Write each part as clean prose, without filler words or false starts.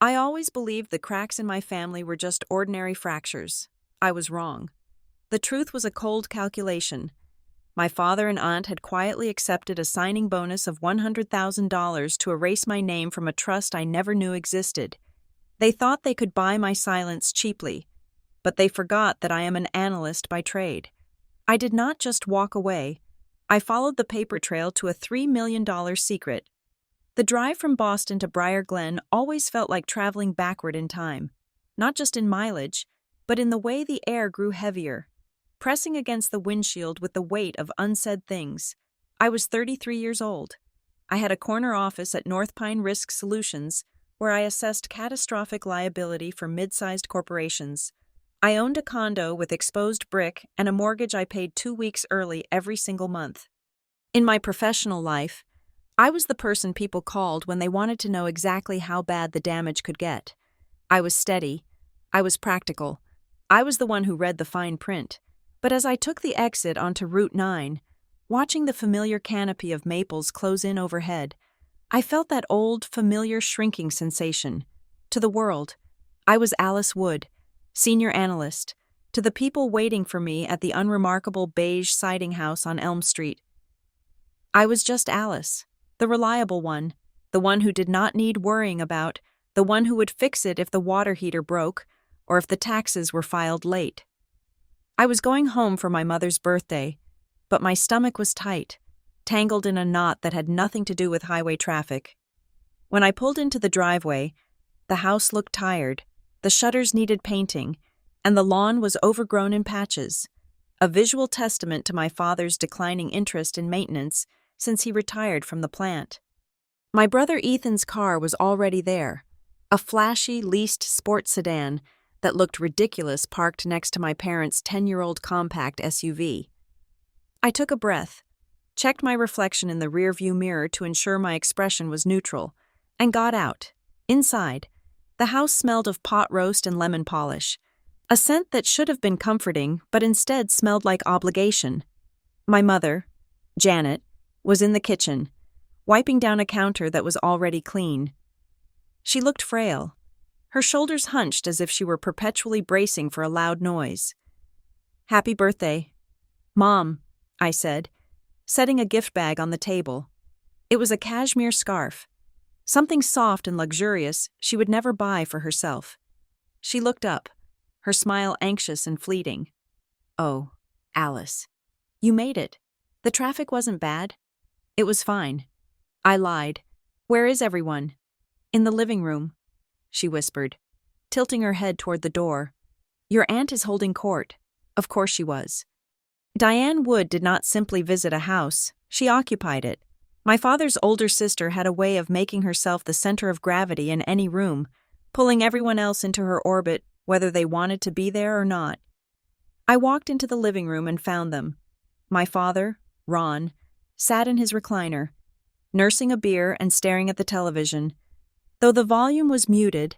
I always believed the cracks in my family were just ordinary fractures. I was wrong. The truth was a cold calculation. My father and aunt had quietly accepted a signing bonus of $100,000 to erase my name from a trust I never knew existed. They thought they could buy my silence cheaply, but they forgot that I am an analyst by trade. I did not just walk away. I followed the paper trail to a $3 million secret. The drive from Boston to Briar Glen always felt like traveling backward in time, not just in mileage, but in the way the air grew heavier, pressing against the windshield with the weight of unsaid things. I was 33 years old. I had a corner office at North Pine Risk Solutions, where I assessed catastrophic liability for mid-sized corporations. I owned a condo with exposed brick and a mortgage I paid 2 weeks early every single month. In my professional life, I was the person people called when they wanted to know exactly how bad the damage could get. I was steady. I was practical. I was the one who read the fine print. But as I took the exit onto Route 9, watching the familiar canopy of maples close in overhead, I felt that old, familiar shrinking sensation. To the world, I was Alice Wood, senior analyst, to the people waiting for me at the unremarkable beige siding house on Elm Street. I was just Alice, the reliable one, the one who did not need worrying about, the one who would fix it if the water heater broke or if the taxes were filed late. I was going home for my mother's birthday, but my stomach was tight, tangled in a knot that had nothing to do with highway traffic. When I pulled into the driveway, the house looked tired, the shutters needed painting, and the lawn was overgrown in patches, a visual testament to my father's declining interest in maintenance since he retired from the plant. My brother Ethan's car was already there, a flashy, leased sports sedan that looked ridiculous parked next to my parents' 10-year-old compact SUV. I took a breath, checked my reflection in the rearview mirror to ensure my expression was neutral, and got out. Inside, the house smelled of pot roast and lemon polish, a scent that should have been comforting but instead smelled like obligation. My mother, Janet, was in the kitchen, wiping down a counter that was already clean. She looked frail, her shoulders hunched as if she were perpetually bracing for a loud noise. "Happy birthday, Mom," I said, setting a gift bag on the table. It was a cashmere scarf, something soft and luxurious she would never buy for herself. She looked up, her smile anxious and fleeting. "Oh, Alice, you made it. The traffic wasn't bad." "It was fine." I lied. "Where is everyone?" "In the living room," she whispered, tilting her head toward the door. "Your aunt is holding court." Of course she was. Diane Wood did not simply visit a house, she occupied it. My father's older sister had a way of making herself the center of gravity in any room, pulling everyone else into her orbit, whether they wanted to be there or not. I walked into the living room and found them. My father, Ron, sat in his recliner, nursing a beer and staring at the television. Though the volume was muted,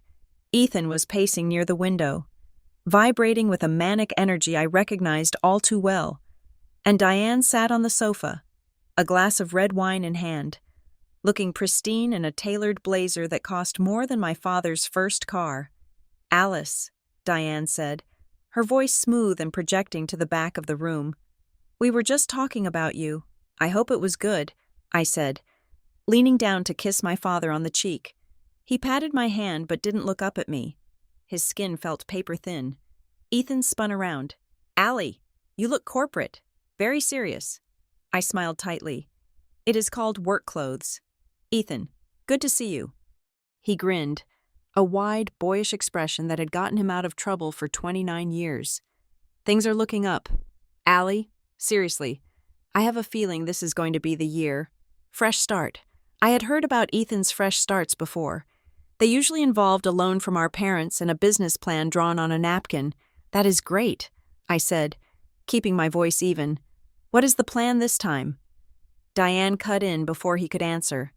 Ethan was pacing near the window, vibrating with a manic energy I recognized all too well. And Diane sat on the sofa, a glass of red wine in hand, looking pristine in a tailored blazer that cost more than my father's first car. "Alice," Diane said, her voice smooth and projecting to the back of the room. "We were just talking about you. I hope it was good," I said, leaning down to kiss my father on the cheek. He patted my hand but didn't look up at me. His skin felt paper thin. Ethan spun around. "Allie, you look corporate. Very serious." I smiled tightly. "It is called work clothes." "Ethan, good to see you." He grinned, a wide, boyish expression that had gotten him out of trouble for 29 years. "Things are looking up. Allie, seriously, I have a feeling this is going to be the year. Fresh start." I had heard about Ethan's fresh starts before. They usually involved a loan from our parents and a business plan drawn on a napkin. "That is great," I said, keeping my voice even. "What is the plan this time?" Diane cut in before he could answer.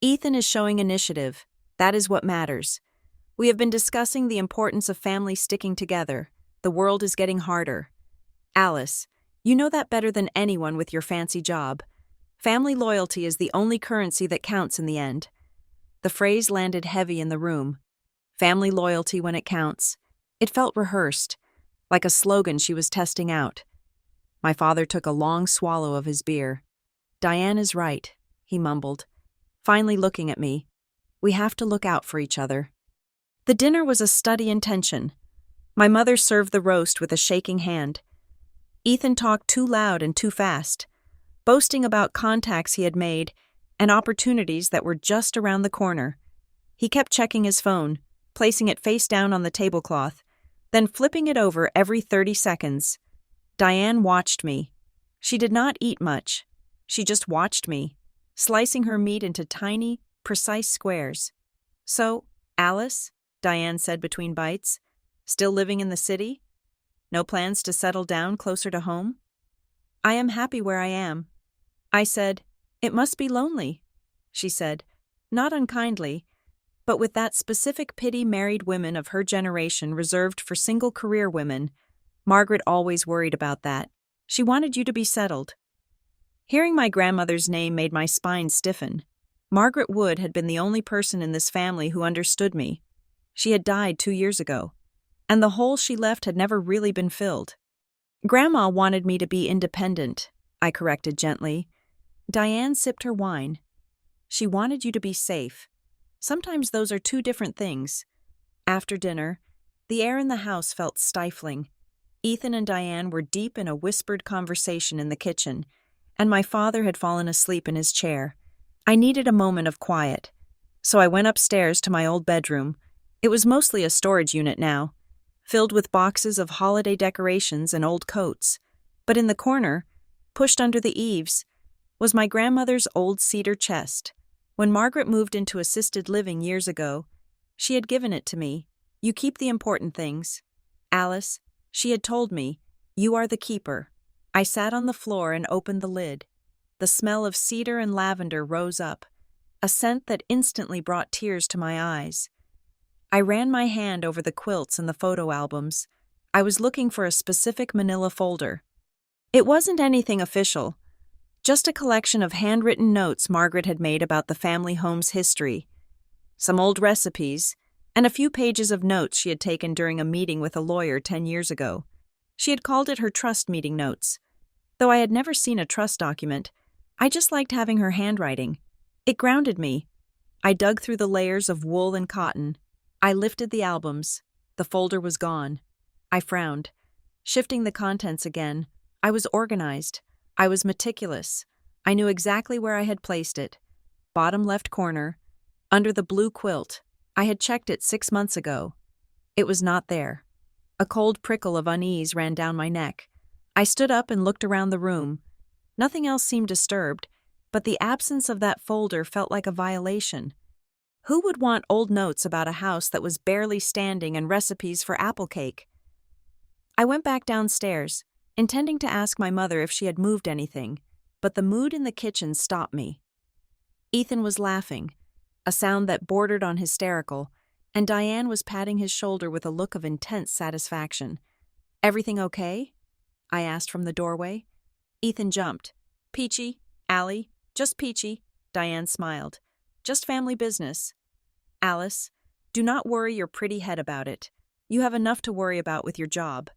"Ethan is showing initiative. That is what matters. We have been discussing the importance of families sticking together. The world is getting harder. Alice, you know that better than anyone with your fancy job. Family loyalty is the only currency that counts in the end." The phrase landed heavy in the room. Family loyalty when it counts. It felt rehearsed, like a slogan she was testing out. My father took a long swallow of his beer. "Diane is right," he mumbled, finally looking at me. "We have to look out for each other." The dinner was a study in tension. My mother served the roast with a shaking hand. Ethan talked too loud and too fast, boasting about contacts he had made and opportunities that were just around the corner. He kept checking his phone, placing it face down on the tablecloth, then flipping it over every 30 seconds. Diane watched me. She did not eat much. She just watched me, slicing her meat into tiny, precise squares. "So, Alice," Diane said between bites, "still living in the city? No plans to settle down closer to home?" "I am happy where I am." I said, "It must be lonely," she said, not unkindly, but with that specific pity married women of her generation reserved for single career women. Margaret always worried about that. She wanted you to be settled. Hearing my grandmother's name made my spine stiffen. Margaret Wood had been the only person in this family who understood me. She had died 2 years ago, and the hole she left had never really been filled. "Grandma wanted me to be independent," I corrected gently. Diane sipped her wine. "She wanted you to be safe. Sometimes those are two different things." After dinner, the air in the house felt stifling. Ethan and Diane were deep in a whispered conversation in the kitchen, and my father had fallen asleep in his chair. I needed a moment of quiet, so I went upstairs to my old bedroom. It was mostly a storage unit now, filled with boxes of holiday decorations and old coats. But in the corner, pushed under the eaves, was my grandmother's old cedar chest. When Margaret moved into assisted living years ago, she had given it to me. "You keep the important things. Alice," she had told me, "you are the keeper." I sat on the floor and opened the lid. The smell of cedar and lavender rose up, a scent that instantly brought tears to my eyes. I ran my hand over the quilts and the photo albums. I was looking for a specific manila folder. It wasn't anything official, just a collection of handwritten notes Margaret had made about the family home's history, some old recipes, and a few pages of notes she had taken during a meeting with a lawyer 10 years ago. She had called it her trust meeting notes. Though I had never seen a trust document, I just liked having her handwriting. It grounded me. I dug through the layers of wool and cotton. I lifted the albums. The folder was gone. I frowned. Shifting the contents again, I was organized. I was meticulous. I knew exactly where I had placed it. Bottom left corner, under the blue quilt. I had checked it 6 months ago. It was not there. A cold prickle of unease ran down my neck. I stood up and looked around the room. Nothing else seemed disturbed, but the absence of that folder felt like a violation. Who would want old notes about a house that was barely standing and recipes for apple cake? I went back downstairs, intending to ask my mother if she had moved anything, but the mood in the kitchen stopped me. Ethan was laughing, a sound that bordered on hysterical, and Diane was patting his shoulder with a look of intense satisfaction. "Everything okay?" I asked from the doorway. Ethan jumped. "Peachy, Allie, just peachy," Diane smiled. "Just family business. Alice, do not worry your pretty head about it. You have enough to worry about with your job."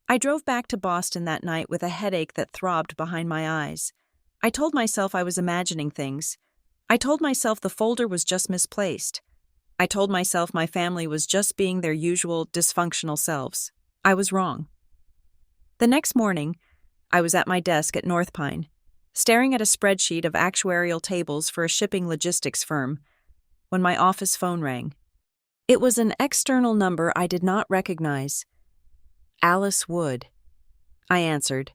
I drove back to Boston that night with a headache that throbbed behind my eyes. I told myself I was imagining things. I told myself the folder was just misplaced. I told myself my family was just being their usual dysfunctional selves. I was wrong. The next morning, I was at my desk at North Pine, staring at a spreadsheet of actuarial tables for a shipping logistics firm, when my office phone rang. It was an external number I did not recognize. "Alice Wood," I answered,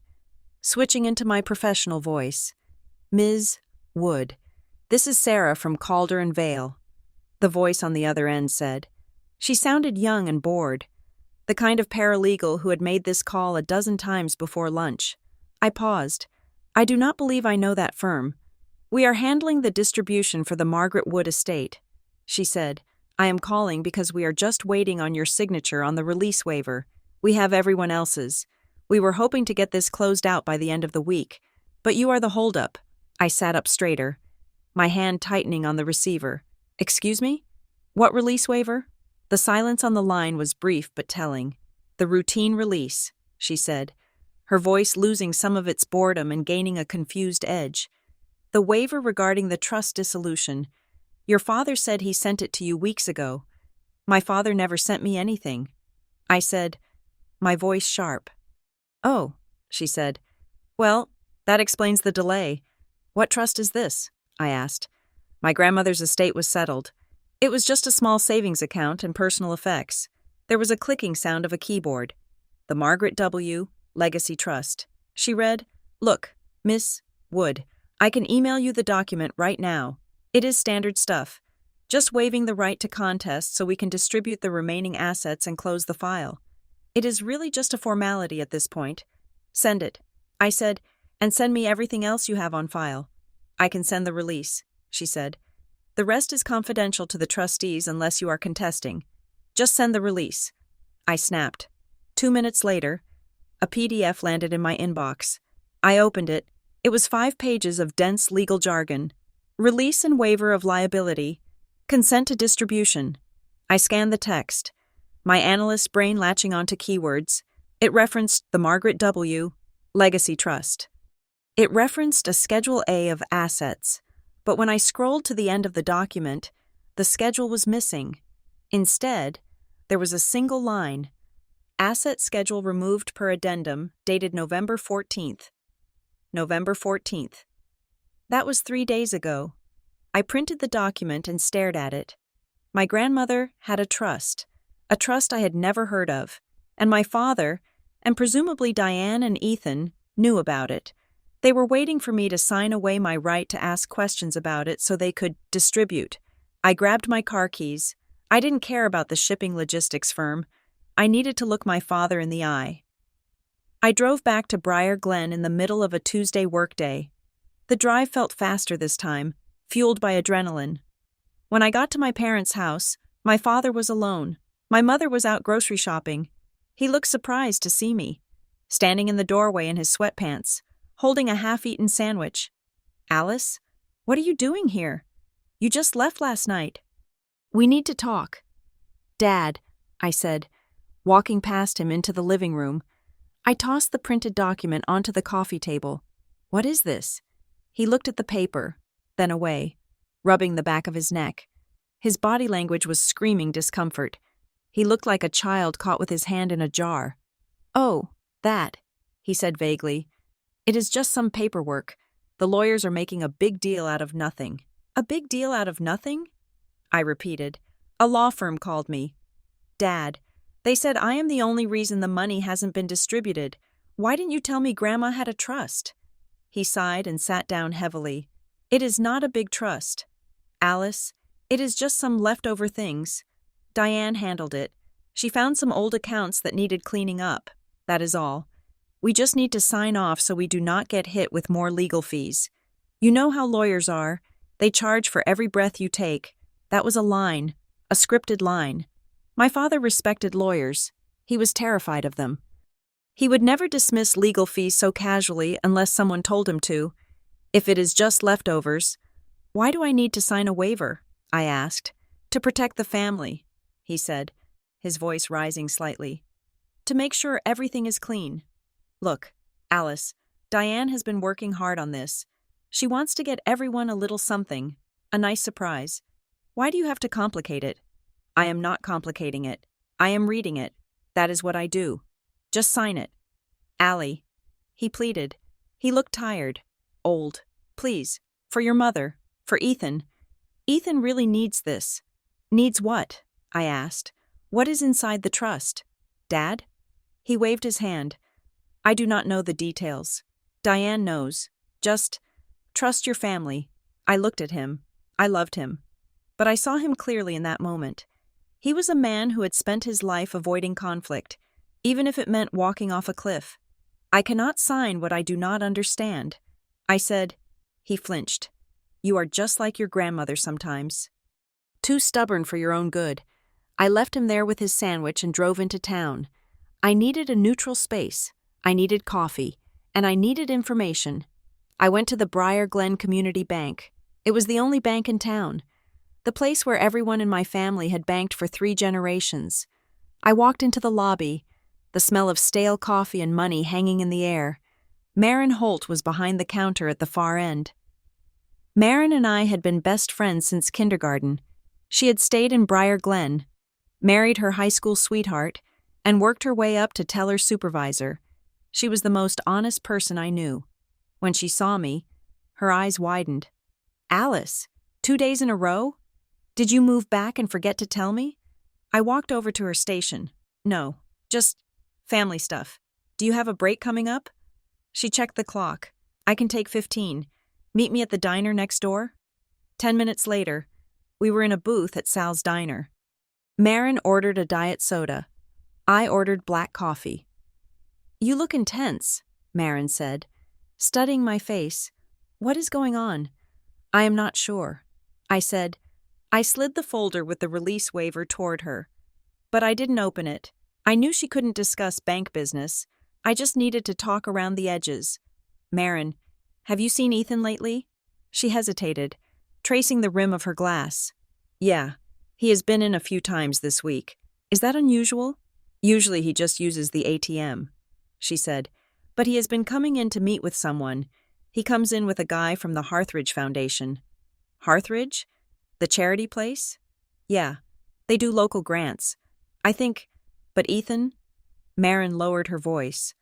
switching into my professional voice. "Ms. Wood, this is Sarah from Calder and Vale," the voice on the other end said. She sounded young and bored, the kind of paralegal who had made this call a dozen times before lunch. I paused. "I do not believe I know that firm. We are handling the distribution for the Margaret Wood estate," she said. "I am calling because we are just waiting on your signature on the release waiver. We have everyone else's. We were hoping to get this closed out by the end of the week, but you are the holdup." I sat up straighter, my hand tightening on the receiver. "Excuse me? What release waiver?" The silence on the line was brief but telling. "The routine release," she said, her voice losing some of its boredom and gaining a confused edge. "The waiver regarding the trust dissolution. Your father said he sent it to you weeks ago." "My father never sent me anything," I said, my voice sharp. "Oh," she said. "Well, that explains the delay. What trust is this?" I asked. My grandmother's estate was settled. It was just a small savings account and personal effects. There was a clicking sound of a keyboard. "The Margaret W. Legacy Trust." She read, "Look, Miss Wood, I can email you the document right now. It is standard stuff. Just waiving the right to contest so we can distribute the remaining assets and close the file. It is really just a formality at this point. Send it," I said, "and send me everything else you have on file." "I can send the release," she said. "The rest is confidential to the trustees unless you are contesting. Just send the release." I snapped. 2 minutes later, a PDF landed in my inbox. I opened it. It was 5 pages of dense legal jargon. Release and waiver of liability. Consent to distribution. I scanned the text, my analyst brain latching onto keywords. It referenced the Margaret W. Legacy Trust. It referenced a Schedule A of assets, but when I scrolled to the end of the document, the schedule was missing. Instead, there was a single line, "Asset schedule removed per addendum, dated November 14th. November 14th. That was 3 days ago. I printed the document and stared at it. My grandmother had a trust I had never heard of, and my father, and presumably Diane and Ethan, knew about it. They were waiting for me to sign away my right to ask questions about it so they could distribute. I grabbed my car keys. I didn't care about the shipping logistics firm. I needed to look my father in the eye. I drove back to Briar Glen in the middle of a Tuesday workday. The drive felt faster this time, fueled by adrenaline. When I got to my parents' house, my father was alone. My mother was out grocery shopping. He looked surprised to see me, standing in the doorway in his sweatpants, holding a half-eaten sandwich. "Alice, what are you doing here? You just left last night." "We need to talk." "Dad," I said, walking past him into the living room. I tossed the printed document onto the coffee table. "What is this?" He looked at the paper, then away, rubbing the back of his neck. His body language was screaming discomfort. He looked like a child caught with his hand in a jar. "Oh, that," he said vaguely. "It is just some paperwork. The lawyers are making a big deal out of nothing." "A big deal out of nothing?" I repeated. "A law firm called me." "Dad, they said I am the only reason the money hasn't been distributed. Why didn't you tell me Grandma had a trust?" He sighed and sat down heavily. "It is not a big trust, Alice. It is just some leftover things. Diane handled it. She found some old accounts that needed cleaning up. That is all. We just need to sign off so we do not get hit with more legal fees. You know how lawyers are. They charge for every breath you take. That was a line, a scripted line. My father respected lawyers. He was terrified of them. He would never dismiss legal fees so casually unless someone told him to. If it is just leftovers, why do I need to sign a waiver?" I asked. "To protect the family," he said, his voice rising slightly. "To make sure everything is clean. Look, Alice, Diane has been working hard on this. She wants to get everyone a little something, a nice surprise. Why do you have to complicate it?" "I am not complicating it. I am reading it. That is what I do. Just sign it." "Allie," he pleaded. He looked tired, old. "Please, for your mother, for Ethan. Ethan really needs this." "Needs what?" I asked. "What is inside the trust? Dad?" He waved his hand. "I do not know the details. Diane knows. Just trust your family." I looked at him. I loved him. But I saw him clearly in that moment. He was a man who had spent his life avoiding conflict, even if it meant walking off a cliff. "I cannot sign what I do not understand," I said. He flinched. "You are just like your grandmother sometimes. Too stubborn for your own good." I left him there with his sandwich and drove into town. I needed a neutral space. I needed coffee. And I needed information. I went to the Briar Glen Community Bank. It was the only bank in town. The place where everyone in my family had banked for 3 generations. I walked into the lobby, the smell of stale coffee and money hanging in the air. Marin Holt was behind the counter at the far end. Marin and I had been best friends since kindergarten. She had stayed in Briar Glen, married her high school sweetheart, and worked her way up to teller supervisor. She was the most honest person I knew. When she saw me, her eyes widened. "Alice, 2 days in a row? Did you move back and forget to tell me?" I walked over to her station. "No, just family stuff. Do you have a break coming up?" She checked the clock. "I can take 15. Meet me at the diner next door." 10 minutes later, we were in a booth at Sal's Diner. Marin ordered a diet soda. I ordered black coffee. "You look intense," Marin said, studying my face. "What is going on?" "I am not sure," I said. I slid the folder with the release waiver toward her. But I didn't open it. I knew she couldn't discuss bank business. I just needed to talk around the edges. "Marin, have you seen Ethan lately?" She hesitated, tracing the rim of her glass. "Yeah, he has been in a few times this week. Is that unusual?" "Usually he just uses the ATM," she said. "But he has been coming in to meet with someone. He comes in with a guy from the Harthridge Foundation." "Harthridge? The charity place?" "Yeah, they do local grants. I think, but Ethan?" Marin lowered her voice.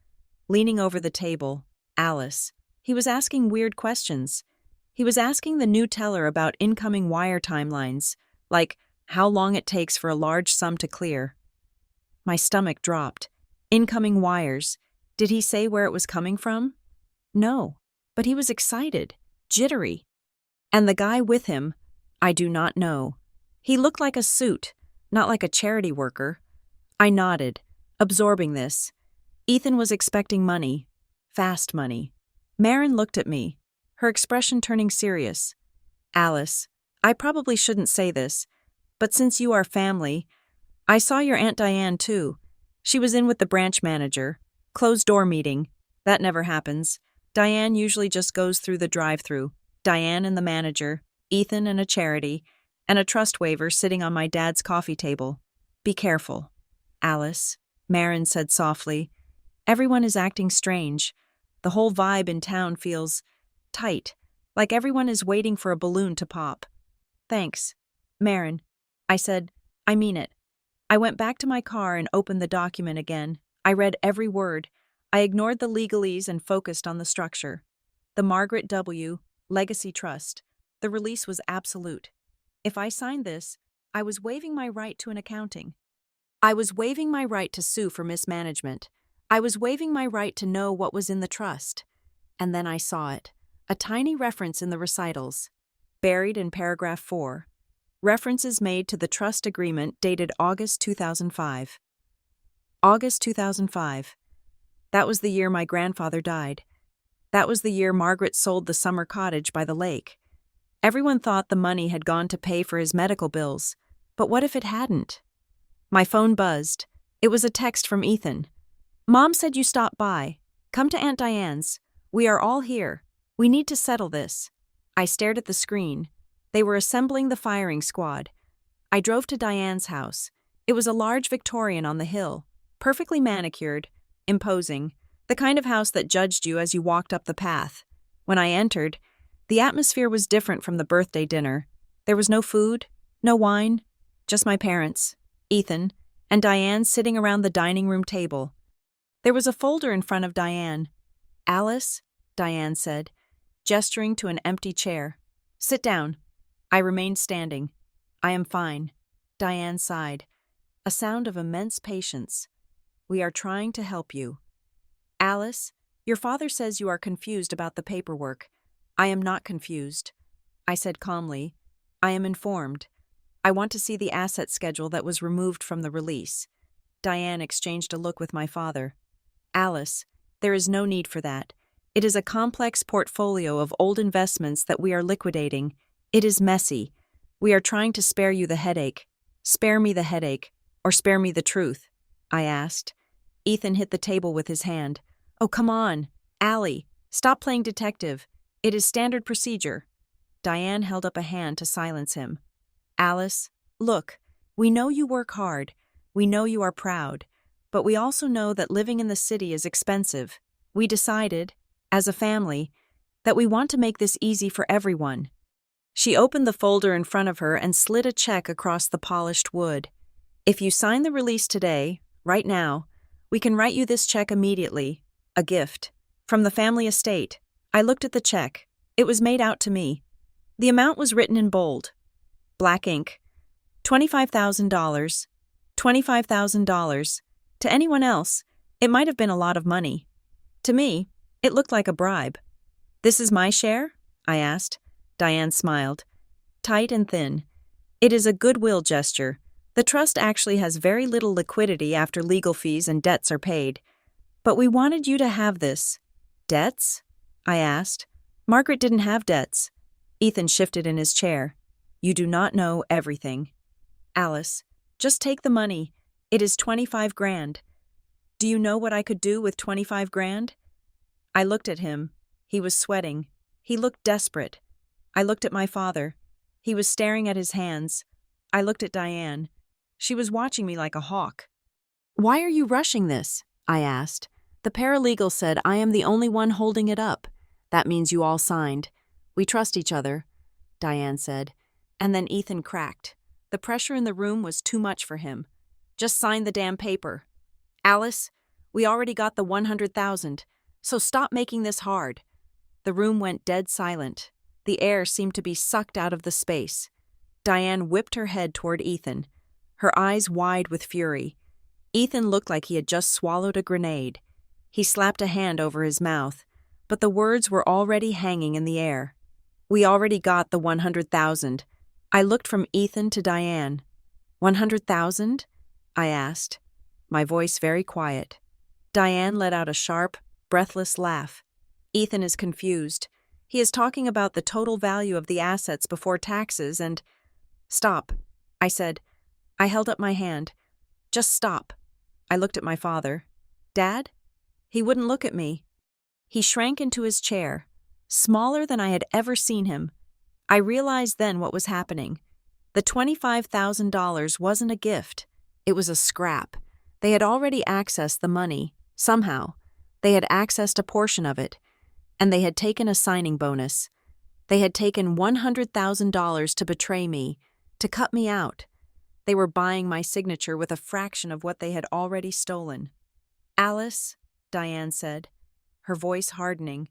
Leaning over the table, "Alice. He was asking weird questions. He was asking the new teller about incoming wire timelines, like how long it takes for a large sum to clear." My stomach dropped. Incoming wires. Did he say where it was coming from? No, but he was excited, jittery. And the guy with him, I do not know. He looked like a suit, not like a charity worker. I nodded, absorbing this. Ethan was expecting money. Fast money. Marin looked at me, her expression turning serious. "Alice, I probably shouldn't say this, but since you are family, I saw your Aunt Diane too. She was in with the branch manager. Closed-door meeting. That never happens. Diane usually just goes through the drive-thru. Diane and the manager, Ethan and a charity, and a trust waiver sitting on my dad's coffee table. Be careful." "Alice," Marin said softly. "Everyone is acting strange. The whole vibe in town feels tight, like everyone is waiting for a balloon to pop." "Thanks, Marin," I said. "I mean it." I went back to my car and opened the document again. I read every word. I ignored the legalese and focused on the structure. The Margaret W. Legacy Trust. The release was absolute. If I signed this, I was waiving my right to an accounting. I was waiving my right to sue for mismanagement. I was waiving my right to know what was in the trust. And then I saw it. A tiny reference in the recitals. Buried in paragraph 4. References made to the trust agreement dated August 2005. August 2005. That was the year my grandfather died. That was the year Margaret sold the summer cottage by the lake. Everyone thought the money had gone to pay for his medical bills, but what if it hadn't? My phone buzzed. It was a text from Ethan. "Mom said you stopped by. Come to Aunt Diane's. We are all here. We need to settle this." I stared at the screen. They were assembling the firing squad. I drove to Diane's house. It was a large Victorian on the hill, perfectly manicured, imposing, the kind of house that judged you as you walked up the path. When I entered, the atmosphere was different from the birthday dinner. There was no food, no wine, just my parents, Ethan, and Diane sitting around the dining room table. There was a folder in front of Diane. "Alice," Diane said, gesturing to an empty chair. "Sit down." I remained standing. "I am fine." Diane sighed. A sound of immense patience. "We are trying to help you." "Alice, your father says you are confused about the paperwork. I am not confused." I said calmly. "I am informed. I want to see the asset schedule that was removed from the release." Diane exchanged a look with my father. "Alice, there is no need for that. It is a complex portfolio of old investments that we are liquidating. It is messy. We are trying to spare you the headache. Spare me the headache, or spare me the truth?" I asked. Ethan hit the table with his hand. "Oh, come on. Allie, stop playing detective. It is standard procedure." Diane held up a hand to silence him. Alice, look, we know you work hard, we know you are proud, but we also know that living in the city is expensive. We decided, as a family, that we want to make this easy for everyone. She opened the folder in front of her and slid a check across the polished wood. If you sign the release today, right now, we can write you this check immediately, a gift, from the family estate. I looked at the check. It was made out to me. The amount was written in bold, black ink. $25,000. $25,000. To anyone else, it might have been a lot of money. To me, it looked like a bribe. This is my share? I asked. Diane smiled. Tight and thin. It is a goodwill gesture. The trust actually has very little liquidity after legal fees and debts are paid. But we wanted you to have this. Debts? I asked. Margaret didn't have debts. Ethan shifted in his chair. You do not know everything. Alice, just take the money. It is 25 grand. Do you know what I could do with 25 grand? I looked at him. He was sweating. He looked desperate. I looked at my father. He was staring at his hands. I looked at Diane. She was watching me like a hawk. Why are you rushing this? I asked. The paralegal said I am the only one holding it up. That means you all signed. We trust each other, Diane said. And then Ethan cracked. The pressure in the room was too much for him. Just sign the damn paper. Alice, we already got the 100,000, so stop making this hard. The room went dead silent. The air seemed to be sucked out of the space. Diane whipped her head toward Ethan, her eyes wide with fury. Ethan looked like he had just swallowed a grenade. He slapped a hand over his mouth, but the words were already hanging in the air. We already got the 100,000. I looked from Ethan to Diane. 100,000? I asked, my voice very quiet. Diane let out a sharp, breathless laugh. Ethan is confused. He is talking about the total value of the assets before taxes and— Stop, I said. I held up my hand. Just stop. I looked at my father. Dad? He wouldn't look at me. He shrank into his chair, smaller than I had ever seen him. I realized then what was happening. The $25,000 wasn't a gift. It was a scrap. They had already accessed the money, somehow. They had accessed a portion of it, and they had taken a signing bonus. They had taken $100,000 to betray me, to cut me out. They were buying my signature with a fraction of what they had already stolen. Alice, Diane said, her voice hardening,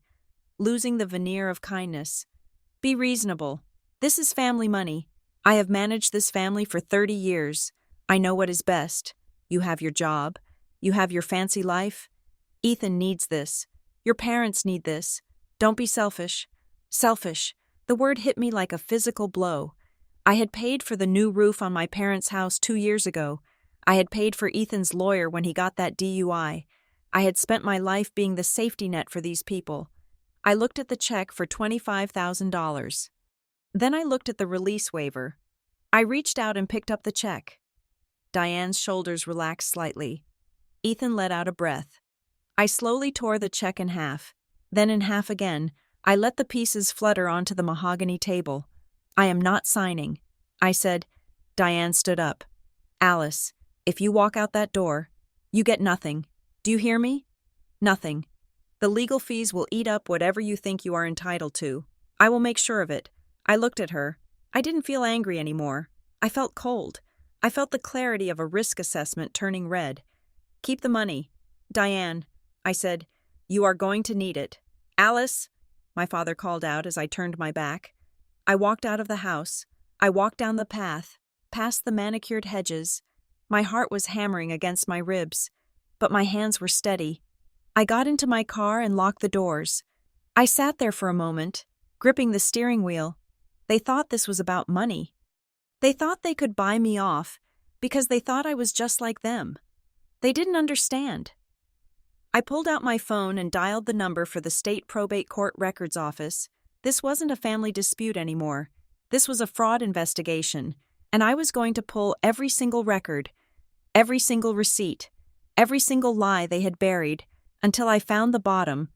losing the veneer of kindness. Be reasonable. This is family money. I have managed this family for 30 years. I know what is best. You have your job. You have your fancy life. Ethan needs this. Your parents need this. Don't be selfish. Selfish. The word hit me like a physical blow. I had paid for the new roof on my parents' house 2 years ago. I had paid for Ethan's lawyer when he got that DUI. I had spent my life being the safety net for these people. I looked at the check for $25,000. Then I looked at the release waiver. I reached out and picked up the check. Diane's shoulders relaxed slightly. Ethan let out a breath. I slowly tore the check in half. Then in half again, I let the pieces flutter onto the mahogany table. I am not signing, I said. Diane stood up. Alice, if you walk out that door, you get nothing. Do you hear me? Nothing. The legal fees will eat up whatever you think you are entitled to. I will make sure of it. I looked at her. I didn't feel angry anymore. I felt cold. I felt the clarity of a risk assessment turning red. Keep the money. Diane, I said, you are going to need it. Alice, my father called out as I turned my back. I walked out of the house. I walked down the path, past the manicured hedges. My heart was hammering against my ribs, but my hands were steady. I got into my car and locked the doors. I sat there for a moment, gripping the steering wheel. They thought this was about money. They thought they could buy me off because they thought I was just like them. They didn't understand. I pulled out my phone and dialed the number for the state probate court records office. This wasn't a family dispute anymore. This was a fraud investigation, and I was going to pull every single record, every single receipt, every single lie they had buried, until I found the bottom.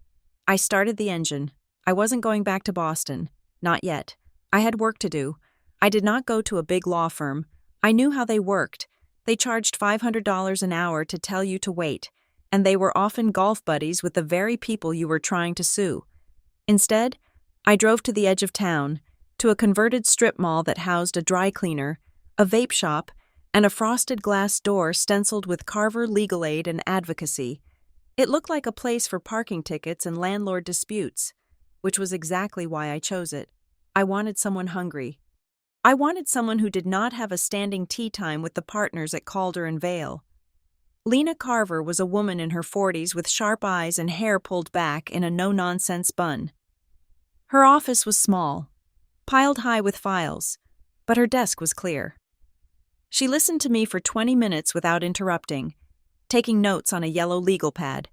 I started the engine. I wasn't going back to Boston. Not yet. I had work to do. I did not go to a big law firm. I knew how they worked. They charged $500 an hour to tell you to wait, and they were often golf buddies with the very people you were trying to sue. Instead, I drove to the edge of town, to a converted strip mall that housed a dry cleaner, a vape shop, and a frosted glass door stenciled with Carver Legal Aid and Advocacy. It looked like a place for parking tickets and landlord disputes, which was exactly why I chose it. I wanted someone hungry. I wanted someone who did not have a standing tea time with the partners at Calder and Vale. Lena Carver was a woman in her 40s with sharp eyes and hair pulled back in a no-nonsense bun. Her office was small, piled high with files, but her desk was clear. She listened to me for 20 minutes without interrupting, taking notes on a yellow legal pad.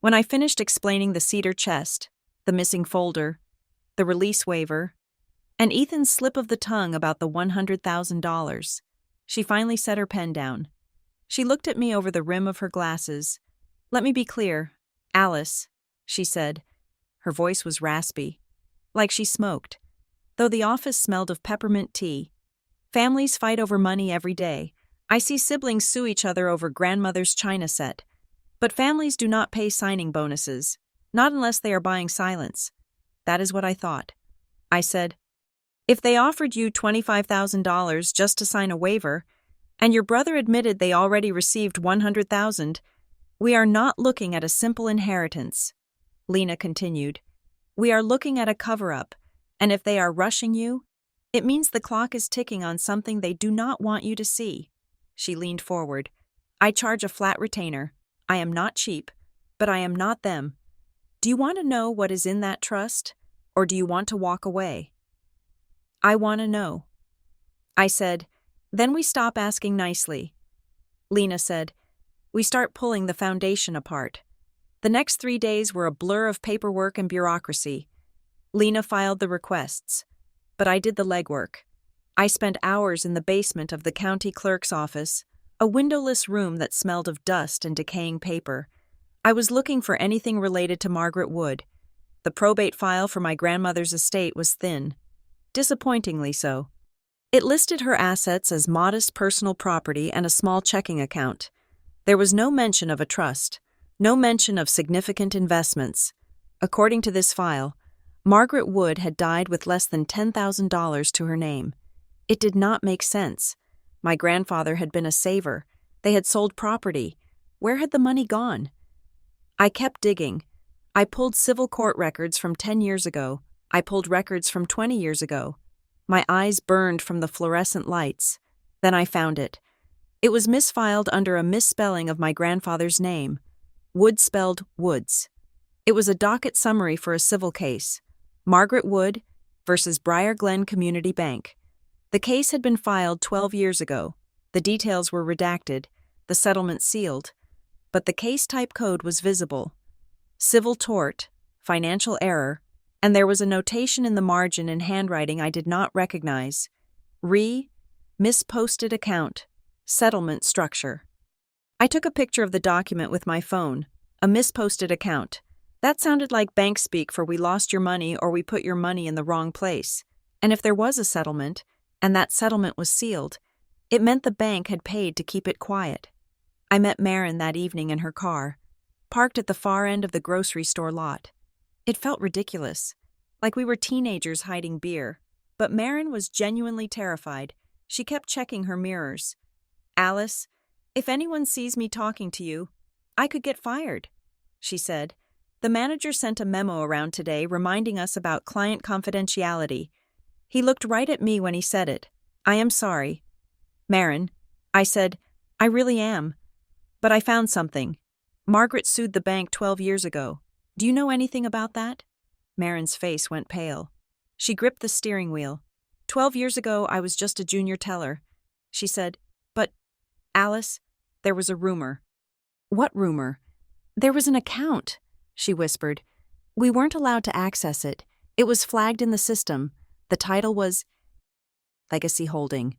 When I finished explaining the cedar chest, the missing folder, the release waiver, and Ethan's slip of the tongue about the $100,000, she finally set her pen down. She looked at me over the rim of her glasses. "Let me be clear, Alice," she said. Her voice was raspy, like she smoked, though the office smelled of peppermint tea. "Families fight over money every day. I see siblings sue each other over grandmother's china set. But families do not pay signing bonuses, not unless they are buying silence." That is what I thought. I said, "If they offered you $25,000 just to sign a waiver, and your brother admitted they already received $100,000, we are not looking at a simple inheritance," Lena continued. "We are looking at a cover-up, and if they are rushing you, it means the clock is ticking on something they do not want you to see." She leaned forward. "I charge a flat retainer. I am not cheap, but I am not them. Do you want to know what is in that trust, or do you want to walk away?" "I want to know." I said, "Then we stop asking nicely." Lena said, "We start pulling the foundation apart." The next 3 days were a blur of paperwork and bureaucracy. Lena filed the requests, but I did the legwork. I spent hours in the basement of the county clerk's office, a windowless room that smelled of dust and decaying paper. I was looking for anything related to Margaret Wood. The probate file for my grandmother's estate was thin, disappointingly so. It listed her assets as modest personal property and a small checking account. There was no mention of a trust, no mention of significant investments. According to this file, Margaret Wood had died with less than $10,000 to her name. It did not make sense. My grandfather had been a saver. They had sold property. Where had the money gone? I kept digging. I pulled civil court records from 10 years ago. I pulled records from 20 years ago. My eyes burned from the fluorescent lights. Then I found it. It was misfiled under a misspelling of my grandfather's name. Wood spelled Woods. It was a docket summary for a civil case. Margaret Wood versus Briar Glen Community Bank. The case had been filed 12 years ago. The details were redacted, the settlement sealed, but the case type code was visible. Civil tort, financial error, and there was a notation in the margin in handwriting I did not recognize. Misposted account, settlement structure. I took a picture of the document with my phone. A misposted account. That sounded like bank speak for "we lost your money" or "we put your money in the wrong place." And if there was a settlement, and that settlement was sealed, it meant the bank had paid to keep it quiet. I met Marin that evening in her car, parked at the far end of the grocery store lot. It felt ridiculous, like we were teenagers hiding beer, but Marin was genuinely terrified. She kept checking her mirrors. "Alice, if anyone sees me talking to you, I could get fired," she said. "The manager sent a memo around today reminding us about client confidentiality." He looked right at me when he said it. "I am sorry, Marin," I said. "I really am. But I found something. Margaret sued the bank 12 years ago. Do you know anything about that?" Marin's face went pale. She gripped the steering wheel. 12 years ago, I was just a junior teller." She said, "But, Alice, there was a rumor." "What rumor?" "There was an account," she whispered. "We weren't allowed to access it. It was flagged in the system. The title was Legacy Holding.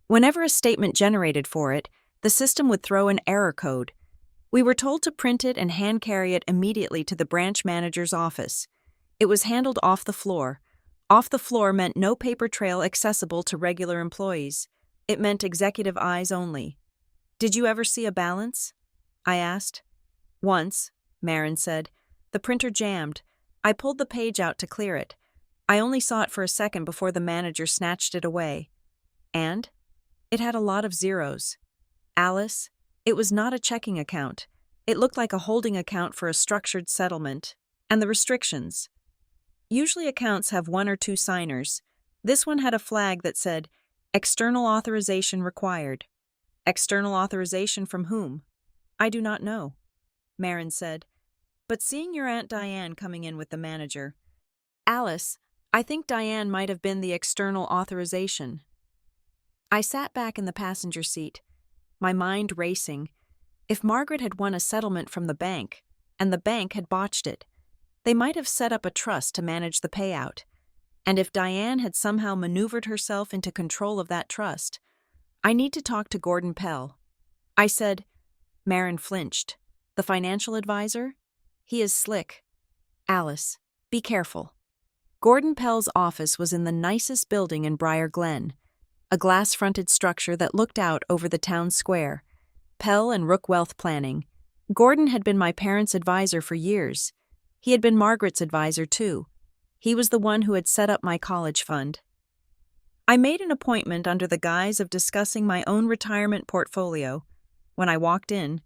Whenever a statement generated for it, the system would throw an error code. We were told to print it and hand carry it immediately to the branch manager's office. It was handled off the floor. Off the floor meant no paper trail accessible to regular employees. It meant executive eyes only. Did you ever see a balance? I asked. Once, Marin said. The printer jammed. I pulled the page out to clear it. I only saw it for a second before the manager snatched it away. And? It had a lot of zeros. Alice, it was not a checking account. It looked like a holding account for a structured settlement. And the restrictions. Usually accounts have one or two signers. This one had a flag that said, "External authorization required." External authorization from whom? I do not know, Marin said. But seeing your Aunt Diane coming in with the manager. Alice, I think Diane might have been the external authorization. I sat back in the passenger seat, my mind racing. If Margaret had won a settlement from the bank, and the bank had botched it, they might have set up a trust to manage the payout. And if Diane had somehow maneuvered herself into control of that trust, I need to talk to Gordon Pell. I said. Marin flinched. The financial advisor? He is slick. Alice, be careful. Gordon Pell's office was in the nicest building in Briar Glen, a glass-fronted structure that looked out over the town square. Pell and Rook Wealth Planning. Gordon had been my parents' advisor for years. He had been Margaret's advisor, too. He was the one who had set up my college fund. I made an appointment under the guise of discussing my own retirement portfolio. When I walked in,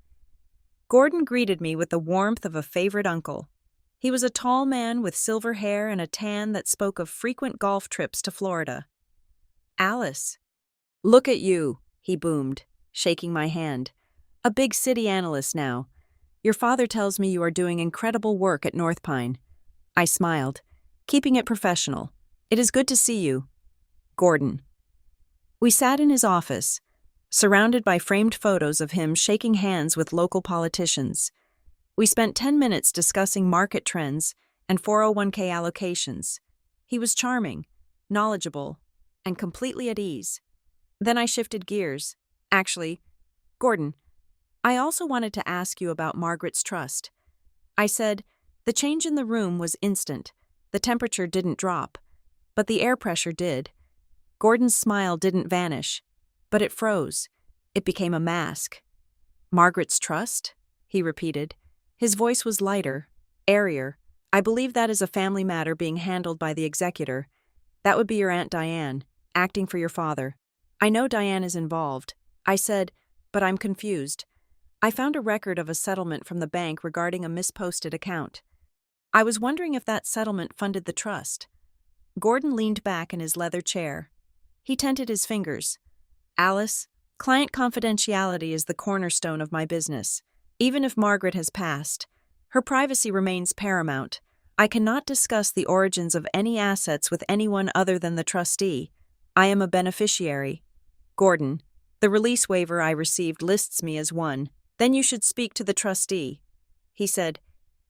Gordon greeted me with the warmth of a favorite uncle. He was a tall man with silver hair and a tan that spoke of frequent golf trips to Florida. Alice. Look at you, he boomed, shaking my hand. A big city analyst now. Your father tells me you are doing incredible work at North Pine. I smiled, keeping it professional. It is good to see you. Gordon. We sat in his office, surrounded by framed photos of him shaking hands with local politicians. We spent 10 minutes discussing market trends and 401k allocations. He was charming, knowledgeable, and completely at ease. Then I shifted gears. Actually, Gordon, I also wanted to ask you about Margaret's trust. I said, the change in the room was instant. The temperature didn't drop, but the air pressure did. Gordon's smile didn't vanish, but it froze. It became a mask. Margaret's trust? He repeated. His voice was lighter, airier. I believe that is a family matter being handled by the executor. That would be your Aunt Diane, acting for your father. I know Diane is involved. I said, but I'm confused. I found a record of a settlement from the bank regarding a misposted account. I was wondering if that settlement funded the trust. Gordon leaned back in his leather chair. He tented his fingers. Alice, client confidentiality is the cornerstone of my business. Even if Margaret has passed, her privacy remains paramount. I cannot discuss the origins of any assets with anyone other than the trustee. I am a beneficiary. Gordon, the release waiver I received lists me as one. Then you should speak to the trustee, he said.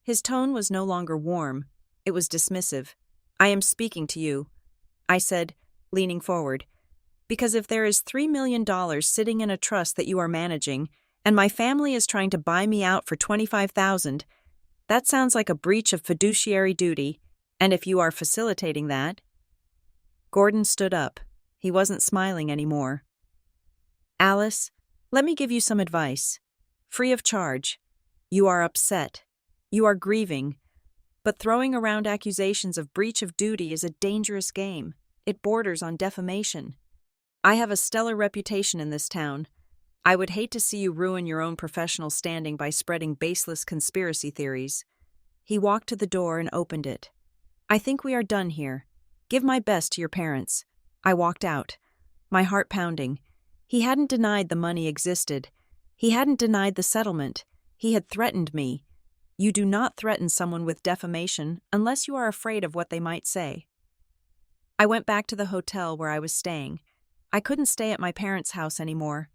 His tone was no longer warm. It was dismissive. I am speaking to you, I said, leaning forward, because if there is $3 million sitting in a trust that you are managing, and my family is trying to buy me out for $25,000, that sounds like a breach of fiduciary duty, and if you are facilitating that... Gordon stood up. He wasn't smiling anymore. Alice, let me give you some advice. Free of charge. You are upset. You are grieving. But throwing around accusations of breach of duty is a dangerous game. It borders on defamation. I have a stellar reputation in this town. I would hate to see you ruin your own professional standing by spreading baseless conspiracy theories. He walked to the door and opened it. I think we are done here. Give my best to your parents. I walked out, my heart pounding. He hadn't denied the money existed. He hadn't denied the settlement. He had threatened me. You do not threaten someone with defamation unless you are afraid of what they might say. I went back to the hotel where I was staying. I couldn't stay at my parents' house anymore.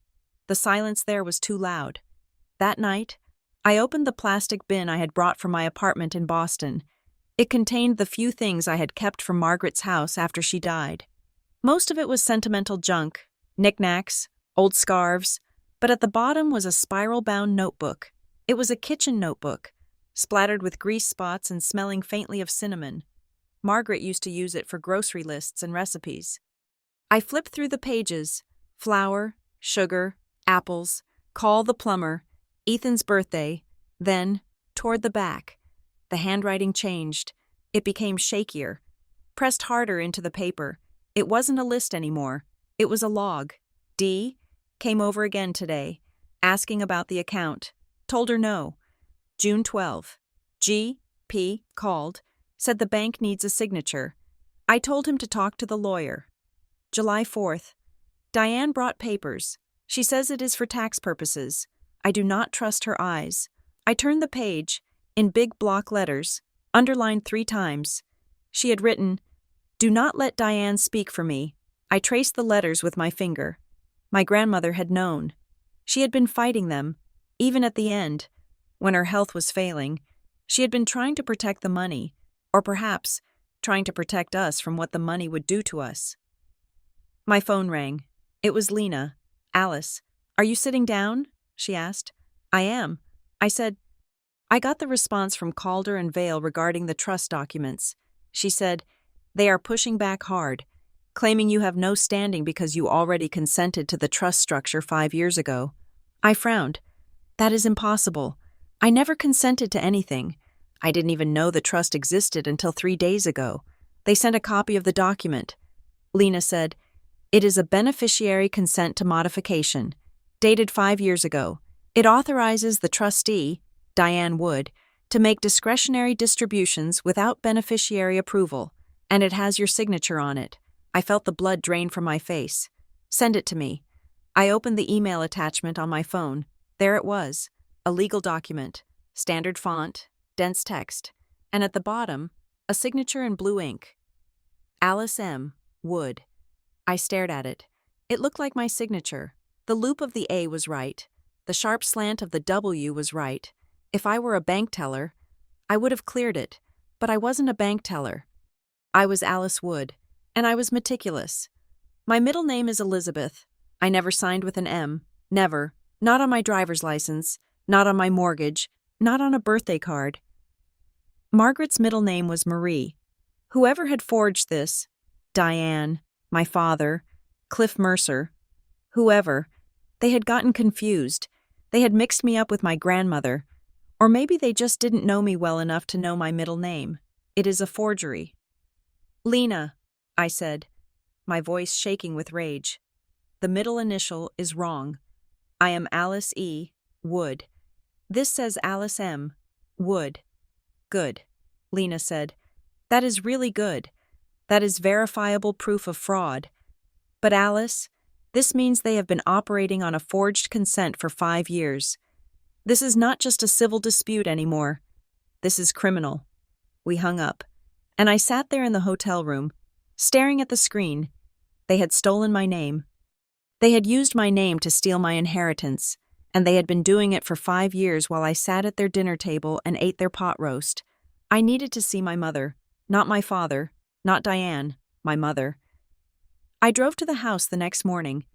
The silence there was too loud. That night, I opened the plastic bin I had brought from my apartment in Boston. It contained the few things I had kept from Margaret's house after she died. Most of it was sentimental junk, knickknacks, old scarves, but at the bottom was a spiral-bound notebook. It was a kitchen notebook, splattered with grease spots and smelling faintly of cinnamon. Margaret used to use it for grocery lists and recipes. I flipped through the pages: flour, sugar, apples, call the plumber, Ethan's birthday, then, toward the back. The handwriting changed. It became shakier. Pressed harder into the paper. It wasn't a list anymore. It was a log. D. Came over again today, asking about the account. Told her no. June 12. G. P. Called. Said the bank needs a signature. I told him to talk to the lawyer. July 4th. Diane brought papers. She says it is for tax purposes. I do not trust her eyes. I turned the page, in big block letters, underlined 3 times. She had written, "Do not let Diane speak for me." I traced the letters with my finger. My grandmother had known. She had been fighting them, even at the end, when her health was failing. She had been trying to protect the money, or perhaps trying to protect us from what the money would do to us. My phone rang. It was Lena. "Alice, are you sitting down?" she asked. "I am." I said. I got the response from Calder and Vale regarding the trust documents. She said, "They are pushing back hard, claiming you have no standing because you already consented to the trust structure 5 years ago." I frowned. "That is impossible. I never consented to anything. I didn't even know the trust existed until 3 days ago. They sent a copy of the document." Lena said, "It is a beneficiary consent to modification, dated 5 years ago. It authorizes the trustee, Diane Wood, to make discretionary distributions without beneficiary approval, and it has your signature on it." I felt the blood drain from my face. "Send it to me." I opened the email attachment on my phone. There it was, a legal document, standard font, dense text, and at the bottom, a signature in blue ink. Alice M. Wood. I stared at it. It looked like my signature. The loop of the A was right. The sharp slant of the W was right. If I were a bank teller, I would have cleared it, but I wasn't a bank teller. I was Alice Wood, and I was meticulous. My middle name is Elizabeth. I never signed with an M. Never. Not on my driver's license, not on my mortgage, not on a birthday card. Margaret's middle name was Marie. Whoever had forged this, Diane, my father, Cliff Mercer, whoever, they had gotten confused. They had mixed me up with my grandmother, or maybe they just didn't know me well enough to know my middle name. It is a forgery. "Lena," I said, my voice shaking with rage. "The middle initial is wrong. I am Alice E. Wood. This says Alice M. Wood." "Good," Lena said. "That is really good. That is verifiable proof of fraud. But Alice, this means they have been operating on a forged consent for 5 years. This is not just a civil dispute anymore. This is criminal." We hung up, and I sat there in the hotel room, staring at the screen. They had stolen my name. They had used my name to steal my inheritance, and they had been doing it for 5 years while I sat at their dinner table and ate their pot roast. I needed to see my mother, not my father, not Diane, my mother. I drove to the house the next morning.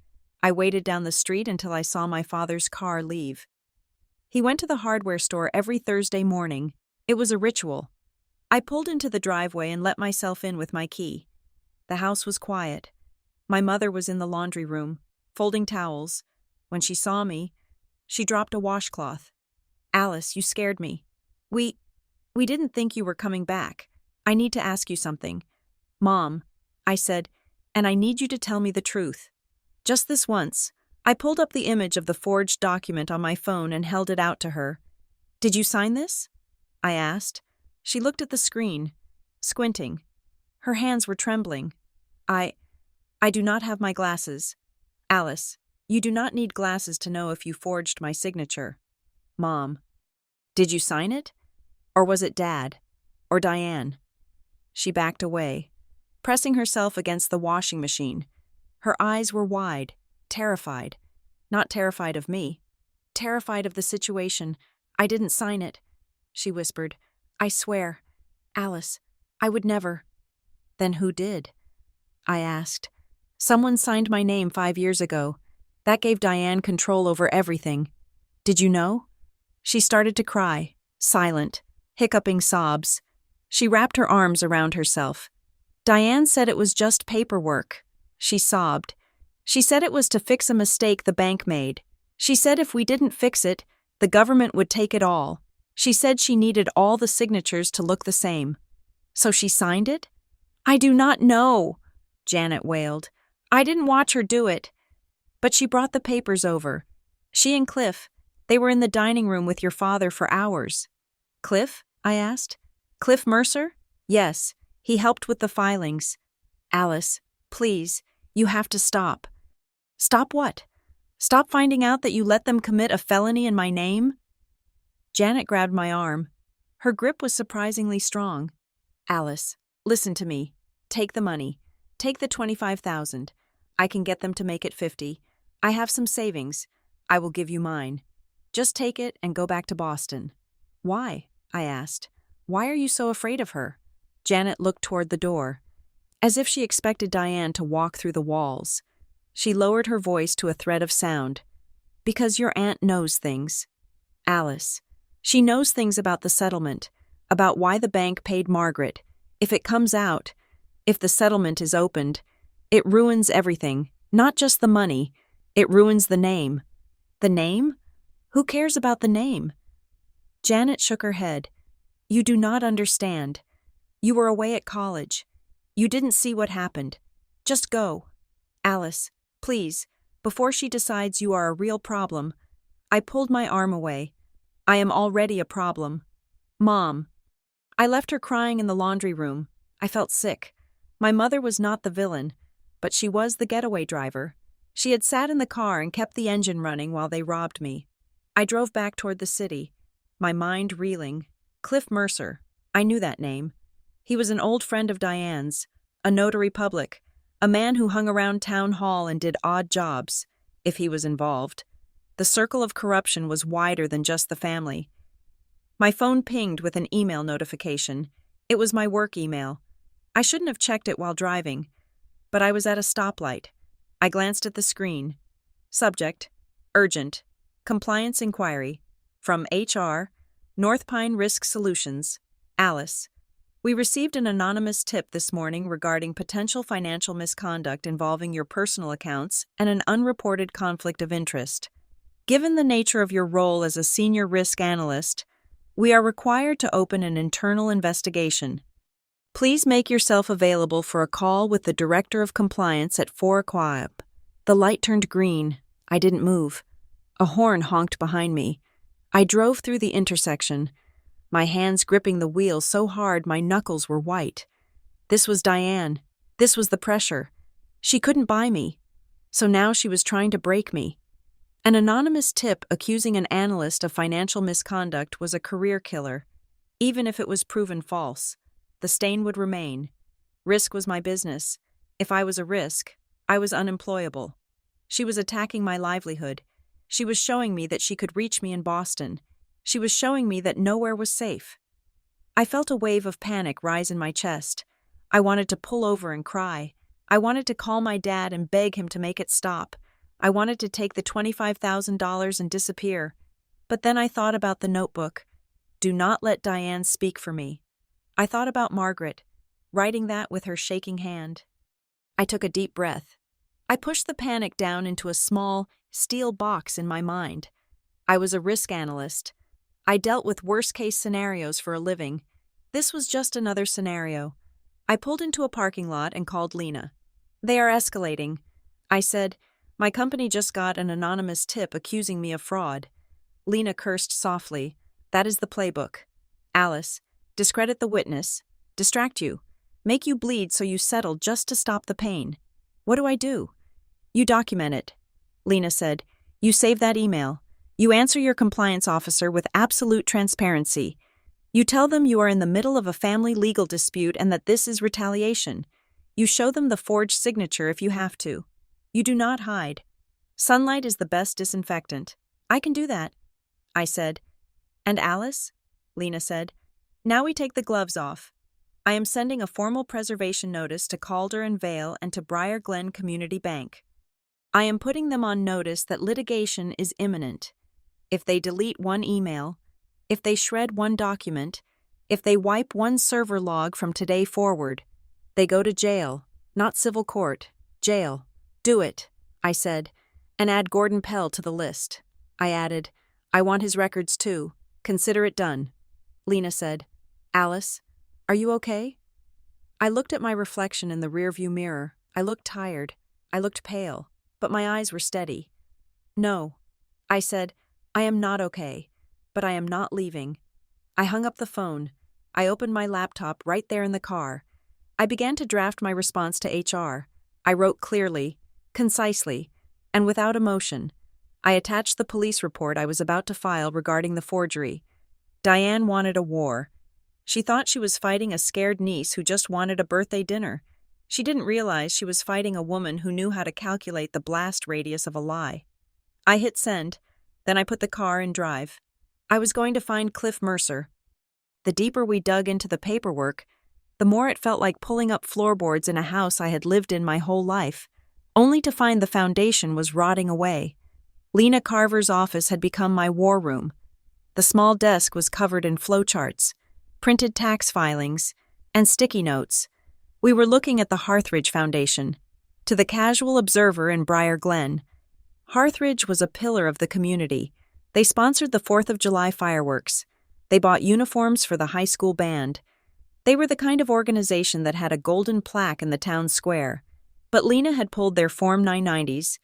I waited down the street until I saw my father's car leave. He went to the hardware store every Thursday morning. It was a ritual. I pulled into the driveway and let myself in with my key. The house was quiet. My mother was in the laundry room, folding towels. When she saw me, she dropped a washcloth. "Alice, you scared me. We didn't think you were coming back. I need to ask you something." "Mom," I said, "and I need you to tell me the truth. Just this once." I pulled up the image of the forged document on my phone and held it out to her. "Did you sign this?" I asked. She looked at the screen, squinting. Her hands were trembling. I do not have my glasses." "Alice, you do not need glasses to know if you forged my signature." "Mom, did you sign it? Or was it Dad? Or Diane?" She backed away, pressing herself against the washing machine. Her eyes were wide, terrified. Not terrified of me. Terrified of the situation. "I didn't sign it," she whispered. "I swear. Alice, I would never." "Then who did?" I asked. "Someone signed my name 5 years ago. That gave Diane control over everything. Did you know?" She started to cry, silent, hiccuping sobs. She wrapped her arms around herself. Diane said it was just paperwork. She sobbed. She said it was to fix a mistake the bank made. She said if we didn't fix it, the government would take it all. She said she needed all the signatures to look the same. So she signed it? I do not know, Janet wailed. I didn't watch her do it. But she brought the papers over. She and Cliff, they were in the dining room with your father for hours. Cliff? I asked. Cliff Mercer? Yes, he helped with the filings. Alice, please, you have to stop. Stop what? Stop finding out that you let them commit a felony in my name? Janet grabbed my arm. Her grip was surprisingly strong. Alice, listen to me. Take the money. Take the $25,000. I can get them to make it 50. I have some savings. I will give you mine. Just take it and go back to Boston. Why? I asked. Why are you so afraid of her? Janet looked toward the door, as if she expected Diane to walk through the walls. She lowered her voice to a thread of sound. Because your aunt knows things. Alice. She knows things about the settlement, about why the bank paid Margaret. If it comes out, if the settlement is opened, it ruins everything, not just the money. It ruins the name. The name? Who cares about the name? Janet shook her head. You do not understand. You were away at college. You didn't see what happened. Just go. Alice, please, before she decides you are a real problem. I pulled my arm away. I am already a problem. Mom. I left her crying in the laundry room. I felt sick. My mother was not the villain, but she was the getaway driver. She had sat in the car and kept the engine running while they robbed me. I drove back toward the city, my mind reeling. Cliff Mercer. I knew that name. He was an old friend of Diane's, a notary public, a man who hung around town hall and did odd jobs, if he was involved. The circle of corruption was wider than just the family. My phone pinged with an email notification. It was my work email. I shouldn't have checked it while driving, but I was at a stoplight. I glanced at the screen. Subject: Urgent. Compliance Inquiry. From HR. North Pine Risk Solutions. Alice. We received an anonymous tip this morning regarding potential financial misconduct involving your personal accounts and an unreported conflict of interest. Given the nature of your role as a senior risk analyst, we are required to open an internal investigation. Please make yourself available for a call with the Director of Compliance at 4 o'clock. The light turned green. I didn't move. A horn honked behind me. I drove through the intersection, my hands gripping the wheel so hard my knuckles were white. This was Diane. This was the pressure. She couldn't buy me. So now she was trying to break me. An anonymous tip accusing an analyst of financial misconduct was a career killer. Even if it was proven false, the stain would remain. Risk was my business. If I was a risk, I was unemployable. She was attacking my livelihood. She was showing me that she could reach me in Boston. She was showing me that nowhere was safe. I felt a wave of panic rise in my chest. I wanted to pull over and cry. I wanted to call my dad and beg him to make it stop. I wanted to take the $25,000 and disappear. But then I thought about the notebook. Do not let Diane speak for me. I thought about Margaret, writing that with her shaking hand. I took a deep breath. I pushed the panic down into a small, steel box in my mind. I was a risk analyst. I dealt with worst-case scenarios for a living. This was just another scenario. I pulled into a parking lot and called Lena. They are escalating. I said, my company just got an anonymous tip accusing me of fraud. Lena cursed softly. That is the playbook. Alice, discredit the witness, distract you, make you bleed so you settle just to stop the pain. What do I do? You document it. Lena said, you save that email. You answer your compliance officer with absolute transparency. You tell them you are in the middle of a family legal dispute and that this is retaliation. You show them the forged signature if you have to. You do not hide. Sunlight is the best disinfectant. I can do that, I said. And Alice? Lena said. Now we take the gloves off. I am sending a formal preservation notice to Calder and Vale and to Briar Glen Community Bank. I am putting them on notice that litigation is imminent. If they delete one email, if they shred one document, If they wipe one server log from today forward, they go to jail, not civil court, jail. Do it, I said, and add Gordon Pell to the list. I added, I want his records too. Consider it done. Lena said, Alice, are you okay? I looked at my reflection in the rearview mirror. I looked tired. I looked pale, but my eyes were steady. No, I said, I am not okay, but I am not leaving. I hung up the phone. I opened my laptop right there in the car. I began to draft my response to HR. I wrote clearly, concisely, and without emotion. I attached the police report I was about to file regarding the forgery. Diane wanted a war. She thought she was fighting a scared niece who just wanted a birthday dinner. She didn't realize she was fighting a woman who knew how to calculate the blast radius of a lie. I hit send, then I put the car in drive. I was going to find Cliff Mercer. The deeper we dug into the paperwork, the more it felt like pulling up floorboards in a house I had lived in my whole life, only to find the foundation was rotting away. Lena Carver's office had become my war room. The small desk was covered in flowcharts, printed tax filings, and sticky notes. We were looking at the Harthridge Foundation. To the casual observer in Briar Glen, Harthridge was a pillar of the community. They sponsored the 4th of July fireworks. They bought uniforms for the high school band. They were the kind of organization that had a golden plaque in the town square. But Lena had pulled their Form 990s,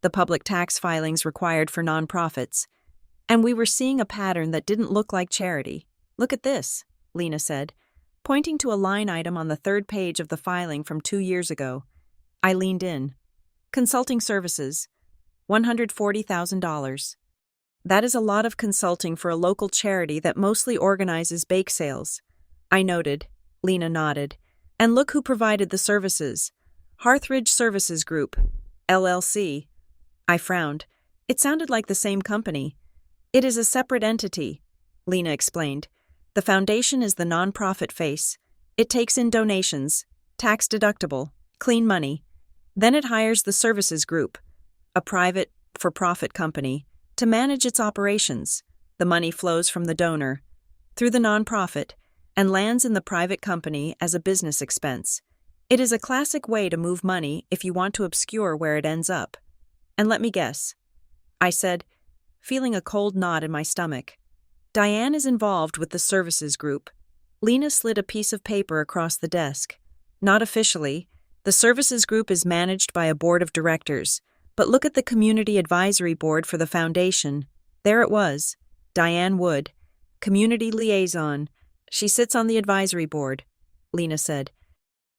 the public tax filings required for nonprofits, and we were seeing a pattern that didn't look like charity. Look at this, Lena said, pointing to a line item on the 3rd page of the filing from 2 years ago. I leaned in. Consulting services, $140,000. That is a lot of consulting for a local charity that mostly organizes bake sales. I noted. Lena nodded. And look who provided the services. Harthridge Services Group, LLC. I frowned. It sounded like the same company. It is a separate entity, Lena explained. The foundation is the nonprofit face. It takes in donations, tax deductible, clean money. Then it hires the services group, a private, for-profit company, to manage its operations. The money flows from the donor, through the nonprofit, and lands in the private company as a business expense. It is a classic way to move money if you want to obscure where it ends up. And let me guess, I said, feeling a cold knot in my stomach. Diane is involved with the services group. Lena slid a piece of paper across the desk. Not officially. The services group is managed by a board of directors. But look at the community advisory board for the foundation. There it was. Diane Wood, community liaison. She sits on the advisory board, Lena said.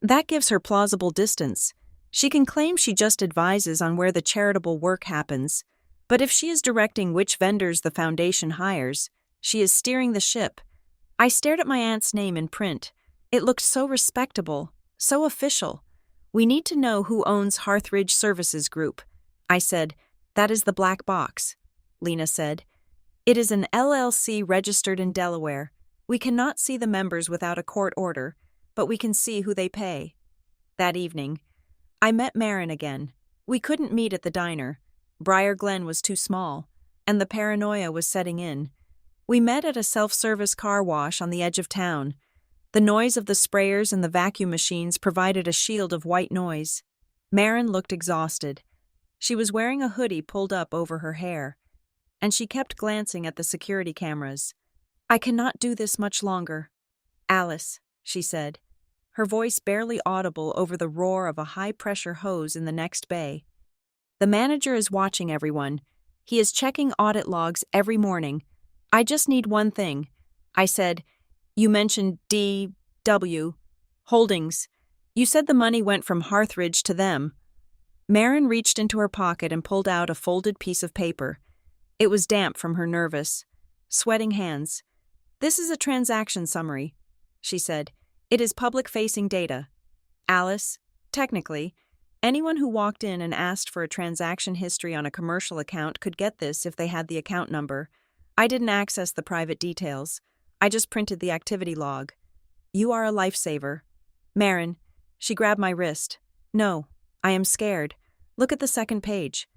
That gives her plausible distance. She can claim she just advises on where the charitable work happens. But if she is directing which vendors the foundation hires, she is steering the ship. I stared at my aunt's name in print. It looked so respectable, so official. We need to know who owns Harthridge Services Group. I said, that is the black box. Lena said, it is an LLC registered in Delaware. We cannot see the members without a court order, but we can see who they pay. That evening, I met Marin again. We couldn't meet at the diner. Briar Glen was too small, and the paranoia was setting in. We met at a self-service car wash on the edge of town. The noise of the sprayers and the vacuum machines provided a shield of white noise. Marin looked exhausted. She was wearing a hoodie pulled up over her hair, and she kept glancing at the security cameras. I cannot do this much longer. Alice, she said, her voice barely audible over the roar of a high-pressure hose in the next bay. The manager is watching everyone. He is checking audit logs every morning. I just need one thing. I said, you mentioned D.W. Holdings. You said the money went from Harthridge to them. Marin reached into her pocket and pulled out a folded piece of paper. It was damp from her nervous, sweating hands. This is a transaction summary, she said. It is public-facing data. Alice, technically, anyone who walked in and asked for a transaction history on a commercial account could get this if they had the account number. I didn't access the private details. I just printed the activity log. You are a lifesaver. Marin, she grabbed my wrist. No. I am scared. Look at the second page.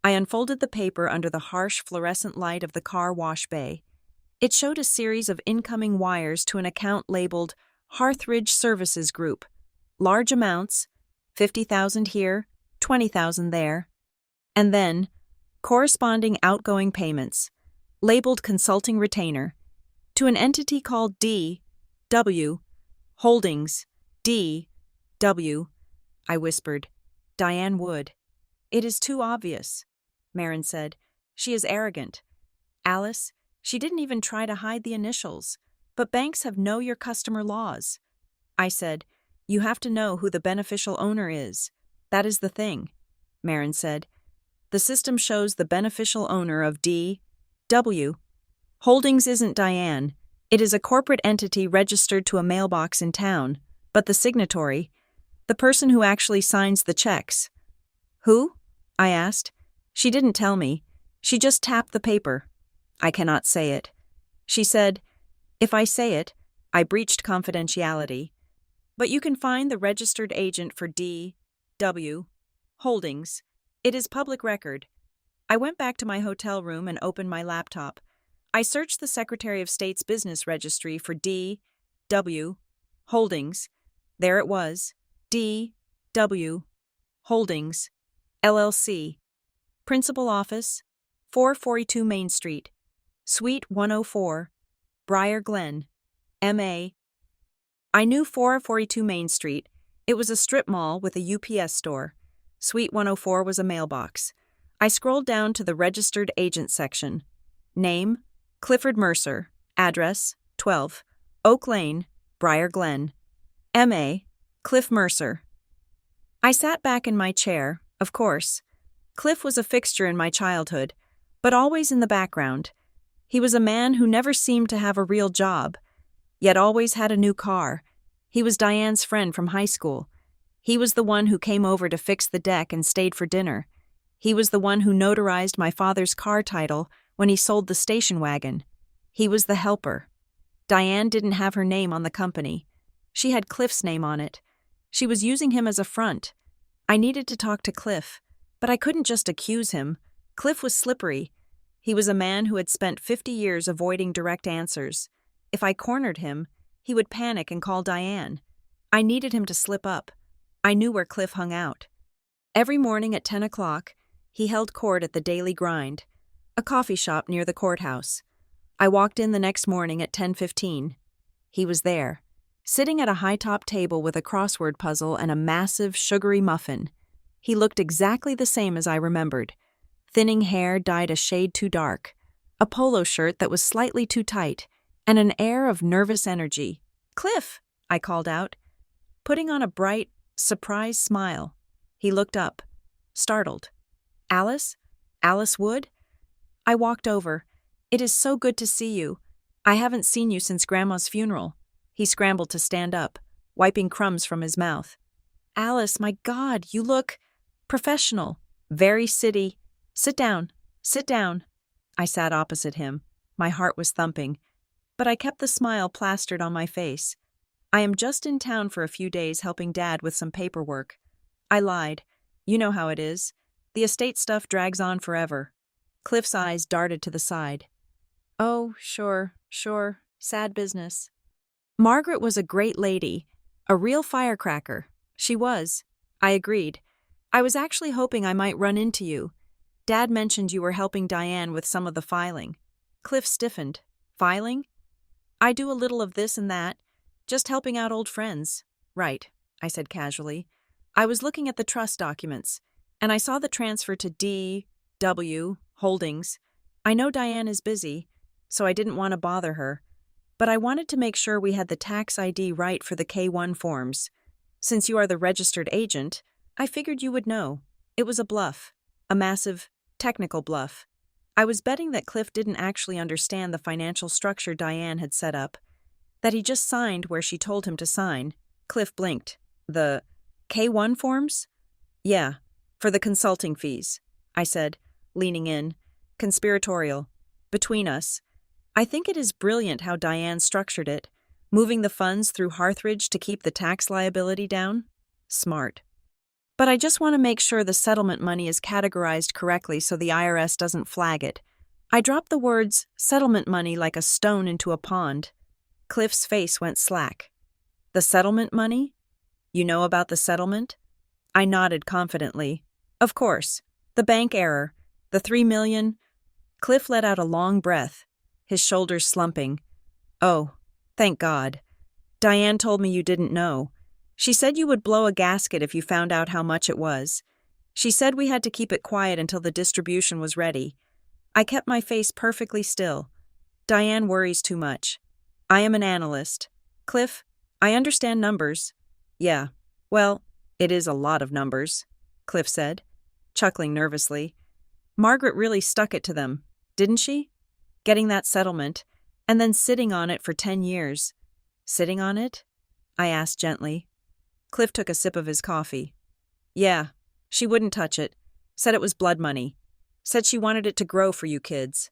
I unfolded the paper under the harsh fluorescent light of the car wash bay. It showed a series of incoming wires to an account labeled Hearthridge Services Group. Large amounts, 50,000 here, 20,000 there. And then, corresponding outgoing payments, labeled Consulting Retainer, to an entity called D.W. Holdings, D.W. I whispered. Diane Wood. It is too obvious, Marin said. She is arrogant. Alice, she didn't even try to hide the initials. But banks have know your customer laws. I said, you have to know who the beneficial owner is. That is the thing, Marin said. The system shows the beneficial owner of D.W. Holdings isn't Diane. It is a corporate entity registered to a mailbox in town. But the signatory, the person who actually signs the checks. Who? I asked. She didn't tell me. She just tapped the paper. I cannot say it. She said, if I say it, I breached confidentiality. But you can find the registered agent for D.W. Holdings. It is public record. I went back to my hotel room and opened my laptop. I searched the Secretary of State's business registry for D.W. Holdings. There it was. D.W. Holdings, LLC. Principal office, 442 Main Street, Suite 104, Briar Glen, M.A. I knew 442 Main Street. It was a strip mall with a UPS store. Suite 104 was a mailbox. I scrolled down to the registered agent section. Name, Clifford Mercer. Address, 12, Oak Lane, Briar Glen. M.A. Cliff Mercer. I sat back in my chair, of course. Cliff was a fixture in my childhood, but always in the background. He was a man who never seemed to have a real job, yet always had a new car. He was Diane's friend from high school. He was the one who came over to fix the deck and stayed for dinner. He was the one who notarized my father's car title when he sold the station wagon. He was the helper. Diane didn't have her name on the company. She had Cliff's name on it. She was using him as a front. I needed to talk to Cliff, but I couldn't just accuse him. Cliff was slippery. He was a man who had spent 50 years avoiding direct answers. If I cornered him, he would panic and call Diane. I needed him to slip up. I knew where Cliff hung out. Every morning at 10 o'clock, he held court at the Daily Grind, a coffee shop near the courthouse. I walked in the next morning at 10:15. He was there, sitting at a high-top table with a crossword puzzle and a massive, sugary muffin. He looked exactly the same as I remembered. Thinning hair dyed a shade too dark, a polo shirt that was slightly too tight, and an air of nervous energy. "Cliff!" I called out, putting on a bright, surprised smile. He looked up, startled. "Alice? Alice Wood?" I walked over. "It is so good to see you. I haven't seen you since Grandma's funeral." He scrambled to stand up, wiping crumbs from his mouth. "Alice, my God, you look professional, very city. Sit down, sit down." I sat opposite him. My heart was thumping, but I kept the smile plastered on my face. "I am just in town for a few days helping Dad with some paperwork." I lied. You know how it is. The estate stuff drags on forever. Cliff's eyes darted to the side. "Oh, sure. Sad business." Margaret was a great lady, a real firecracker. She was. I agreed. "I was actually hoping I might run into you. Dad mentioned you were helping Diane with some of the filing." Cliff stiffened. "Filing?" "I do a little of this and that, just helping out old friends." "Right," I said casually. "I was looking at the trust documents, and I saw the transfer to D.W. Holdings. I know Diane is busy, so I didn't want to bother her, but I wanted to make sure we had the tax ID right for the K-1 forms. Since you are the registered agent, I figured you would know. It was a bluff, a massive, technical bluff. I was betting that Cliff didn't actually understand the financial structure Diane had set up, that he just signed where she told him to sign." Cliff blinked. "The K-1 forms?" "Yeah, for the consulting fees," I said, leaning in. "Conspiratorial. Between us. I think it is brilliant how Diane structured it, moving the funds through Hearthridge to keep the tax liability down. Smart. But I just want to make sure the settlement money is categorized correctly so the IRS doesn't flag it. I dropped the words settlement money like a stone into a pond. Cliff's face went slack. The settlement money? You know about the settlement? I nodded confidently. Of course. The bank error. The $3 million. Cliff let out a long breath, his shoulders slumping. Oh, thank God. Diane told me you didn't know. She said you would blow a gasket if you found out how much it was. She said we had to keep it quiet until the distribution was ready. I kept my face perfectly still. Diane worries too much. I am an analyst. Cliff, I understand numbers. Yeah, well, it is a lot of numbers, Cliff said, chuckling nervously. Margaret really stuck it to them, didn't she? Getting that settlement, and then sitting on it for 10 years. Sitting on it? I asked gently. Cliff took a sip of his coffee. Yeah, she wouldn't touch it. Said it was blood money. Said she wanted it to grow for you kids.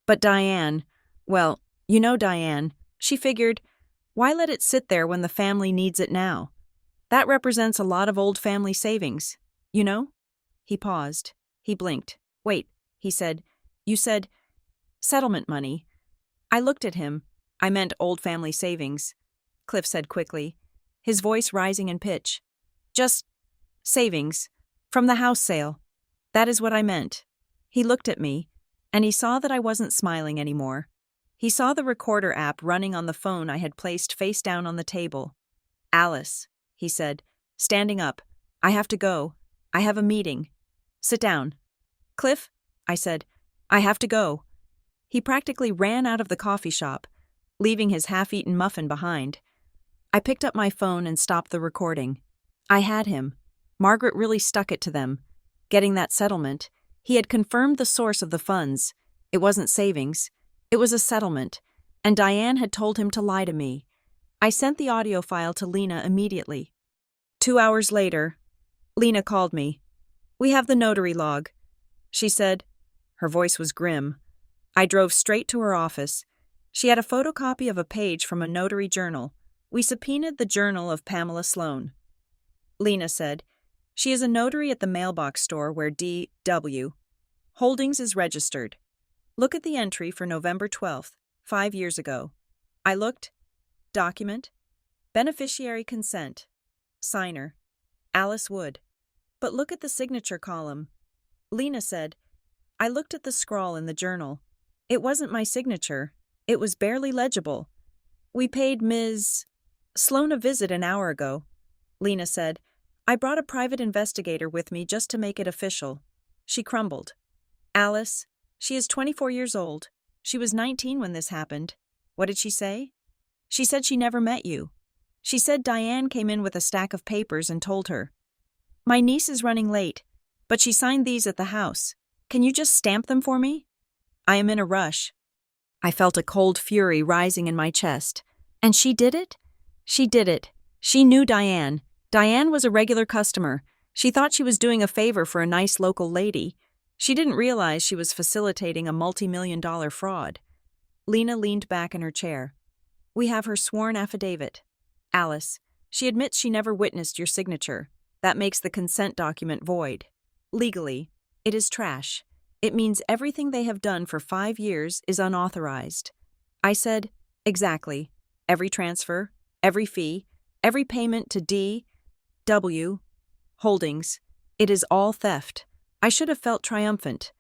But Diane, well, you know Diane, she figured, why let it sit there when the family needs it now? That represents a lot of old family savings, you know? He paused. He blinked. Wait, he said. You said settlement money. I looked at him. I meant old family savings, Cliff said quickly, his voice rising in pitch. Just savings. From the house sale. That is what I meant. He looked at me, and he saw that I wasn't smiling anymore. He saw the recorder app running on the phone I had placed face down on the table. Alice, he said, standing up. I have to go. I have a meeting. Sit down. Cliff, I said, I have to go. He practically ran out of the coffee shop, leaving his half-eaten muffin behind. I picked up my phone and stopped the recording. I had him. Margaret really stuck it to them. Getting that settlement, he had confirmed the source of the funds. It wasn't savings. It was a settlement, and Diane had told him to lie to me. I sent the audio file to Lena immediately. 2 hours later, Lena called me. We have the notary log, she said. Her voice was grim. I drove straight to her office. She had a photocopy of a page from a notary journal. We subpoenaed the journal of Pamela Sloan. Lena said, she is a notary at the mailbox store where D.W. Holdings is registered. Look at the entry for November 12th, 5 years ago. I looked. Document. Beneficiary consent. Signer. Alice Wood. But look at the signature column. Lena said, I looked at the scrawl in the journal. It wasn't my signature. It was barely legible. We paid Ms. Sloan a visit an hour ago. Lena said, I brought a private investigator with me just to make it official. She crumbled. Alice, she is 24 years old. She was 19 when this happened. What did she say? She said she never met you. She said Diane came in with a stack of papers and told her. My niece is running late, but she signed these at the house. Can you just stamp them for me? I am in a rush. I felt a cold fury rising in my chest. And she did it? She did it. She knew Diane. Diane was a regular customer. She thought she was doing a favor for a nice local lady. She didn't realize she was facilitating a multi-million-dollar fraud. Lena leaned back in her chair. We have her sworn affidavit. Alice, she admits she never witnessed your signature. That makes the consent document void. Legally, it is trash. It means everything they have done for 5 years is unauthorized. I said, exactly. Every transfer, every fee, every payment to D.W. Holdings. It is all theft. I should have felt triumphant.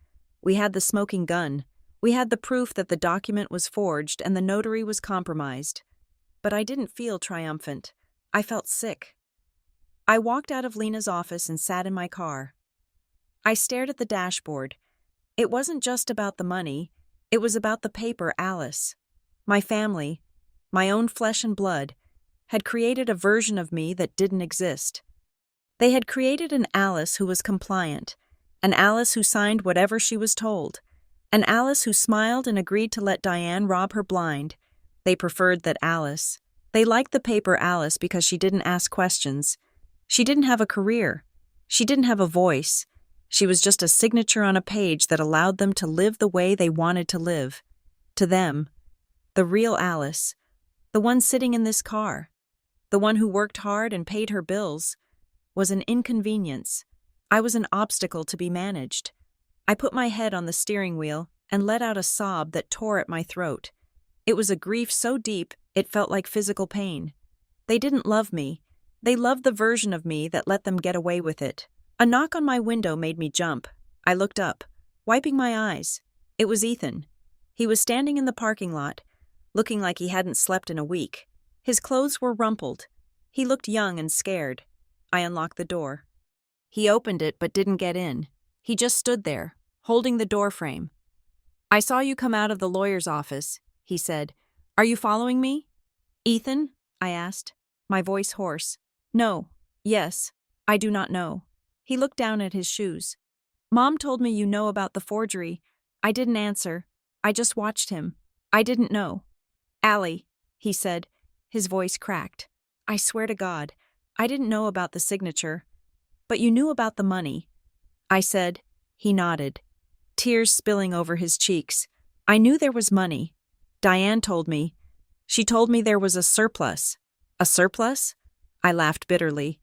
We had the smoking gun. We had the proof that the document was forged and the notary was compromised. But I didn't feel triumphant. I felt sick. I walked out of Lena's office and sat in my car. I stared at the dashboard. It wasn't just about the money. It was about the paper Alice, my family, my own flesh and blood, had created a version of me that didn't exist. They had created an Alice who was compliant, an Alice who signed whatever she was told, an Alice who smiled and agreed to let Diane rob her blind. They preferred that Alice. They liked the paper Alice because she didn't ask questions. She didn't have a career. She didn't have a voice. She was just a signature on a page that allowed them to live the way they wanted to live. To them, the real Alice, the one sitting in this car, the one who worked hard and paid her bills, was an inconvenience. I was an obstacle to be managed. I put my head on the steering wheel and let out a sob that tore at my throat. It was a grief so deep it felt like physical pain. They didn't love me. They loved the version of me that let them get away with it. A knock on my window made me jump. I looked up, wiping my eyes. It was Ethan. He was standing in the parking lot, looking like he hadn't slept in a week. His clothes were rumpled. He looked young and scared. I unlocked the door. He opened it but didn't get in. He just stood there, holding the door frame. "I saw you come out of the lawyer's office," he said. "Are you following me?" "Ethan?" I asked, my voice hoarse. "No. Yes. I do not know." He looked down at his shoes. "Mom told me you know about the forgery." I didn't answer. I just watched him. I didn't know. "Allie," he said, his voice cracked. "I swear to God, I didn't know about the signature. But you knew about the money." I said. He nodded, tears spilling over his cheeks. "I knew there was money. Diane told me. She told me there was a surplus." "A surplus?" I laughed bitterly.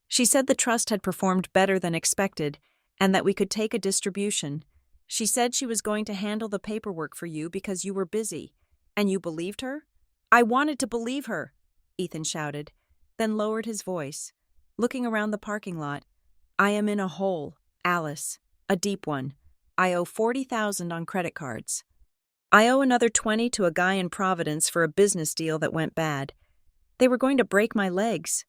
"She said the trust had performed better than expected and that we could take a distribution. She said she was going to handle the paperwork for you because you were busy. And you believed her?" "I wanted to believe her," Ethan shouted, then lowered his voice, looking around the parking lot. "I am in a hole, Alice, a deep one. I owe $40,000 on credit cards. I owe another 20 to a guy in Providence for a business deal that went bad. They were going to break my legs."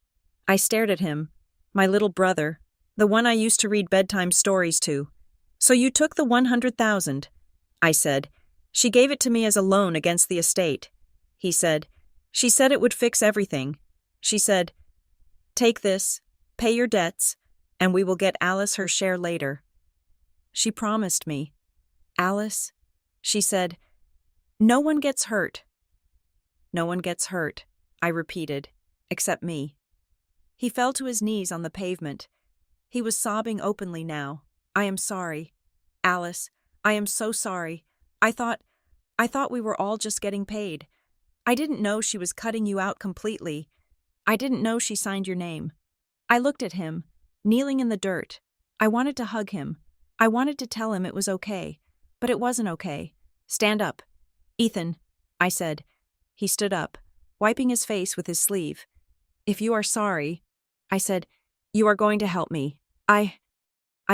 I stared at him, my little brother, the one I used to read bedtime stories to. "So you took the 100,000, I said. "She gave it to me as a loan against the estate." He said, "She said it would fix everything. She said, 'Take this, pay your debts, and we will get Alice her share later.' She promised me. Alice," she said, "no one gets hurt." "No one gets hurt," I repeated, "except me." He fell to his knees on the pavement. He was sobbing openly now. "I am sorry. Alice, I am so sorry. I thought we were all just getting paid. I didn't know she was cutting you out completely. I didn't know she signed your name." I looked at him, kneeling in the dirt. I wanted to hug him. I wanted to tell him it was okay, but it wasn't okay. "Stand up. Ethan," I said. He stood up, wiping his face with his sleeve. "If you are sorry," I said, "you are going to help me. I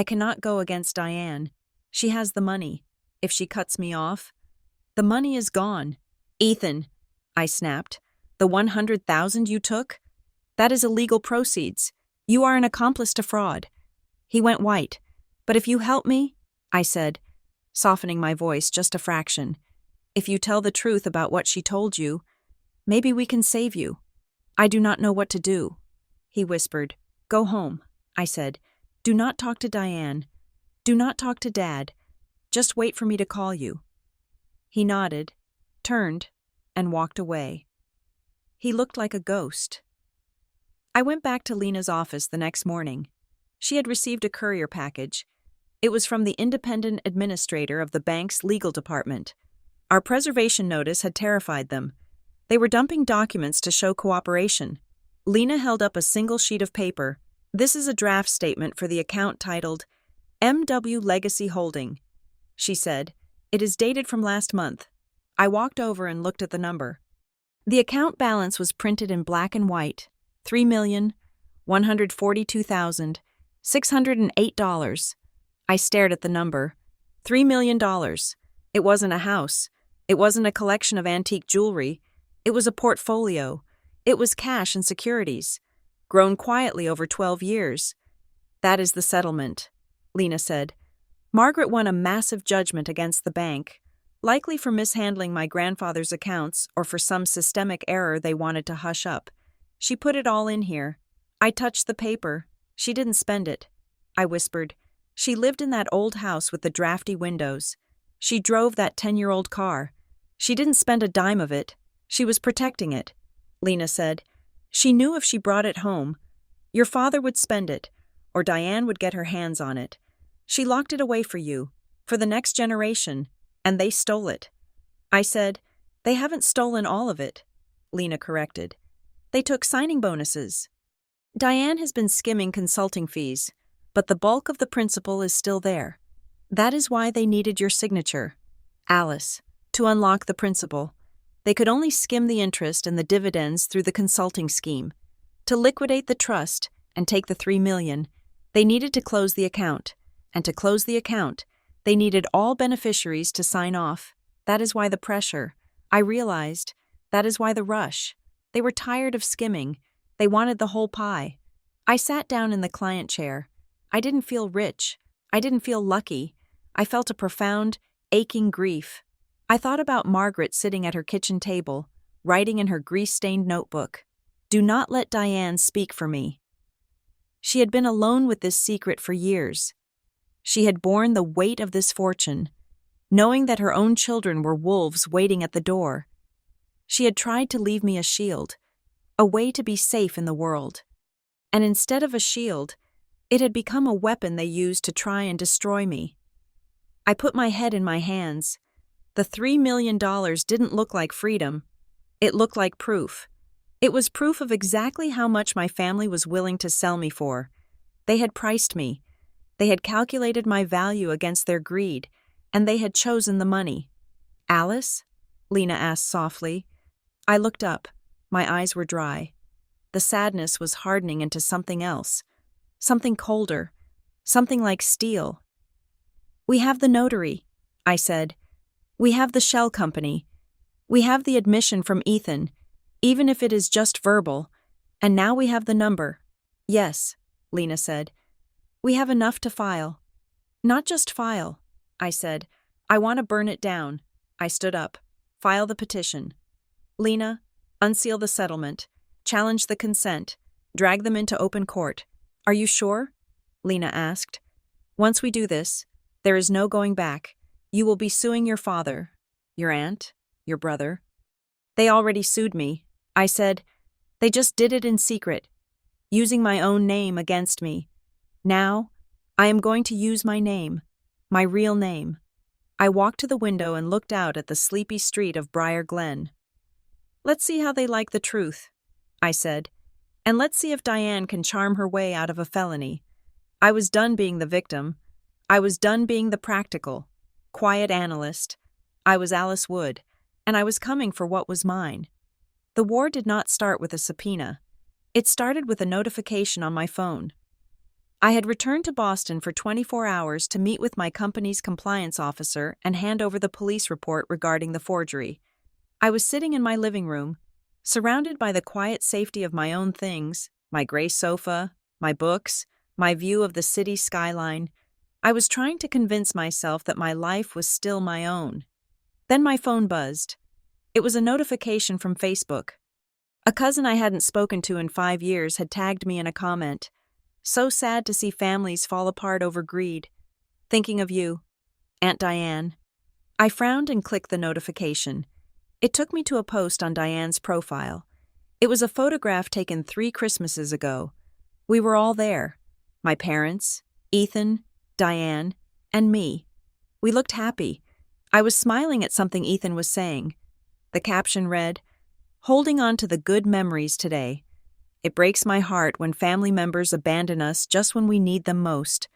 cannot go against Diane. She has the money. If she cuts me off, the money is gone." "Ethan," I snapped, "the 100,000 you took? That is illegal proceeds. You are an accomplice to fraud." He went white. "But if you help me," I said, softening my voice just a fraction, "if you tell the truth about what she told you, maybe we can save you." "I do not know what to do," he whispered. "Go home," I said. "Do not talk to Diane. Do not talk to Dad. Just wait for me to call you." He nodded, turned, and walked away. He looked like a ghost. I went back to Lena's office the next morning. She had received a courier package. It was from the independent administrator of the bank's legal department. Our preservation notice had terrified them. They were dumping documents to show cooperation. Lena held up a single sheet of paper. "This is a draft statement for the account titled M.W. Legacy Holding," she said. "It is dated from last month." I walked over and looked at the number. The account balance was printed in black and white, $3,142,608. I stared at the number. $3 million. It wasn't a house. It wasn't a collection of antique jewelry. It was a portfolio. It was cash and securities, grown quietly over 12 years. "That is the settlement," Lena said. "Margaret won a massive judgment against the bank, likely for mishandling my grandfather's accounts or for some systemic error they wanted to hush up. She put it all in here. I touched the paper. She didn't spend it." I whispered. "She lived in that old house with the drafty windows. She drove that 10-year-old car. She didn't spend a dime of it. She was protecting it." Lena said. "She knew if she brought it home, your father would spend it, or Diane would get her hands on it. She locked it away for you, for the next generation, and they stole it." I said, "They haven't stolen all of it," Lena corrected. "They took signing bonuses. Diane has been skimming consulting fees, but the bulk of the principal is still there. That is why they needed your signature." Alice, to unlock the principal. They could only skim the interest and the dividends through the consulting scheme. To liquidate the trust and take the $3 million, they needed to close the account. And to close the account, they needed all beneficiaries to sign off. That is why the pressure. I realized. That is why the rush. They were tired of skimming. They wanted the whole pie. I sat down in the client chair. I didn't feel rich. I didn't feel lucky. I felt a profound, aching grief. I thought about Margaret sitting at her kitchen table, writing in her grease-stained notebook. Do not let Diane speak for me. She had been alone with this secret for years. She had borne the weight of this fortune, knowing that her own children were wolves waiting at the door. She had tried to leave me a shield, a way to be safe in the world. And instead of a shield, it had become a weapon they used to try and destroy me. I put my head in my hands. The $3 million didn't look like freedom. It looked like proof. It was proof of exactly how much my family was willing to sell me for. They had priced me. They had calculated my value against their greed, and they had chosen the money. Alice? Lena asked softly. I looked up. My eyes were dry. The sadness was hardening into something else. Something colder. Something like steel. We have the notary, I said. We have the shell company. We have the admission from Ethan, even if it is just verbal. And now we have the number. Yes, Lena said. We have enough to file. Not just file, I said. I want to burn it down. I stood up. File the petition. Lena, unseal the settlement. Challenge the consent. Drag them into open court. Are you sure? Lena asked. Once we do this, there is no going back. You will be suing your father, your aunt, your brother. They already sued me, I said. They just did it in secret, using my own name against me. Now, I am going to use my name, my real name. I walked to the window and looked out at the sleepy street of Briar Glen. Let's see how they like the truth, I said, and let's see if Diane can charm her way out of a felony. I was done being the victim. I was done being the practical, quiet analyst. I was Alice Wood, and I was coming for what was mine. The war did not start with a subpoena. It started with a notification on my phone. I had returned to Boston for 24 hours to meet with my company's compliance officer and hand over the police report regarding the forgery. I was sitting in my living room, surrounded by the quiet safety of my own things, my gray sofa, my books, my view of the city skyline. I was trying to convince myself that my life was still my own. Then my phone buzzed. It was a notification from Facebook. A cousin I hadn't spoken to in 5 years had tagged me in a comment. So sad to see families fall apart over greed. Thinking of you, Aunt Diane. I frowned and clicked the notification. It took me to a post on Diane's profile. It was a photograph taken 3 Christmases ago. We were all there. My parents, Ethan, Diane, and me. We looked happy. I was smiling at something Ethan was saying. The caption read, "Holding on to the good memories today. It breaks my heart when family members abandon us just when we need them most.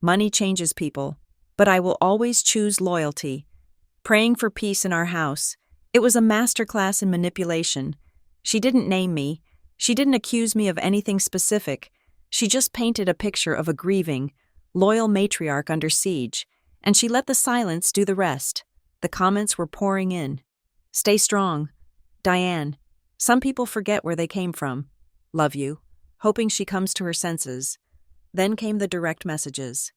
Money changes people, but I will always choose loyalty. Praying for peace in our house. It was a masterclass in manipulation. She didn't name me. She didn't accuse me of anything specific. She just painted a picture of a grieving, loyal matriarch under siege, and she let the silence do the rest. The comments were pouring in. Stay strong. Diane. Some people forget where they came from. Love you. Hoping she comes to her senses. Then came the direct messages.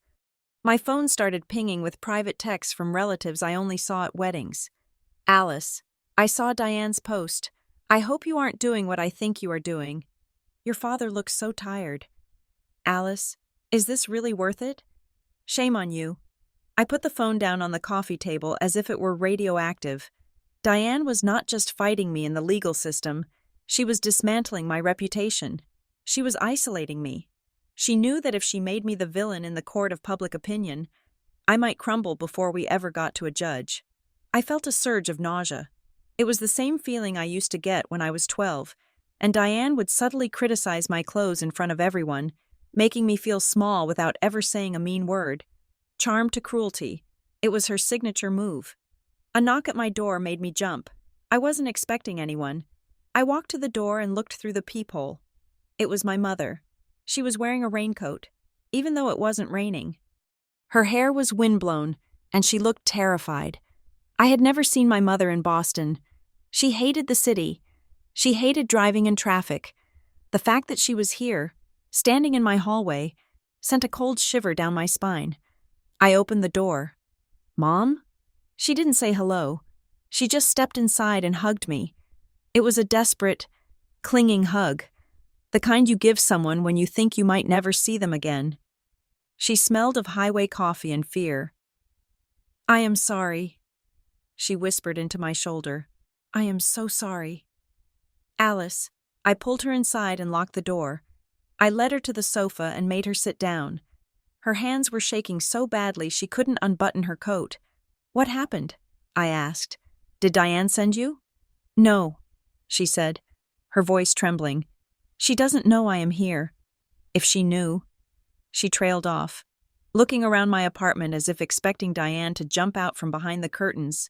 My phone started pinging with private texts from relatives I only saw at weddings. Alice, I saw Diane's post. I hope you aren't doing what I think you are doing. Your father looks so tired. Alice, is this really worth it? Shame on you. I put the phone down on the coffee table as if it were radioactive. Diane was not just fighting me in the legal system. She was dismantling my reputation. She was isolating me. She knew that if she made me the villain in the court of public opinion, I might crumble before we ever got to a judge. I felt a surge of nausea. It was the same feeling I used to get when I was 12, and Diane would subtly criticize my clothes in front of everyone, making me feel small without ever saying a mean word. Charm to cruelty. It was her signature move. A knock at my door made me jump. I wasn't expecting anyone. I walked to the door and looked through the peephole. It was my mother. She was wearing a raincoat, even though it wasn't raining. Her hair was windblown, and she looked terrified. I had never seen my mother in Boston. She hated the city. She hated driving in traffic. The fact that she was here, standing in my hallway, sent a cold shiver down my spine. I opened the door. "Mom?" She didn't say hello. She just stepped inside and hugged me. It was a desperate, clinging hug, the kind you give someone when you think you might never see them again. She smelled of highway coffee and fear. "I am sorry," she whispered into my shoulder. "I am so sorry." "Alice." I pulled her inside and locked the door. I led her to the sofa and made her sit down. Her hands were shaking so badly she couldn't unbutton her coat. "What happened?" I asked. "Did Diane send you?" "No," she said, her voice trembling. "She doesn't know I am here. If she knew." She trailed off, looking around my apartment as if expecting Diane to jump out from behind the curtains.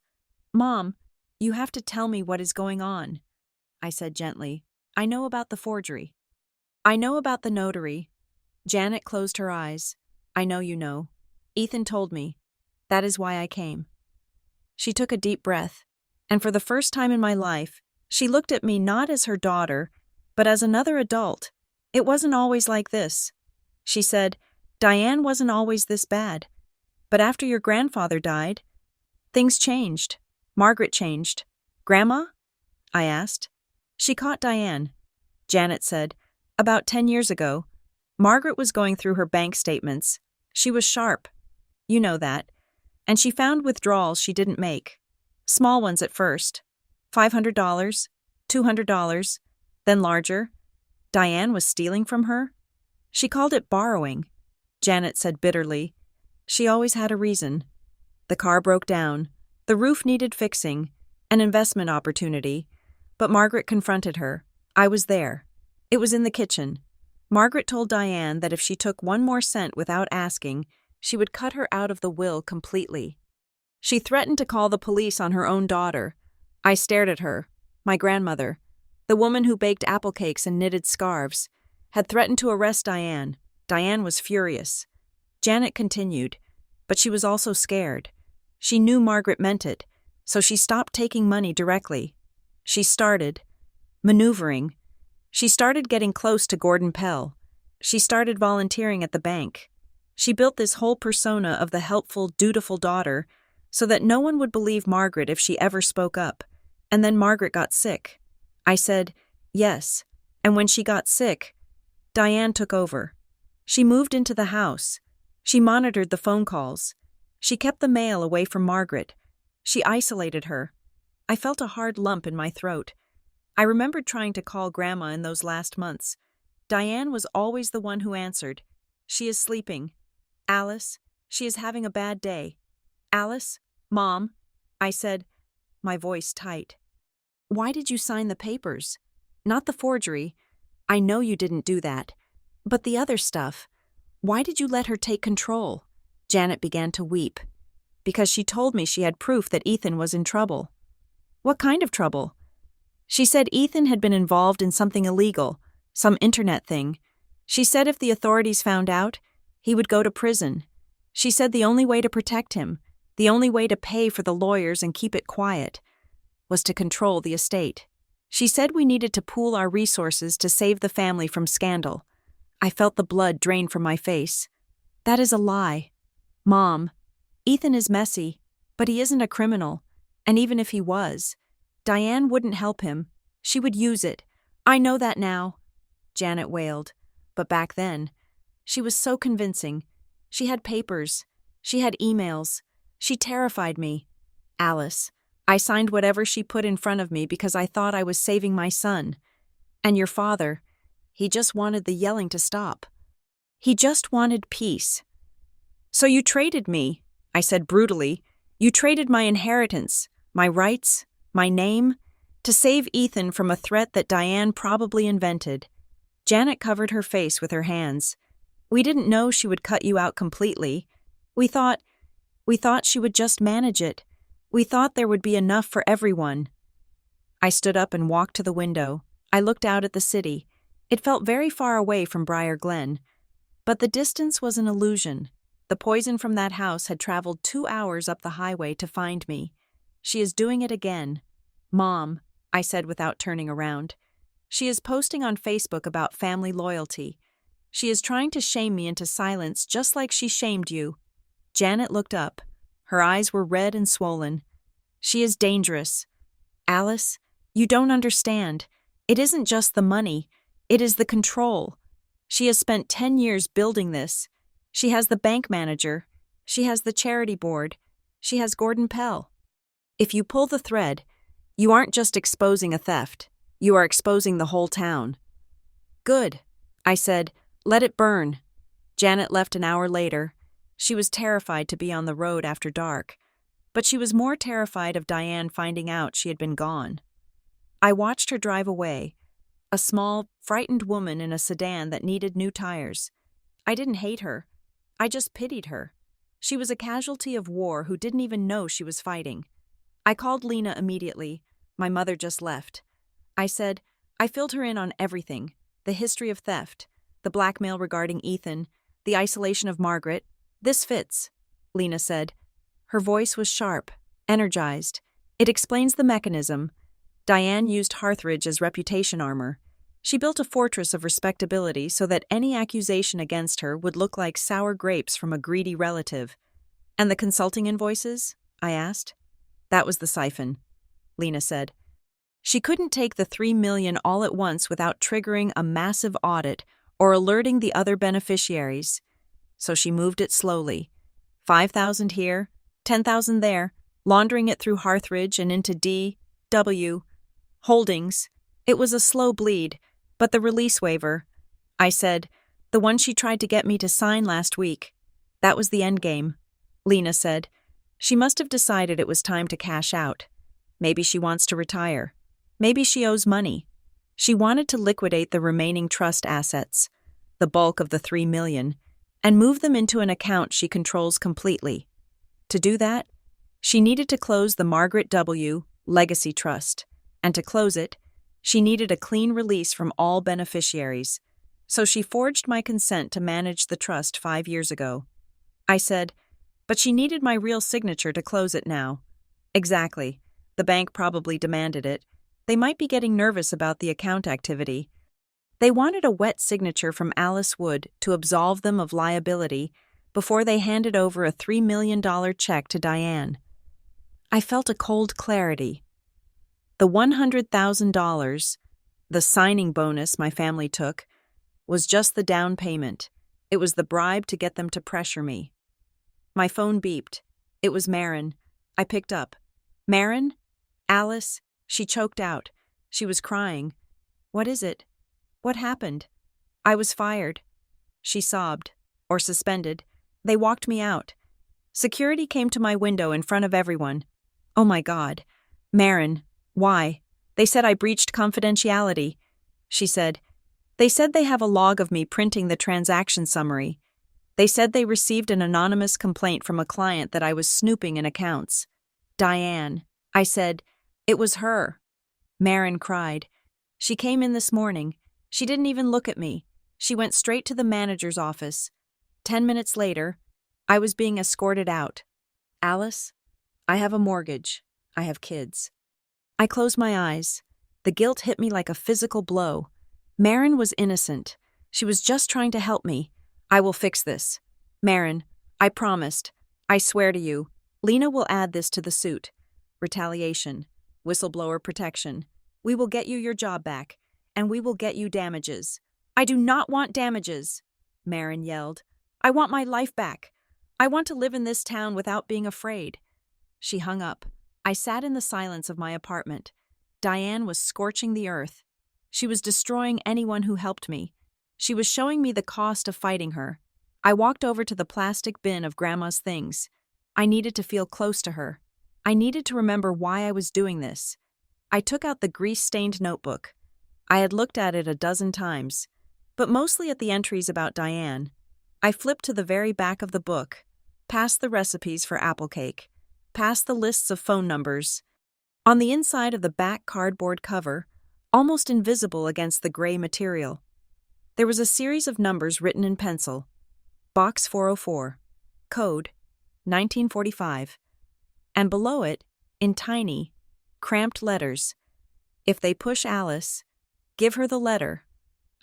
"Mom, you have to tell me what is going on," I said gently. "I know about the forgery. I know about the notary." Janet closed her eyes. "I know you know. Ethan told me. That is why I came." She took a deep breath, and for the first time in my life, she looked at me not as her daughter, but as another adult. "It wasn't always like this," she said. "Diane wasn't always this bad. But after your grandfather died, things changed. Margaret changed. Grandma?" I asked. She caught Diane. Janet said, "About 10 years ago, Margaret was going through her bank statements. She was sharp. You know that. And she found withdrawals she didn't make. Small ones at first. $500, $200, then larger. Diane was stealing from her. She called it borrowing," Janet said bitterly. "She always had a reason. The car broke down. The roof needed fixing. An investment opportunity. But Margaret confronted her. I was there. It was in the kitchen. Margaret told Diane that if she took one more cent without asking, she would cut her out of the will completely. She threatened to call the police on her own daughter. I stared at her. My grandmother, the woman who baked apple cakes and knitted scarves, had threatened to arrest Diane. Diane was furious. Janet continued, but she was also scared. She knew Margaret meant it, so she stopped taking money directly. She started maneuvering. She started getting close to Gordon Pell. She started volunteering at the bank. She built this whole persona of the helpful, dutiful daughter so that no one would believe Margaret if she ever spoke up. And then Margaret got sick. I said, yes. And when she got sick, Diane took over. She moved into the house. She monitored the phone calls. She kept the mail away from Margaret. She isolated her. I felt a hard lump in my throat. I remembered trying to call Grandma in those last months. Diane was always the one who answered. "She is sleeping. Alice, she is having a bad day. Alice, Mom," I said, my voice tight. "Why did you sign the papers? Not the forgery. I know you didn't do that. But the other stuff. Why did you let her take control?" Janet began to weep. "Because she told me she had proof that Ethan was in trouble." "What kind of trouble?" "She said Ethan had been involved in something illegal, some internet thing. She said if the authorities found out, he would go to prison. She said the only way to protect him, the only way to pay for the lawyers and keep it quiet, was to control the estate. She said we needed to pool our resources to save the family from scandal." I felt the blood drain from my face. "That is a lie. Mom, Ethan is messy, but he isn't a criminal. And even if he was, Diane wouldn't help him. She would use it. I know that now," Janet wailed. But back then, she was so convincing. She had papers. She had emails. She terrified me. "Alice, I signed whatever she put in front of me because I thought I was saving my son. And your father, he just wanted the yelling to stop. He just wanted peace." "So you traded me," I said brutally. "You traded my inheritance, my rights, my name, to save Ethan from a threat that Diane probably invented." Janet covered her face with her hands. "We didn't know she would cut you out completely. We thought she would just manage it. We thought there would be enough for everyone. I stood up and walked to the window. I looked out at the city. It felt very far away from Briar Glen. But the distance was an illusion. The poison from that house had traveled 2 hours up the highway to find me. She is doing it again. Mom, I said without turning around. She is posting on Facebook about family loyalty. She is trying to shame me into silence just like she shamed you. Janet looked up. Her eyes were red and swollen. She is dangerous. Alice, you don't understand. It isn't just the money. It is the control. She has spent 10 years building this. She has the bank manager. She has the charity board. She has Gordon Pell. If you pull the thread, you aren't just exposing a theft. You are exposing the whole town. Good, I said. Let it burn. Janet left an hour later. She was terrified to be on the road after dark, but she was more terrified of Diane finding out she had been gone. I watched her drive away, a small, frightened woman in a sedan that needed new tires. I didn't hate her. I just pitied her. She was a casualty of war who didn't even know she was fighting. I called Lena immediately. My mother just left. I said, I filled her in on everything, the history of theft, the blackmail regarding Ethan, the isolation of Margaret. This fits, Lena said. Her voice was sharp, energized. It explains the mechanism. Diane used Hearthridge as reputation armor. She built a fortress of respectability so that any accusation against her would look like sour grapes from a greedy relative. And the consulting invoices? I asked. That was the siphon, Lena said. She couldn't take the $3 million all at once without triggering a massive audit or alerting the other beneficiaries. So she moved it slowly. 5,000 here, 10,000 there, laundering it through Hearthridge and into D.W. Holdings. It was a slow bleed, but the release waiver, I said, the one she tried to get me to sign last week. That was the endgame, Lena said. She must have decided it was time to cash out. Maybe she wants to retire. Maybe she owes money. She wanted to liquidate the remaining trust assets, the bulk of the $3 million, and move them into an account she controls completely. To do that, she needed to close the Margaret W. Legacy Trust, and to close it, she needed a clean release from all beneficiaries. So she forged my consent to manage the trust 5 years ago. I said, but she needed my real signature to close it now. Exactly. The bank probably demanded it. They might be getting nervous about the account activity. They wanted a wet signature from Alice Wood to absolve them of liability before they handed over a $3 million check to Diane. I felt a cold clarity. The $100,000, the signing bonus my family took, was just the down payment. It was the bribe to get them to pressure me. My phone beeped. It was Marin. I picked up. Marin? Alice? She choked out. She was crying. What is it? What happened? I was fired. She sobbed. Or suspended. They walked me out. Security came to my window in front of everyone. Oh my God. Marin, why? They said I breached confidentiality. She said, they said they have a log of me printing the transaction summary. They said they received an anonymous complaint from a client that I was snooping in accounts. Diane. I said, it was her. Marin cried. She came in this morning. She didn't even look at me. She went straight to the manager's office. 10 minutes later, I was being escorted out. Alice, I have a mortgage. I have kids. I closed my eyes. The guilt hit me like a physical blow. Marin was innocent. She was just trying to help me. I will fix this. Marin, I promised. I swear to you. Lena will add this to the suit. Retaliation. Whistleblower protection. We will get you your job back. And we will get you damages. I do not want damages, Marin yelled. I want my life back. I want to live in this town without being afraid. She hung up. I sat in the silence of my apartment. Diane was scorching the earth. She was destroying anyone who helped me. She was showing me the cost of fighting her. I walked over to the plastic bin of Grandma's things. I needed to feel close to her. I needed to remember why I was doing this. I took out the grease-stained notebook. I had looked at it a dozen times, but mostly at the entries about Diane. I flipped to the very back of the book, past the recipes for apple cake, past the lists of phone numbers. On the inside of the back cardboard cover, almost invisible against the gray material, there was a series of numbers written in pencil. Box 404, code 1945, and below it, in tiny, cramped letters, "If they push Alice, give her the letter."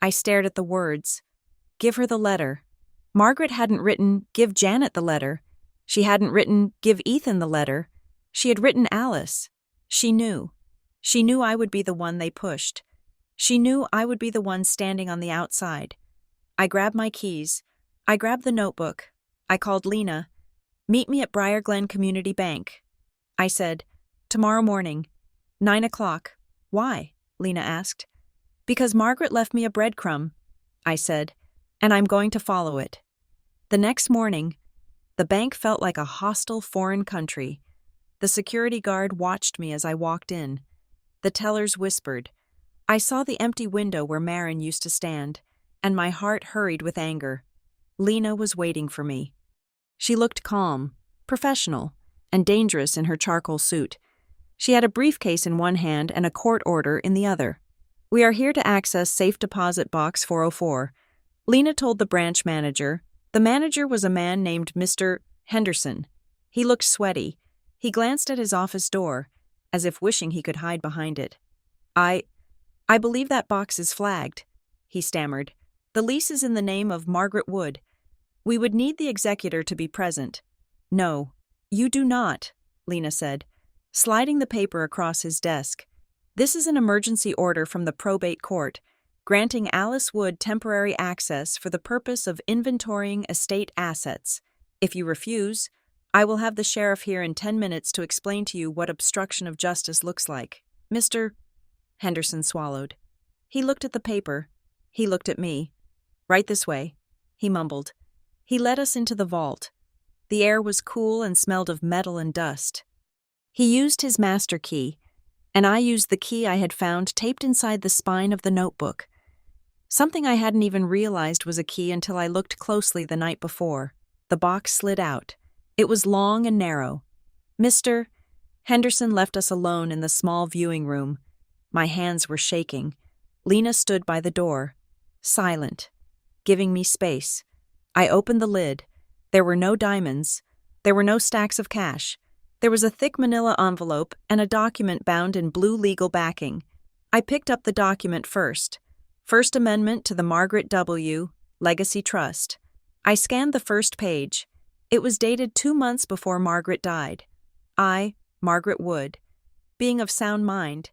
I stared at the words. Give her the letter. Margaret hadn't written, "Give Janet the letter." She hadn't written, "Give Ethan the letter." She had written Alice. She knew. She knew I would be the one they pushed. She knew I would be the one standing on the outside. I grabbed my keys. I grabbed the notebook. I called Lena. "Meet me at Briar Glen Community Bank." I said, "Tomorrow morning, 9 o'clock. "Why?" Lena asked. "Because Margaret left me a breadcrumb," I said, "and I'm going to follow it." The next morning, the bank felt like a hostile foreign country. The security guard watched me as I walked in. The tellers whispered. I saw the empty window where Marin used to stand, and my heart hurried with anger. Lena was waiting for me. She looked calm, professional, and dangerous in her charcoal suit. She had a briefcase in one hand and a court order in the other. "We are here to access safe deposit box 404. Lena told the branch manager. The manager was a man named Mr. Henderson. He looked sweaty. He glanced at his office door, as if wishing he could hide behind it. I believe that box is flagged," he stammered. "The lease is in the name of Margaret Wood. We would need the executor to be present." "No, you do not," Lena said, sliding the paper across his desk. "This is an emergency order from the probate court, granting Alice Wood temporary access for the purpose of inventorying estate assets. If you refuse, I will have the sheriff here in 10 minutes to explain to you what obstruction of justice looks like." "Mr. Henderson swallowed. He looked at the paper. He looked at me. "Right this way," he mumbled. He led us into the vault. The air was cool and smelled of metal and dust. He used his master key, and I used the key I had found taped inside the spine of the notebook. Something I hadn't even realized was a key until I looked closely the night before. The box slid out. It was long and narrow. Mr. Henderson left us alone in the small viewing room. My hands were shaking. Lena stood by the door, silent, giving me space. I opened the lid. There were no diamonds. There were no stacks of cash. There was a thick manila envelope and a document bound in blue legal backing. I picked up the document first. First Amendment to the Margaret W. Legacy Trust. I scanned the first page. It was dated 2 months before Margaret died. I, Margaret Wood, being of sound mind,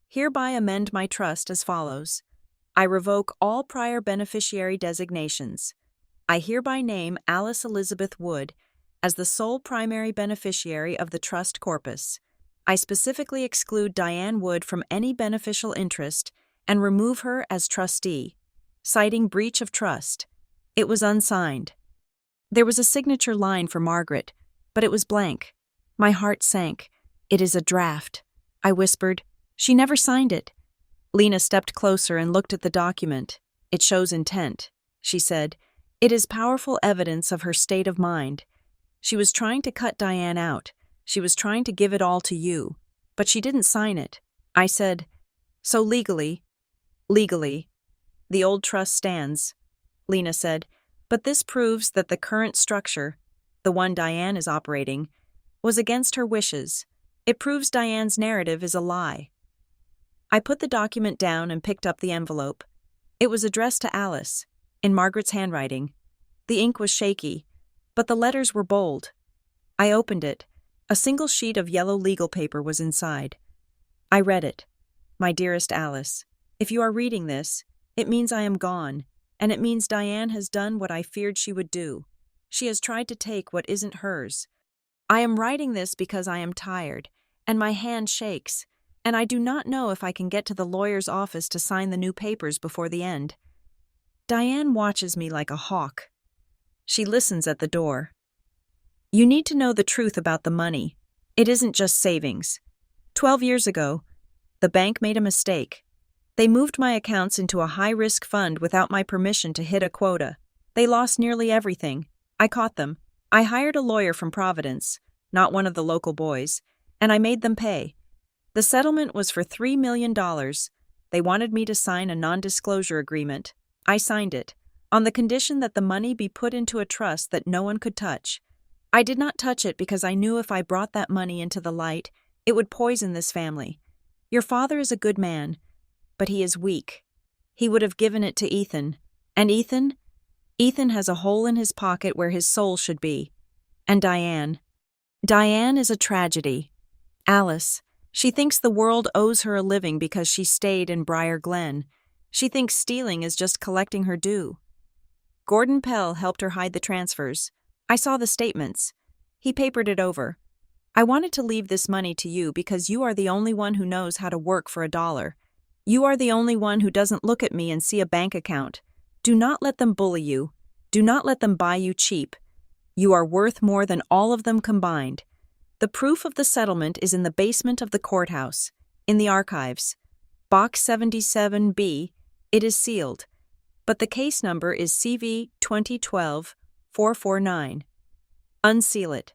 hereby amend my trust as follows. I revoke all prior beneficiary designations. I hereby name Alice Elizabeth Wood as the sole primary beneficiary of the trust corpus. I specifically exclude Diane Wood from any beneficial interest and remove her as trustee, citing breach of trust. It was unsigned. There was a signature line for Margaret, but it was blank. My heart sank. "It is a draft," I whispered. "She never signed it." Lena stepped closer and looked at the document. "It shows intent," she said. "It is powerful evidence of her state of mind. She was trying to cut Diane out. She was trying to give it all to you. But she didn't sign it." I said, "So legally, the old trust stands," Lena said. "But this proves that the current structure, the one Diane is operating, was against her wishes. It proves Diane's narrative is a lie." I put the document down and picked up the envelope. It was addressed to Alice, in Margaret's handwriting. The ink was shaky, but the letters were bold. I opened it. A single sheet of yellow legal paper was inside. I read it. "My dearest Alice, if you are reading this, it means I am gone, and it means Diane has done what I feared she would do. She has tried to take what isn't hers. I am writing this because I am tired, and my hand shakes, and I do not know if I can get to the lawyer's office to sign the new papers before the end. Diane watches me like a hawk. She listens at the door. You need to know the truth about the money. It isn't just savings. 12 years ago, the bank made a mistake. They moved my accounts into a high-risk fund without my permission to hit a quota. They lost nearly everything. I caught them. I hired a lawyer from Providence, not one of the local boys, and I made them pay. The settlement was for $3 million. They wanted me to sign a non-disclosure agreement. I signed it, on the condition that the money be put into a trust that no one could touch. I did not touch it because I knew if I brought that money into the light, it would poison this family. Your father is a good man, but he is weak. He would have given it to Ethan. And Ethan? Ethan has a hole in his pocket where his soul should be. And Diane. Diane is a tragedy. Alice. She thinks the world owes her a living because she stayed in Briar Glen. She thinks stealing is just collecting her due. Gordon Pell helped her hide the transfers. I saw the statements. He papered it over. I wanted to leave this money to you because you are the only one who knows how to work for $1. You are the only one who doesn't look at me and see a bank account. Do not let them bully you. Do not let them buy you cheap. You are worth more than all of them combined. The proof of the settlement is in the basement of the courthouse, in the archives. Box 77B, it is sealed, but the case number is CV 2012-449. Unseal it.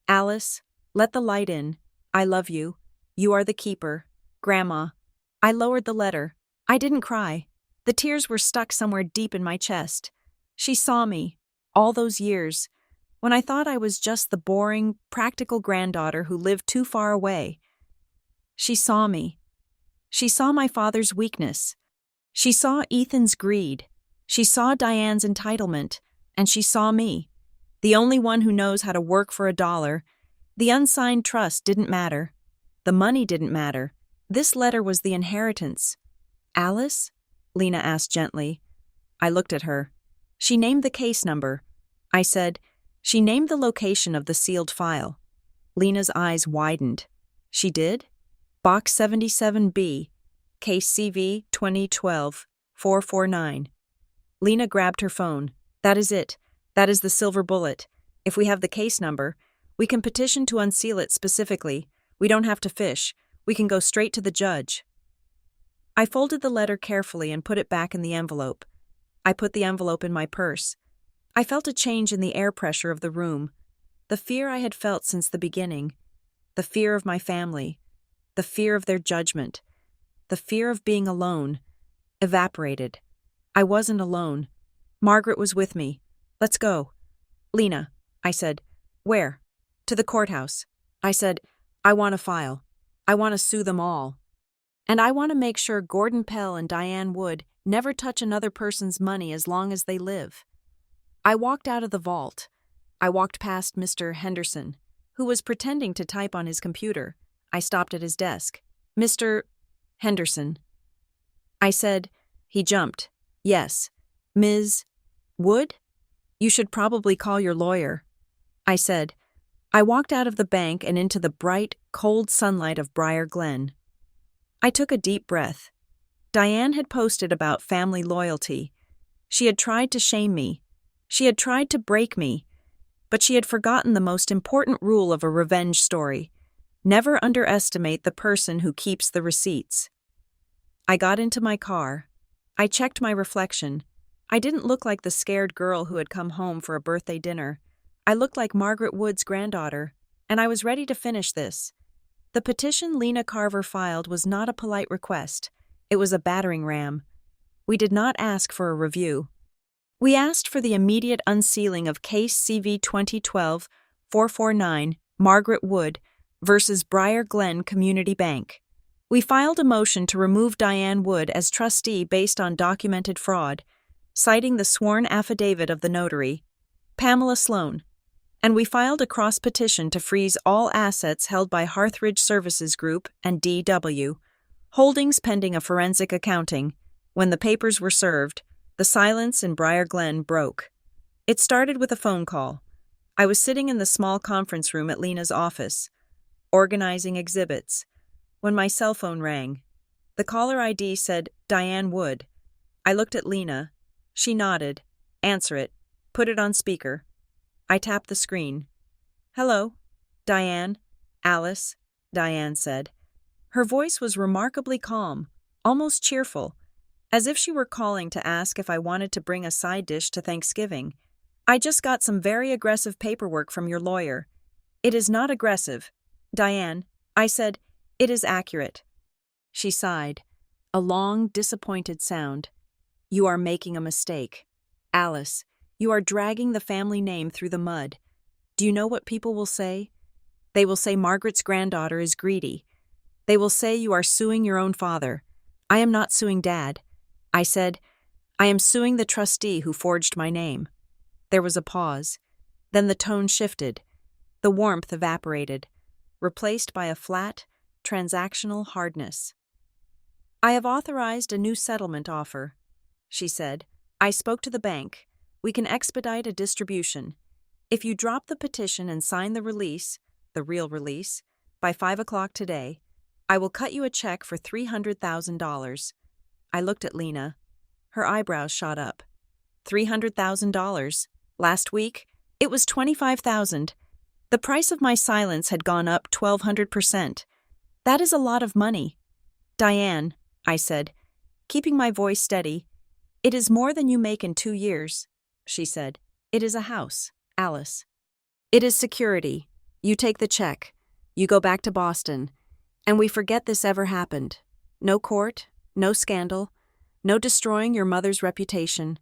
Alice, let the light in. I love you. You are the keeper. Grandma. I lowered the letter. I didn't cry. The tears were stuck somewhere deep in my chest. She saw me, all those years, when I thought I was just the boring, practical granddaughter who lived too far away. She saw me. She saw my father's weakness. She saw Ethan's greed. She saw Diane's entitlement. And she saw me, the only one who knows how to work for $1. The unsigned trust didn't matter. The money didn't matter. This letter was the inheritance. Alice? Lena asked gently. I looked at her. She named the case number. I said, she named the location of the sealed file. Lena's eyes widened. She did? Box 77B, case CV 2012-449. Lena grabbed her phone. That is it. That is the silver bullet. If we have the case number, we can petition to unseal it specifically. We don't have to fish. We can go straight to the judge. I folded the letter carefully and put it back in the envelope. I put the envelope in my purse. I felt a change in the air pressure of the room. The fear I had felt since the beginning. The fear of my family. The fear of their judgment. The fear of being alone. Evaporated. I wasn't alone. Margaret was with me. Let's go. Lena, I said. Where? To the courthouse. I said, I want a file. I want to sue them all. And I want to make sure Gordon Pell and Diane Wood never touch another person's money as long as they live. I walked out of the vault. I walked past Mr. Henderson, who was pretending to type on his computer. I stopped at his desk. Mr. Henderson. I said. He jumped. Yes. Ms. Wood? You should probably call your lawyer. I said. I walked out of the bank and into the bright, cold sunlight of Briar Glen. I took a deep breath. Diane had posted about family loyalty. She had tried to shame me. She had tried to break me. But she had forgotten the most important rule of a revenge story. Never underestimate the person who keeps the receipts. I got into my car. I checked my reflection. I didn't look like the scared girl who had come home for a birthday dinner. I looked like Margaret Wood's granddaughter, and I was ready to finish this. The petition Lena Carver filed was not a polite request. It was a battering ram. We did not ask for a review. We asked for the immediate unsealing of Case CV 2012-449, Margaret Wood versus Briar Glen Community Bank. We filed a motion to remove Diane Wood as trustee based on documented fraud, citing the sworn affidavit of the notary, Pamela Sloan, and we filed a cross-petition to freeze all assets held by Harthridge Services Group and D.W., holdings pending a forensic accounting. When the papers were served, the silence in Briar Glen broke. It started with a phone call. I was sitting in the small conference room at Lena's office, organizing exhibits, when my cell phone rang. The caller ID said, Diane Wood. I looked at Lena. She nodded. Answer it. Put it on speaker. I tapped the screen. Hello, Diane. Alice, Diane said. Her voice was remarkably calm, almost cheerful, as if she were calling to ask if I wanted to bring a side dish to Thanksgiving. I just got some very aggressive paperwork from your lawyer. It is not aggressive. Diane, I said, it is accurate. She sighed. A long, disappointed sound. You are making a mistake. Alice, you are dragging the family name through the mud. Do you know what people will say? They will say Margaret's granddaughter is greedy. They will say you are suing your own father. I am not suing Dad. I said, I am suing the trustee who forged my name. There was a pause. Then the tone shifted. The warmth evaporated, replaced by a flat, transactional hardness. I have authorized a new settlement offer, she said. I spoke to the bank. We can expedite a distribution. If you drop the petition and sign the release, the real release, by 5 o'clock today, I will cut you a check for $300,000. I looked at Lena. Her eyebrows shot up. $300,000. Last week, it was $25,000. The price of my silence had gone up 1,200%. That is a lot of money. Diane, I said, keeping my voice steady. It is more than you make in 2 years, she said. It is a house, Alice. It is security. You take the check. You go back to Boston. And we forget this ever happened. No court, no scandal, no destroying your mother's reputation.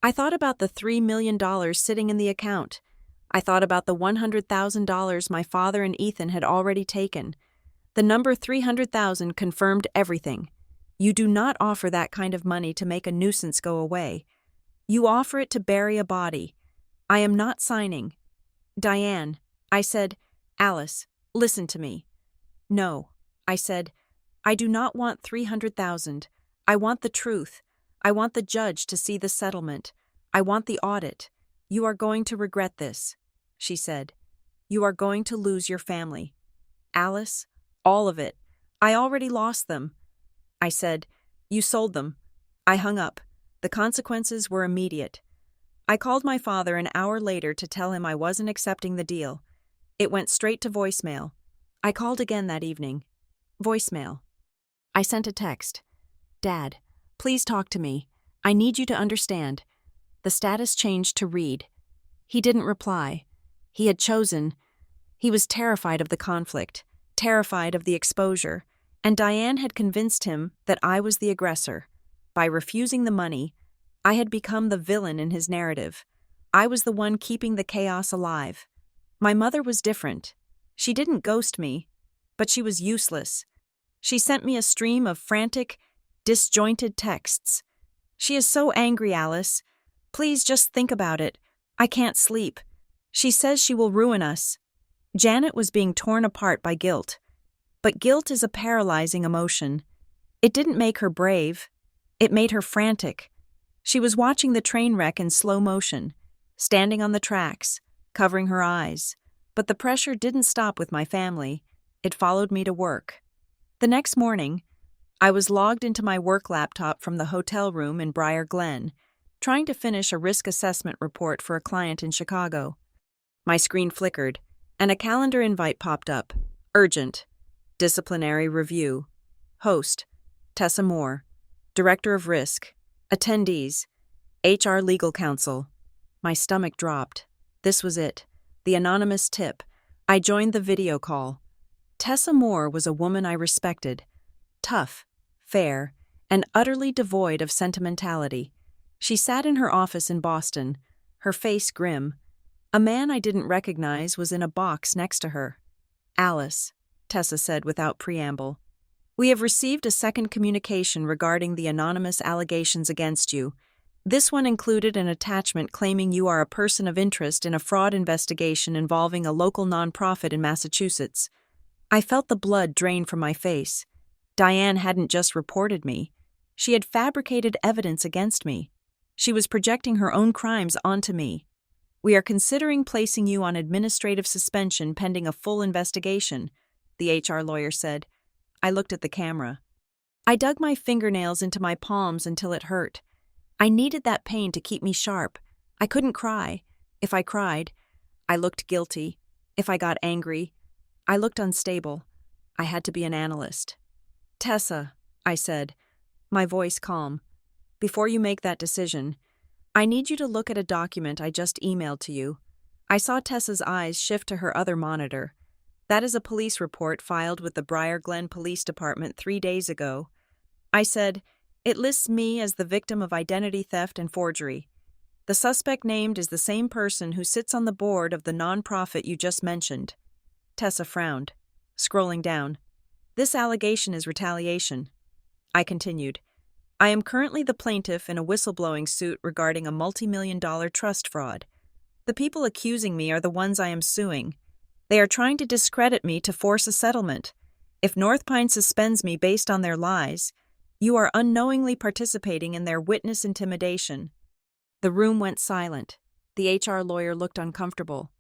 I thought about the $3 million sitting in the account. I thought about the $100,000 my father and Ethan had already taken. The number 300,000 confirmed everything. You do not offer that kind of money to make a nuisance go away. You offer it to bury a body. I am not signing. Diane, I said, Alice, listen to me. No, I said, I do not want 300,000. I want the truth. I want the judge to see the settlement. I want the audit. You are going to regret this, she said. You are going to lose your family. Alice, all of it. I already lost them. I said, you sold them. I hung up. The consequences were immediate. I called my father an hour later to tell him I wasn't accepting the deal. It went straight to voicemail. I called again that evening. Voicemail. I sent a text. Dad, please talk to me. I need you to understand. The status changed to read. He didn't reply. He had chosen. He was terrified of the conflict, terrified of the exposure, and Diane had convinced him that I was the aggressor. By refusing the money, I had become the villain in his narrative. I was the one keeping the chaos alive. My mother was different. She didn't ghost me, but she was useless. She sent me a stream of frantic, disjointed texts. She is so angry, Alice. Please just think about it. I can't sleep. She says she will ruin us. Janet was being torn apart by guilt. But guilt is a paralyzing emotion. It didn't make her brave. It made her frantic. She was watching the train wreck in slow motion, standing on the tracks, covering her eyes. But the pressure didn't stop with my family. It followed me to work. The next morning, I was logged into my work laptop from the hotel room in Briar Glen, trying to finish a risk assessment report for a client in Chicago. My screen flickered, and a calendar invite popped up. Urgent. Disciplinary review. Host, Tessa Moore. Director of Risk. Attendees, HR Legal Counsel. My stomach dropped. This was it. The anonymous tip. I joined the video call. Tessa Moore was a woman I respected. Tough, fair, and utterly devoid of sentimentality. She sat in her office in Boston, her face grim. A man I didn't recognize was in a box next to her. Alice, Tessa said without preamble. We have received a second communication regarding the anonymous allegations against you. This one included an attachment claiming you are a person of interest in a fraud investigation involving a local nonprofit in Massachusetts. I felt the blood drain from my face. Diane hadn't just reported me. She had fabricated evidence against me. She was projecting her own crimes onto me. We are considering placing you on administrative suspension pending a full investigation, the HR lawyer said. I looked at the camera. I dug my fingernails into my palms until it hurt. I needed that pain to keep me sharp. I couldn't cry. If I cried, I looked guilty. If I got angry, I looked unstable. I had to be an analyst. Tessa, I said, my voice calm, before you make that decision, I need you to look at a document I just emailed to you. I saw Tessa's eyes shift to her other monitor. That is a police report filed with the Briar Glen Police Department 3 days ago. I said, it lists me as the victim of identity theft and forgery. The suspect named is the same person who sits on the board of the nonprofit you just mentioned. Tessa frowned, scrolling down. This allegation is retaliation. I continued. I am currently the plaintiff in a whistleblowing suit regarding a multi-million-dollar trust fraud. The people accusing me are the ones I am suing. They are trying to discredit me to force a settlement. If North Pine suspends me based on their lies, you are unknowingly participating in their witness intimidation. The room went silent. The HR lawyer looked uncomfortable.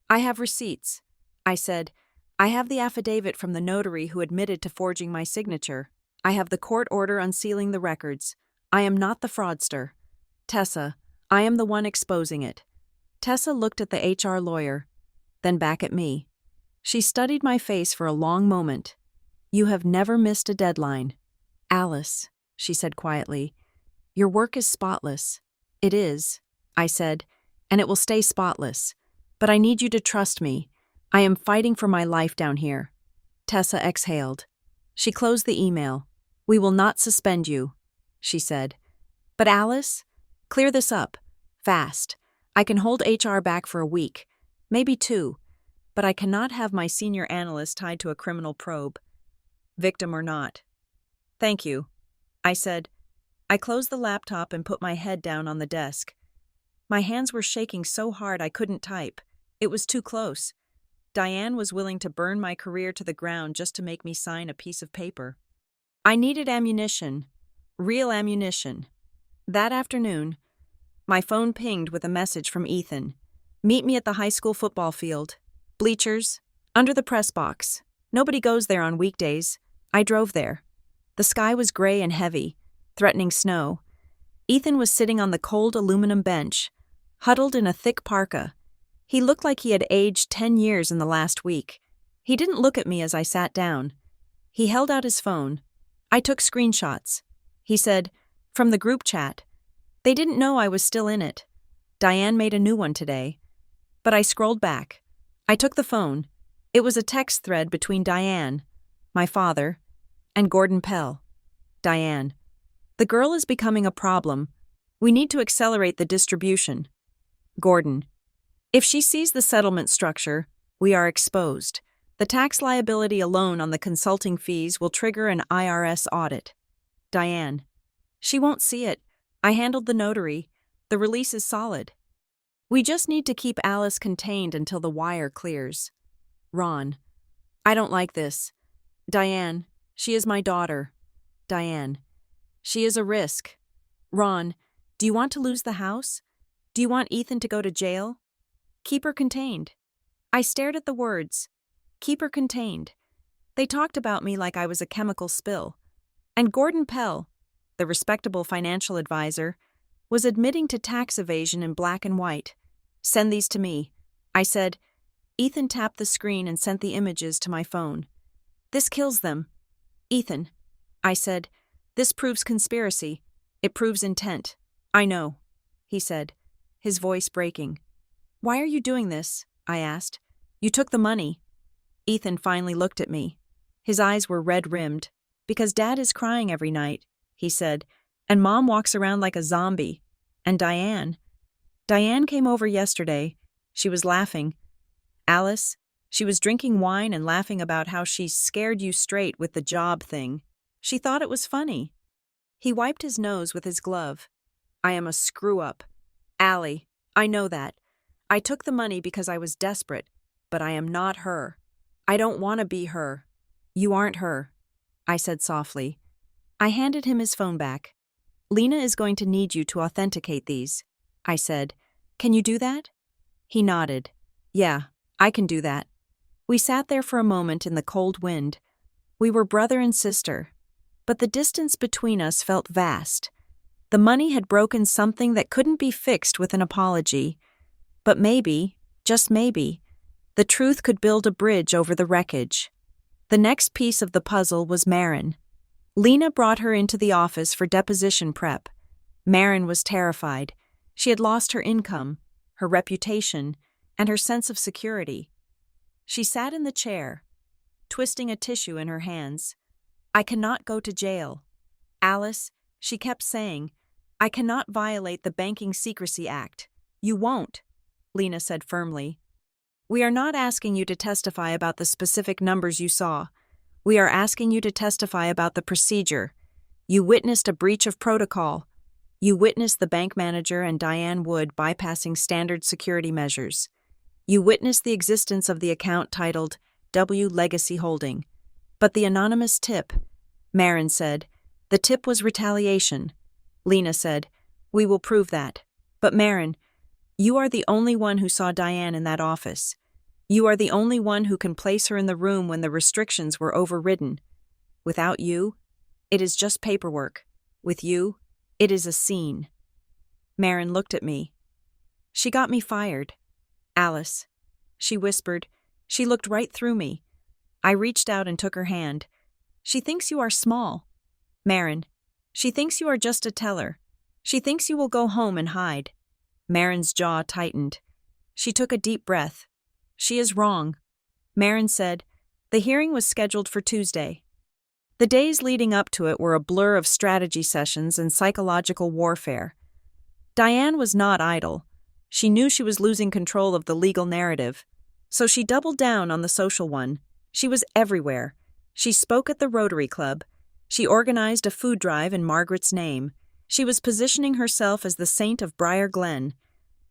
I have receipts. I said, I have the affidavit from the notary who admitted to forging my signature. I have the court order unsealing the records. I am not the fraudster. Tessa, I am the one exposing it. Tessa looked at the HR lawyer, then back at me. She studied my face for a long moment. You have never missed a deadline. Alice, she said quietly, your work is spotless. It is, I said, and it will stay spotless. But I need you to trust me. I am fighting for my life down here. Tessa exhaled. She closed the email. We will not suspend you, she said. But Alice, clear this up. Fast. I can hold HR back for a week, maybe 2, but I cannot have my senior analyst tied to a criminal probe. Victim or not. Thank you, I said. I closed the laptop and put my head down on the desk. My hands were shaking so hard I couldn't type. It was too close. Diane was willing to burn my career to the ground just to make me sign a piece of paper. I needed ammunition. Real ammunition. That afternoon, my phone pinged with a message from Ethan. Meet me at the high school football field. Bleachers. Under the press box. Nobody goes there on weekdays. I drove there. The sky was gray and heavy, threatening snow. Ethan was sitting on the cold aluminum bench, huddled in a thick parka. He looked like he had aged 10 years in the last week. He didn't look at me as I sat down. He held out his phone. I took screenshots. He said, from the group chat. They didn't know I was still in it. Diane made a new one today. But I scrolled back. I took the phone. It was a text thread between Diane, my father, and Gordon Pell. Diane. The girl is becoming a problem. We need to accelerate the distribution. Gordon. If she sees the settlement structure, we are exposed. The tax liability alone on the consulting fees will trigger an IRS audit. Diane. She won't see it. I handled the notary. The release is solid. We just need to keep Alice contained until the wire clears. Ron. I don't like this. Diane. She is my daughter. Diane. She is a risk. Ron. Do you want to lose the house? Do you want Ethan to go to jail? Keep her contained. I stared at the words. Keep her contained. They talked about me like I was a chemical spill. And Gordon Pell, the respectable financial advisor, was admitting to tax evasion in black and white. Send these to me. I said. Ethan tapped the screen and sent the images to my phone. This kills them. Ethan. I said. This proves conspiracy. It proves intent. I know, he said, his voice breaking. Why are you doing this? I asked. You took the money. Ethan finally looked at me. His eyes were red-rimmed. Because Dad is crying every night, he said, and Mom walks around like a zombie. And Diane. Diane came over yesterday. She was laughing. Alice, she was drinking wine and laughing about how she scared you straight with the job thing. She thought it was funny. He wiped his nose with his glove. I am a screw-up. Allie, I know that. I took the money because I was desperate, but I am not her. I don't want to be her. You aren't her, I said softly. I handed him his phone back. Lena is going to need you to authenticate these, I said. Can you do that? He nodded. Yeah, I can do that. We sat there for a moment in the cold wind. We were brother and sister, but the distance between us felt vast. The money had broken something that couldn't be fixed with an apology. But maybe, just maybe, the truth could build a bridge over the wreckage. The next piece of the puzzle was Marin. Lena brought her into the office for deposition prep. Marin was terrified. She had lost her income, her reputation, and her sense of security. She sat in the chair, twisting a tissue in her hands. I cannot go to jail. Alice, she kept saying, I cannot violate the Banking Secrecy Act. You won't, Lena said firmly. We are not asking you to testify about the specific numbers you saw. We are asking you to testify about the procedure. You witnessed a breach of protocol. You witnessed the bank manager and Diane Wood bypassing standard security measures. You witnessed the existence of the account titled W Legacy Holding. But the anonymous tip, Marin said, the tip was retaliation. Lena said, we will prove that. But Marin, you are the only one who saw Diane in that office. You are the only one who can place her in the room when the restrictions were overridden. Without you, it is just paperwork. With you, it is a scene. Marin looked at me. She got me fired. Alice, she whispered. She looked right through me. I reached out and took her hand. She thinks you are small. Marin, she thinks you are just a teller. She thinks you will go home and hide. Marin's jaw tightened. She took a deep breath. She is wrong. Marin said, the hearing was scheduled for Tuesday. The days leading up to it were a blur of strategy sessions and psychological warfare. Diane was not idle. She knew she was losing control of the legal narrative. So she doubled down on the social one. She was everywhere. She spoke at the Rotary Club. She organized a food drive in Margaret's name. She was positioning herself as the saint of Briar Glen,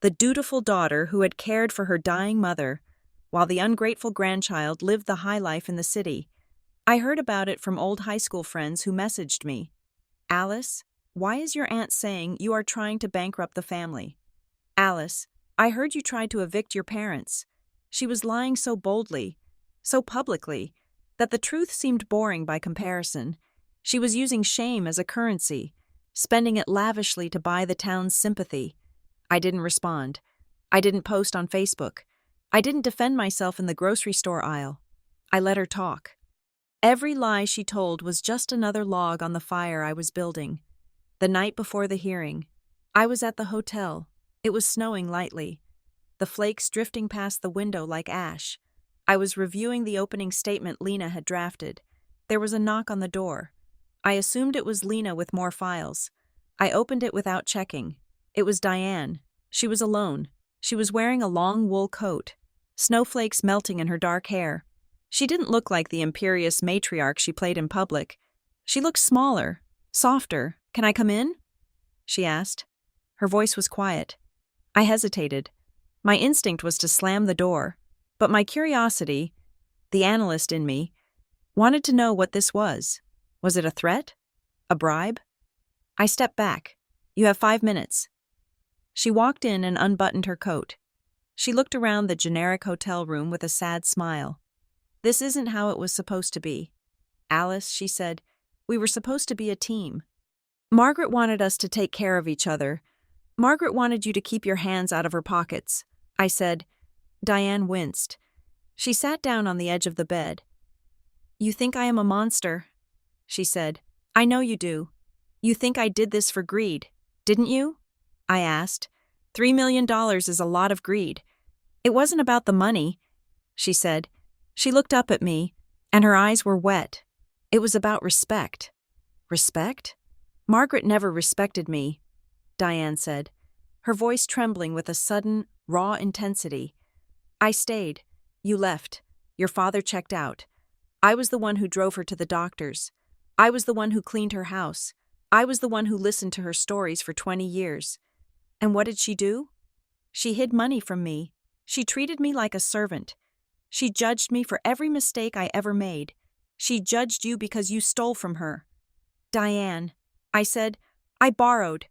the dutiful daughter who had cared for her dying mother, while the ungrateful grandchild lived the high life in the city. I heard about it from old high school friends who messaged me. Alice, why is your aunt saying you are trying to bankrupt the family? Alice, I heard you tried to evict your parents. She was lying so boldly, so publicly, that the truth seemed boring by comparison. She was using shame as a currency, spending it lavishly to buy the town's sympathy. I didn't respond. I didn't post on Facebook. I didn't defend myself in the grocery store aisle. I let her talk. Every lie she told was just another log on the fire I was building. The night before the hearing, I was at the hotel. It was snowing lightly, the flakes drifting past the window like ash. I was reviewing the opening statement Lena had drafted. There was a knock on the door. I assumed it was Lena with more files. I opened it without checking. It was Diane. She was alone. She was wearing a long wool coat, snowflakes melting in her dark hair. She didn't look like the imperious matriarch she played in public. She looked smaller, softer. Can I come in? She asked. Her voice was quiet. I hesitated. My instinct was to slam the door, but my curiosity, the analyst in me, wanted to know what this was. Was it a threat? A bribe? I stepped back. You have 5 minutes. She walked in and unbuttoned her coat. She looked around the generic hotel room with a sad smile. This isn't how it was supposed to be. Alice, she said, we were supposed to be a team. Margaret wanted us to take care of each other. Margaret wanted you to keep your hands out of her pockets. I said. Diane winced. She sat down on the edge of the bed. You think I am a monster, she said. I know you do. You think I did this for greed, didn't you? I asked. $3 million is a lot of greed. It wasn't about the money, she said. She looked up at me, and her eyes were wet. It was about respect. Respect? Margaret never respected me, Diane said, her voice trembling with a sudden, raw intensity. I stayed. You left. Your father checked out. I was the one who drove her to the doctors. I was the one who cleaned her house. I was the one who listened to her stories for 20 years. And what did she do? She hid money from me. She treated me like a servant. She judged me for every mistake I ever made. She judged you because you stole from her. Diane, I said. I borrowed.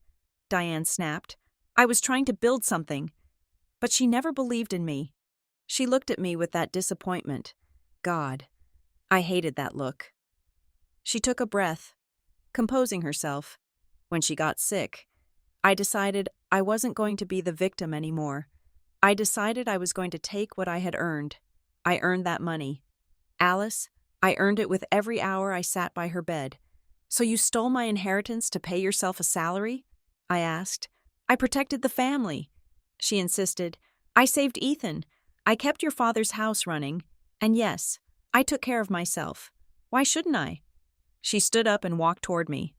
Diane snapped. I was trying to build something. But she never believed in me. She looked at me with that disappointment. God, I hated that look. She took a breath, composing herself. When she got sick, I decided I wasn't going to be the victim anymore. I decided I was going to take what I had earned. I earned that money. Alice, I earned it with every hour I sat by her bed. So you stole my inheritance to pay yourself a salary? I asked. I protected the family. She insisted. I saved Ethan. I kept your father's house running. And yes, I took care of myself. Why shouldn't I? She stood up and walked toward me.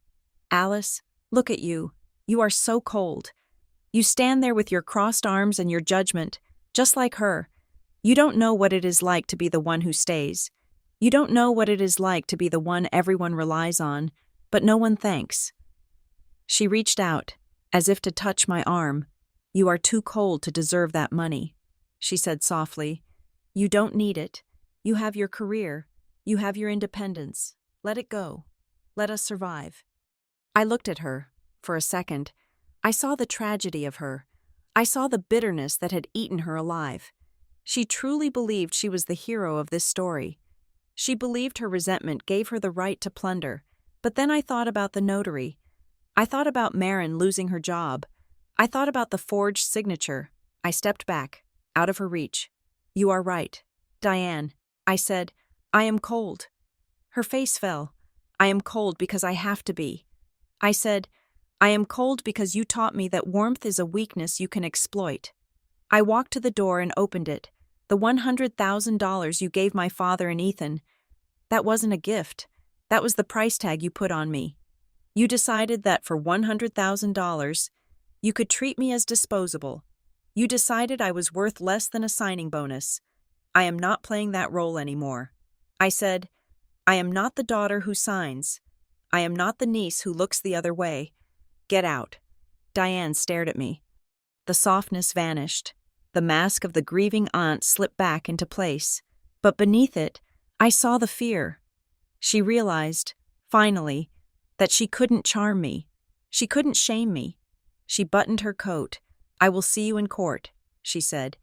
Alice, look at you. You are so cold. You stand there with your crossed arms and your judgment, just like her. You don't know what it is like to be the one who stays. You don't know what it is like to be the one everyone relies on, but no one thanks. She reached out, as if to touch my arm. You are too cold to deserve that money, she said softly. You don't need it. You have your career. You have your independence. Let it go. Let us survive. I looked at her. For a second, I saw the tragedy of her. I saw the bitterness that had eaten her alive. She truly believed she was the hero of this story. She believed her resentment gave her the right to plunder. But then I thought about the notary. I thought about Marin losing her job. I thought about the forged signature. I stepped back, out of her reach. You are right, Diane. I said, I am cold. Her face fell. I am cold because I have to be. I said, I am cold because you taught me that warmth is a weakness you can exploit. I walked to the door and opened it. The $100,000 you gave my father and Ethan. That wasn't a gift. That was the price tag you put on me. You decided that for $100,000, you could treat me as disposable. You decided I was worth less than a signing bonus. I am not playing that role anymore. I said, I am not the daughter who signs. I am not the niece who looks the other way. Get out. Diane stared at me. The softness vanished. The mask of the grieving aunt slipped back into place. But beneath it, I saw the fear. She realized, finally, that she couldn't charm me. She couldn't shame me. She buttoned her coat. I will see you in court, she said,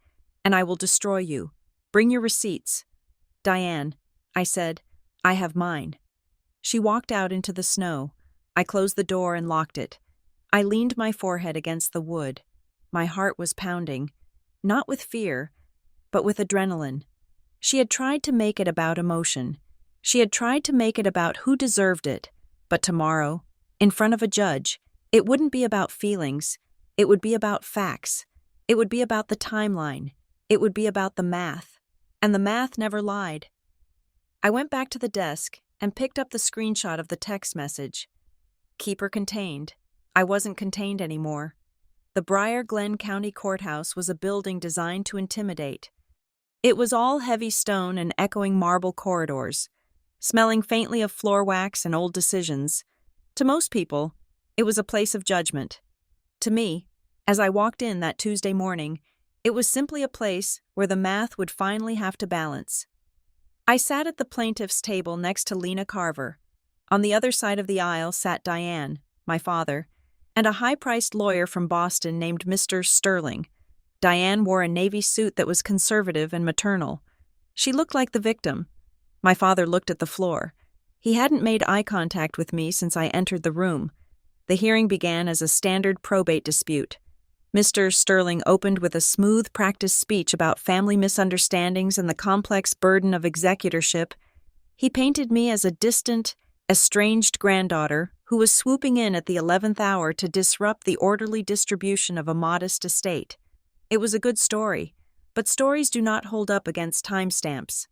and I will destroy you. Bring your receipts. Diane, I said, I have mine. She walked out into the snow. I closed the door and locked it. I leaned my forehead against the wood. My heart was pounding, not with fear, but with adrenaline. She had tried to make it about emotion. She had tried to make it about who deserved it. But tomorrow, in front of a judge, it wouldn't be about feelings. It would be about facts. It would be about the timeline. It would be about the math. And the math never lied. I went back to the desk and picked up the screenshot of the text message. Keep her contained. I wasn't contained anymore. The Briar Glen County Courthouse was a building designed to intimidate. It was all heavy stone and echoing marble corridors, smelling faintly of floor wax and old decisions. To most people, it was a place of judgment. To me, as I walked in that Tuesday morning, it was simply a place where the math would finally have to balance. I sat at the plaintiff's table next to Lena Carver. On the other side of the aisle sat Diane, my father, and a high-priced lawyer from Boston named Mr. Sterling. Diane wore a navy suit that was conservative and maternal. She looked like the victim. My father looked at the floor. He hadn't made eye contact with me since I entered the room. The hearing began as a standard probate dispute. Mr. Sterling opened with a smooth, practiced speech about family misunderstandings and the complex burden of executorship. He painted me as a distant, estranged granddaughter who was swooping in at the 11th hour to disrupt the orderly distribution of a modest estate. It was a good story, but stories do not hold up against timestamps.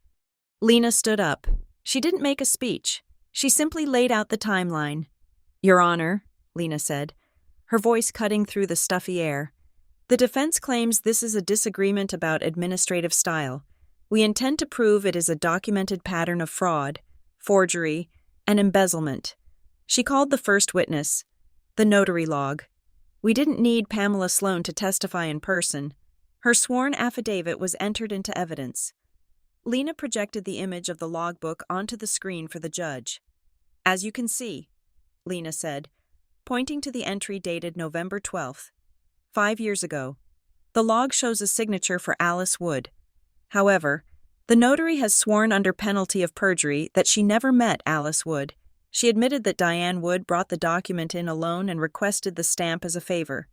Lena stood up. She didn't make a speech. She simply laid out the timeline. Your Honor, Lena said, her voice cutting through the stuffy air. The defense claims this is a disagreement about administrative style. We intend to prove it is a documented pattern of fraud, forgery, and embezzlement. She called the first witness, the notary log. We didn't need Pamela Sloan to testify in person. Her sworn affidavit was entered into evidence. Lena projected the image of the logbook onto the screen for the judge. As you can see, Lena said, pointing to the entry dated November 12th, 5 years ago. The log shows a signature for Alice Wood. However, the notary has sworn under penalty of perjury that she never met Alice Wood. She admitted that Diane Wood brought the document in alone and requested the stamp as a favor.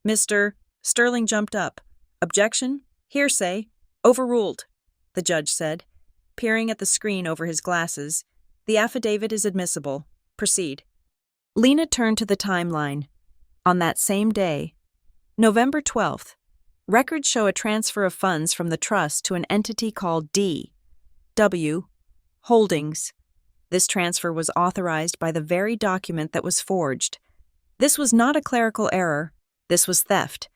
Mr. Sterling jumped up. Objection? Hearsay? Overruled, the judge said, peering at the screen over his glasses. The affidavit is admissible. Proceed. Lena turned to the timeline. On that same day, November 12th, Records show a transfer of funds from the trust to an entity called D.W. Holdings. This transfer was authorized by the very document that was forged. This was not a clerical error. This was theft.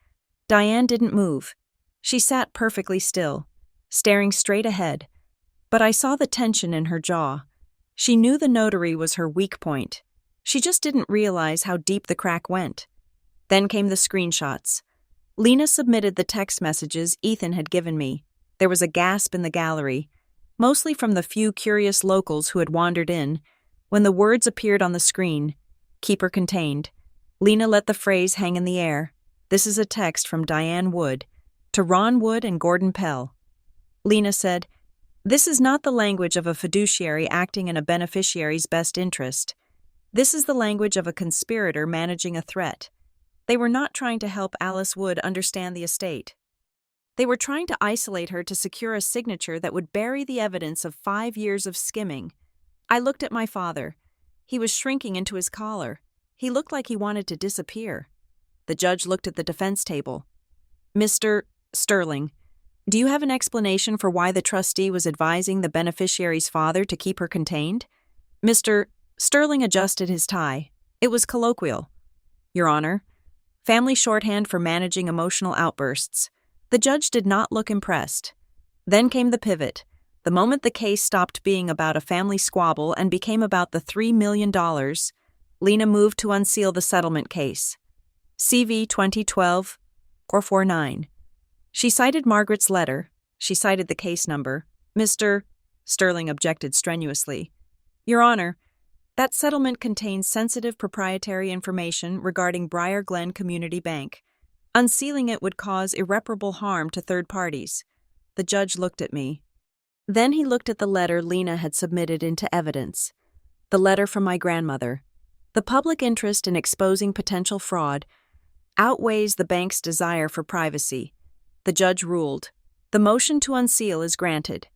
Diane didn't move. She sat perfectly still, staring straight ahead. But I saw the tension in her jaw. She knew the notary was her weak point. She just didn't realize how deep the crack went. Then came the screenshots. Lena submitted the text messages Ethan had given me. There was a gasp in the gallery, mostly from the few curious locals who had wandered in. When the words appeared on the screen, "Keep her contained," Lena let the phrase hang in the air. "This is a text from Diane Wood to Ron Wood and Gordon Pell." Lena said, "This is not the language of a fiduciary acting in a beneficiary's best interest. This is the language of a conspirator managing a threat. They were not trying to help Alice Wood understand the estate. They were trying to isolate her to secure a signature that would bury the evidence of 5 years of skimming." I looked at my father. He was shrinking into his collar. He looked like he wanted to disappear. The judge looked at the defense table. "Mr. Sterling, do you have an explanation for why the trustee was advising the beneficiary's father to keep her contained?" Mr. Sterling adjusted his tie. It was colloquial. "Your Honor, family shorthand for managing emotional outbursts." The judge did not look impressed. Then came the pivot, the moment the case stopped being about a family squabble and became about the $3 million. Lena moved to unseal the settlement case. CV 2012-449. She cited Margaret's letter. She cited the case number. Mr. Sterling objected strenuously. "Your Honor, that settlement contains sensitive proprietary information regarding Briar Glen Community Bank. Unsealing it would cause irreparable harm to third parties." The judge looked at me. Then he looked at the letter Lena had submitted into evidence. The letter from my grandmother. The public interest in exposing potential fraud outweighs the bank's desire for privacy. The judge ruled, "The motion to unseal is granted."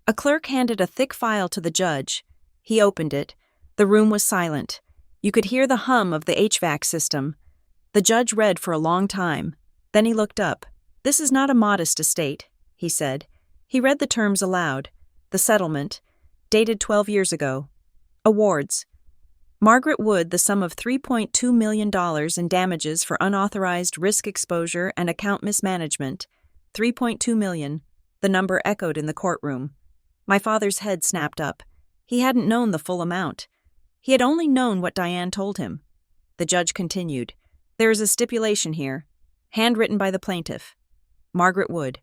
A clerk handed a thick file to the judge. He opened it. The room was silent. You could hear the hum of the HVAC system. The judge read for a long time. Then he looked up. "This is not a modest estate," he said. He read the terms aloud. The settlement, dated 12 years ago. Awards. Margaret Wood the sum of $3.2 million in damages for unauthorized risk exposure and account mismanagement. $3.2 million. The number echoed in the courtroom. My father's head snapped up. He hadn't known the full amount. He had only known what Diane told him. The judge continued. "There is a stipulation here, handwritten by the plaintiff, Margaret Wood.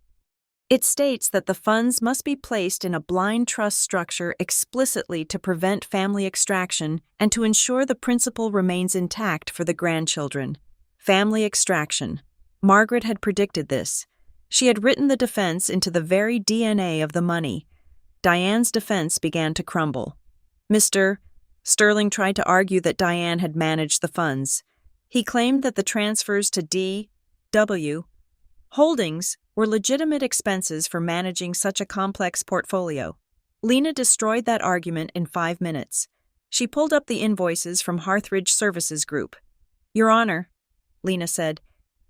It states that the funds must be placed in a blind trust structure explicitly to prevent family extraction and to ensure the principal remains intact for the grandchildren. Family extraction. Margaret had predicted this. She had written the defense into the very DNA of the money. Diane's defense began to crumble. Mr. Sterling tried to argue that Diane had managed the funds. He claimed that the transfers to D.W. Holdings were legitimate expenses for managing such a complex portfolio. Lena destroyed that argument in 5 minutes. She pulled up the invoices from Harthridge Services Group. "Your Honor," Lena said,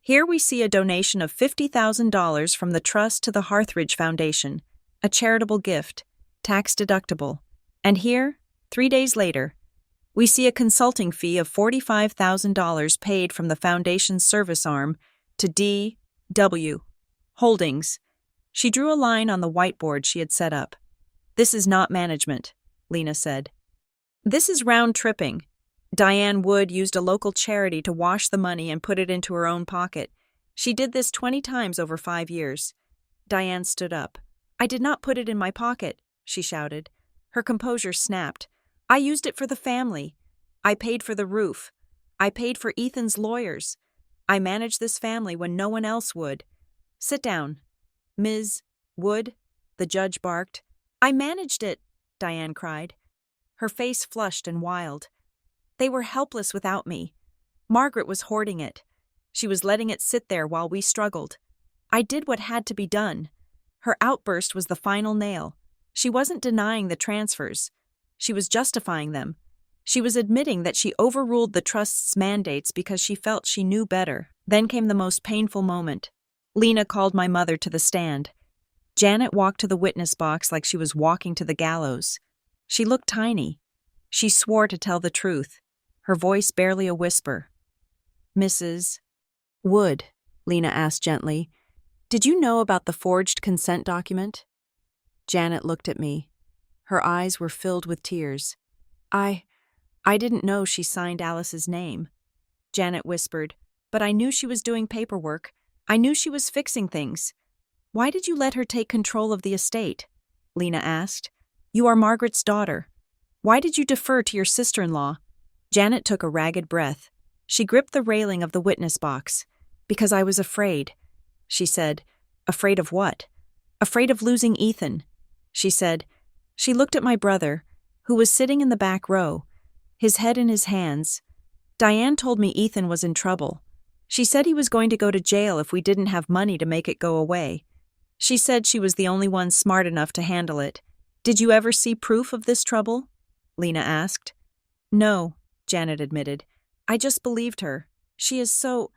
"here we see a donation of $50,000 from the trust to the Harthridge Foundation, a charitable gift, tax deductible. And here, 3 days later, we see a consulting fee of $45,000 paid from the foundation's service arm to D.W. Holdings." She drew a line on the whiteboard she had set up. "This is not management," Lena said. "This is round-tripping. Diane Wood used a local charity to wash the money and put it into her own pocket. She did this 20 times over 5 years. Diane stood up. "I did not put it in my pocket," she shouted. Her composure snapped. "I used it for the family. I paid for the roof. I paid for Ethan's lawyers. I managed this family when no one else would." "Sit down, Ms. Wood," the judge barked. "I managed it," Diane cried. Her face flushed and wild. "They were helpless without me. Margaret was hoarding it. She was letting it sit there while we struggled. I did what had to be done." Her outburst was the final nail. She wasn't denying the transfers. She was justifying them. She was admitting that she overruled the trust's mandates because she felt she knew better. Then came the most painful moment. Lena called my mother to the stand. Janet walked to the witness box like she was walking to the gallows. She looked tiny. She swore to tell the truth, her voice barely a whisper. "Mrs. Wood," Lena asked gently, "did you know about the forged consent document?" Janet looked at me. Her eyes were filled with tears. I didn't know she signed Alice's name," Janet whispered, "but I knew she was doing paperwork. I knew she was fixing things." "Why did you let her take control of the estate?" Lena asked. "You are Margaret's daughter. Why did you defer to your sister-in-law?" Janet took a ragged breath. She gripped the railing of the witness box. "Because I was afraid," she said. "Afraid of what?" "Afraid of losing Ethan," she said. She looked at my brother, who was sitting in the back row, his head in his hands. "Diane told me Ethan was in trouble. She said he was going to go to jail if we didn't have money to make it go away. She said she was the only one smart enough to handle it. Did you ever see proof of this trouble?" Lena asked. "No," Janet admitted. "I just believed her. She is so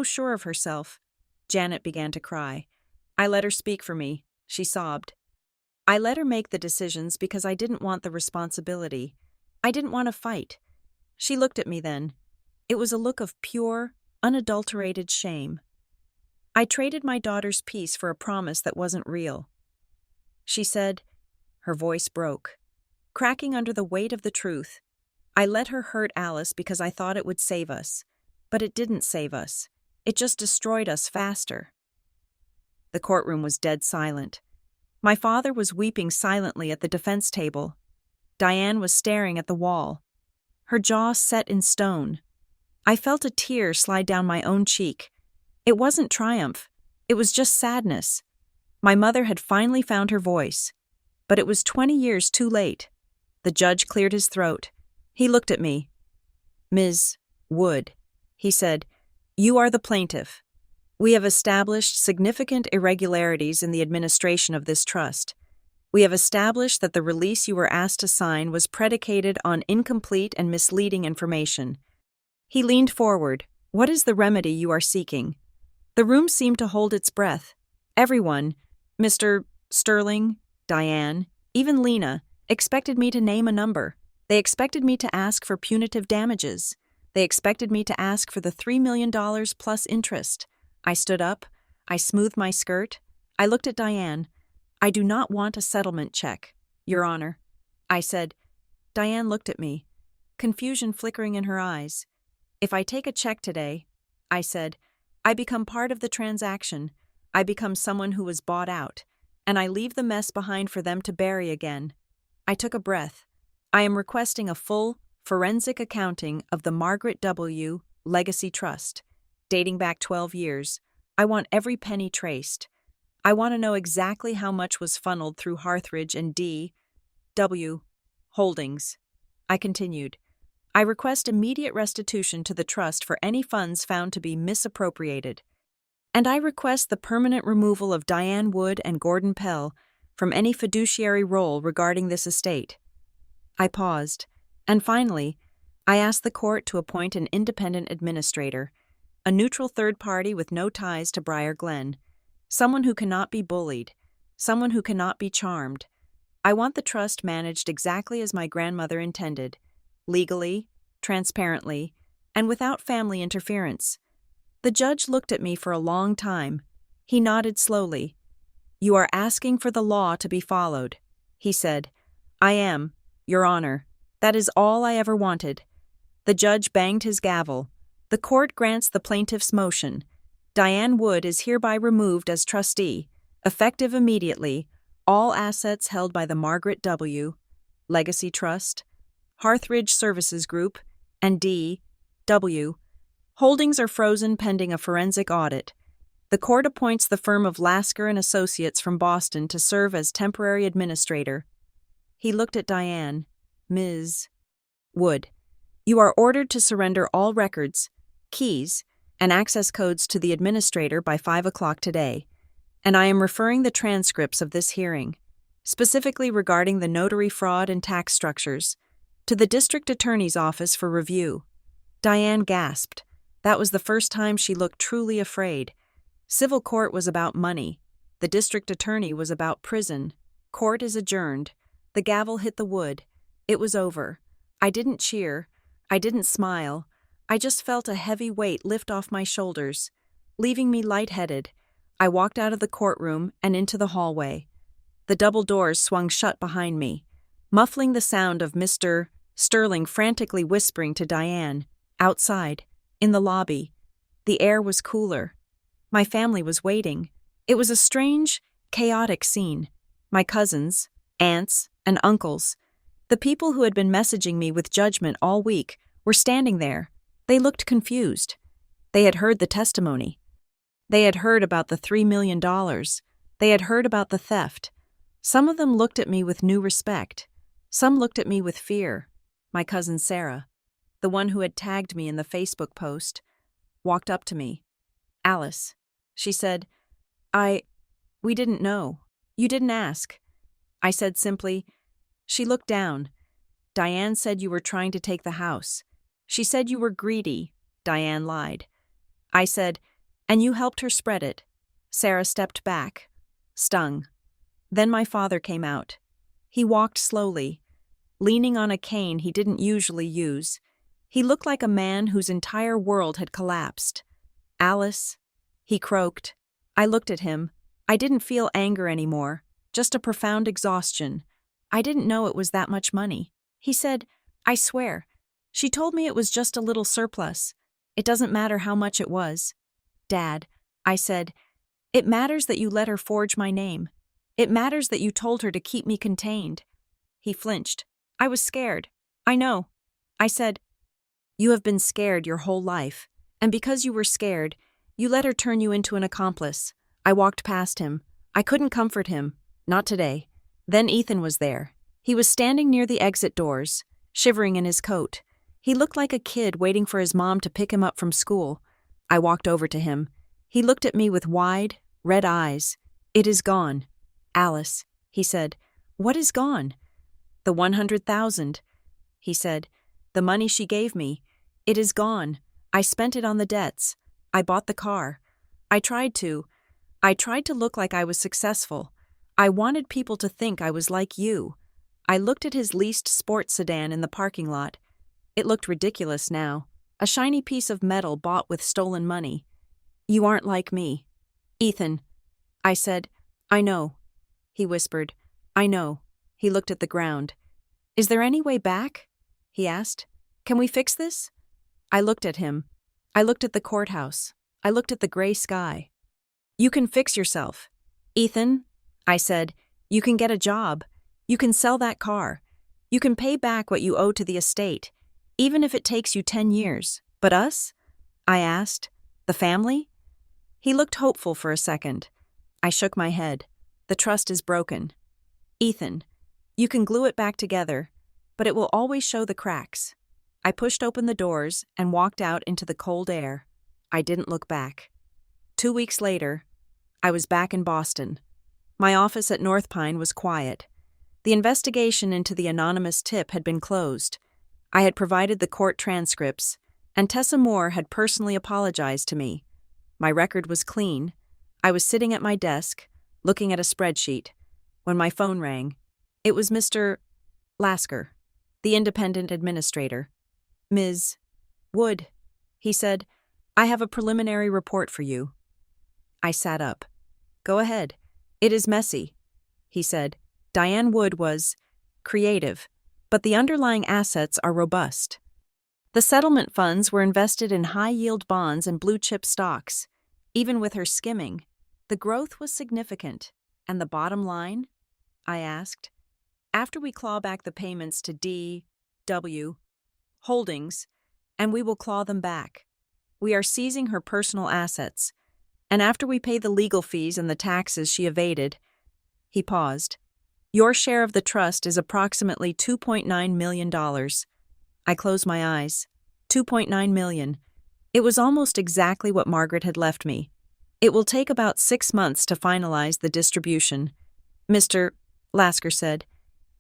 sure of herself." Janet began to cry. "I let her speak for me," she sobbed. "I let her make the decisions because I didn't want the responsibility. I didn't want to fight." She looked at me then. It was a look of pure, unadulterated shame. "I traded my daughter's peace for a promise that wasn't real," she said. Her voice broke, cracking under the weight of the truth. "I let her hurt Alice because I thought it would save us. But it didn't save us. It just destroyed us faster." The courtroom was dead silent. My father was weeping silently at the defense table. Diane was staring at the wall, her jaw set in stone. I felt a tear slide down my own cheek. It wasn't triumph. It was just sadness. My mother had finally found her voice. But it was 20 years too late. The judge cleared his throat. He looked at me. "Ms. Wood," he said, "you are the plaintiff. We have established significant irregularities in the administration of this trust. We have established that the release you were asked to sign was predicated on incomplete and misleading information." He leaned forward. "What is the remedy you are seeking?" The room seemed to hold its breath. Everyone, Mr. Sterling, Diane, even Lena, expected me to name a number. They expected me to ask for punitive damages. They expected me to ask for the $3 million plus interest. I stood up. I smoothed my skirt. I looked at Diane. "I do not want a settlement check, Your Honor," I said. Diane looked at me, confusion flickering in her eyes. "If I take a check today," I said, "I become part of the transaction. I become someone who was bought out, and I leave the mess behind for them to bury again." I took a breath. "I am requesting a full, forensic accounting of the Margaret W. Legacy Trust, dating back 12 years. I want every penny traced. I want to know exactly how much was funneled through Harthridge and D.W. Holdings." I continued. "I request immediate restitution to the trust for any funds found to be misappropriated. And I request the permanent removal of Diane Wood and Gordon Pell from any fiduciary role regarding this estate." I paused, and finally, I asked the court to appoint an independent administrator, a neutral third party with no ties to Briar Glen, someone who cannot be bullied, someone who cannot be charmed. I want the trust managed exactly as my grandmother intended, legally, transparently, and without family interference. The judge looked at me for a long time. He nodded slowly. "You are asking for the law to be followed," he said. "I am, Your Honor. That is all I ever wanted." The judge banged his gavel. "The court grants the plaintiff's motion. Diane Wood is hereby removed as trustee, effective immediately, all assets held by the Margaret W. Legacy Trust, Harthridge Services Group, and D.W. Holdings are frozen pending a forensic audit. The court appoints the firm of Lasker and Associates from Boston to serve as temporary administrator." He looked at Diane. "Ms. Wood, you are ordered to surrender all records, keys, and access codes to the administrator by 5 o'clock today, and I am referring the transcripts of this hearing, specifically regarding the notary fraud and tax structures, to the district attorney's office for review." Diane gasped. That was the first time she looked truly afraid. Civil court was about money. The district attorney was about prison. Court is adjourned. The gavel hit the wood. It was over. I didn't cheer. I didn't smile. I just felt a heavy weight lift off my shoulders, leaving me lightheaded. I walked out of the courtroom and into the hallway. The double doors swung shut behind me, muffling the sound of Mr. Sterling frantically whispering to Diane. Outside, in the lobby, the air was cooler. My family was waiting. It was a strange, chaotic scene. My cousins, aunts, and uncles, the people who had been messaging me with judgment all week, were standing there. They looked confused. They had heard the testimony. They had heard about the $3 million. They had heard about the theft. Some of them looked at me with new respect. Some looked at me with fear. My cousin Sarah, the one who had tagged me in the Facebook post, walked up to me. "Alice," she said, we didn't know. You didn't ask." I said simply. She looked down. "Diane said you were trying to take the house. She said you were greedy." Diane lied. I said, "And you helped her spread it." Sarah stepped back, stung. Then my father came out. He walked slowly, leaning on a cane he didn't usually use. He looked like a man whose entire world had collapsed. "Alice," he croaked. I looked at him. I didn't feel anger anymore, just a profound exhaustion. I didn't know it was that much money. He said, "I swear. She told me it was just a little surplus. It doesn't matter how much it was." "Dad," I said, "it matters that you let her forge my name. It matters that you told her to keep me contained." He flinched. "I was scared. I know." I said, "You have been scared your whole life. And because you were scared, you let her turn you into an accomplice." I walked past him. I couldn't comfort him. Not today. Then Ethan was there. He was standing near the exit doors, shivering in his coat. He looked like a kid waiting for his mom to pick him up from school. I walked over to him. He looked at me with wide, red eyes. "It is gone." "Alice," he said, "what is gone?" "The 100,000. He said. "The money she gave me. It is gone. I spent it on the debts. I bought the car. I tried to look like I was successful. I wanted people to think I was like you." I looked at his leased sports sedan in the parking lot. It looked ridiculous now, a shiny piece of metal bought with stolen money. "You aren't like me." "Ethan," I said. "I know." He whispered, "I know." He looked at the ground. "Is there any way back?" he asked. "Can we fix this?" I looked at him. I looked at the courthouse. I looked at the gray sky. "You can fix yourself. Ethan," I said, "you can get a job. You can sell that car. You can pay back what you owe to the estate, even if it takes you 10 years. But us?" I asked. "The family?" He looked hopeful for a second. I shook my head. "The trust is broken. Ethan, you can glue it back together, but it will always show the cracks." I pushed open the doors and walked out into the cold air. I didn't look back. 2 weeks later, I was back in Boston. My office at North Pine was quiet. The investigation into the anonymous tip had been closed. I had provided the court transcripts, and Tessa Moore had personally apologized to me. My record was clean. I was sitting at my desk, looking at a spreadsheet, when my phone rang. It was Mr. Lasker, the independent administrator. "Ms. Wood," he said, "I have a preliminary report for you." I sat up. "Go ahead. It is messy," he said. "Diane Wood was creative, but the underlying assets are robust. The settlement funds were invested in high-yield bonds and blue-chip stocks. Even with her skimming, the growth was significant. And the bottom line?" I asked. "After we claw back the payments to D.W. Holdings, and we will claw them back. We are seizing her personal assets. And after we pay the legal fees and the taxes she evaded," he paused, "your share of the trust is approximately $2.9 million. I closed my eyes. $2.9 million. It was almost exactly what Margaret had left me. "It will take about 6 months to finalize the distribution," Mr. Lasker said,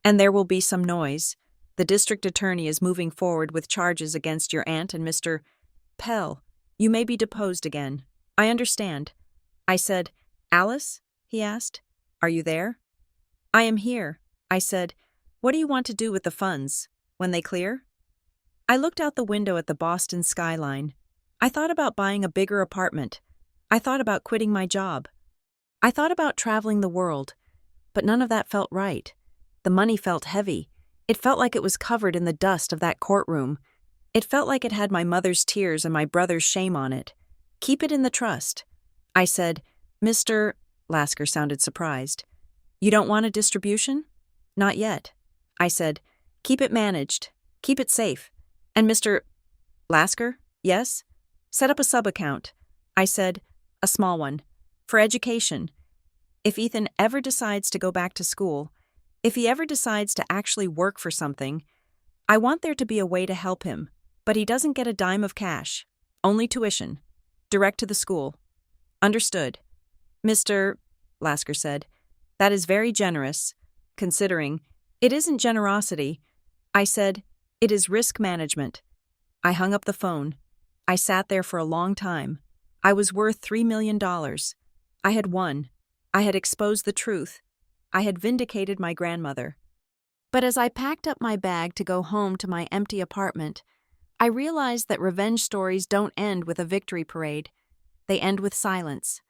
"and there will be some noise. The district attorney is moving forward with charges against your aunt and Mr. Pell. You may be deposed again. I understand." I said, "Alice?" he asked. "Are you there?" "I am here," I said. "What do you want to do with the funds, when they clear?" I looked out the window at the Boston skyline. I thought about buying a bigger apartment. I thought about quitting my job. I thought about traveling the world, but none of that felt right. The money felt heavy. It felt like it was covered in the dust of that courtroom. It felt like it had my mother's tears and my brother's shame on it. "Keep it in the trust." I said, "Mr. Lasker sounded surprised. "You don't want a distribution?" "Not yet." I said, "Keep it managed. Keep it safe." "And Mr. Lasker?" "Yes?" "Set up a sub-account." I said, "A small one. For education. If Ethan ever decides to go back to school, if he ever decides to actually work for something, I want there to be a way to help him, but he doesn't get a dime of cash. Only tuition. Direct to the school." "Understood." "Mr. Lasker said, "That is very generous, considering." "It isn't generosity." I said, "It is risk management." I hung up the phone. I sat there for a long time. I was worth $3 million. I had won. I had exposed the truth. I had vindicated my grandmother. But as I packed up my bag to go home to my empty apartment, I realized that revenge stories don't end with a victory parade. They end with silence.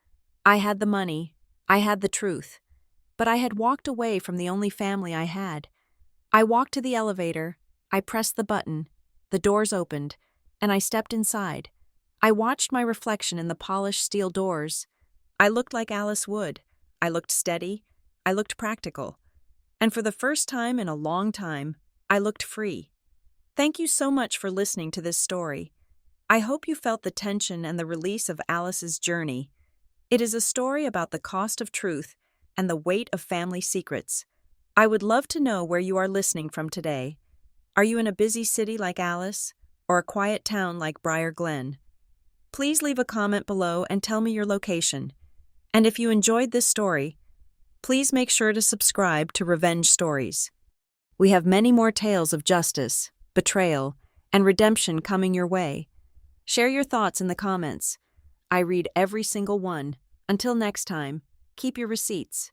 I had the money. I had the truth. But I had walked away from the only family I had. I walked to the elevator. I pressed the button. The doors opened, and I stepped inside. I watched my reflection in the polished steel doors. I looked like Alice Wood. I looked steady. I looked practical. And for the first time in a long time, I looked free. Thank you so much for listening to this story. I hope you felt the tension and the release of Alice's journey. It is a story about the cost of truth and the weight of family secrets. I would love to know where you are listening from today. Are you in a busy city like Alice, or a quiet town like Briar Glen? Please leave a comment below and tell me your location. And if you enjoyed this story, please make sure to subscribe to Revenge Stories. We have many more tales of justice, betrayal, and redemption coming your way. Share your thoughts in the comments. I read every single one. Until next time, keep your receipts.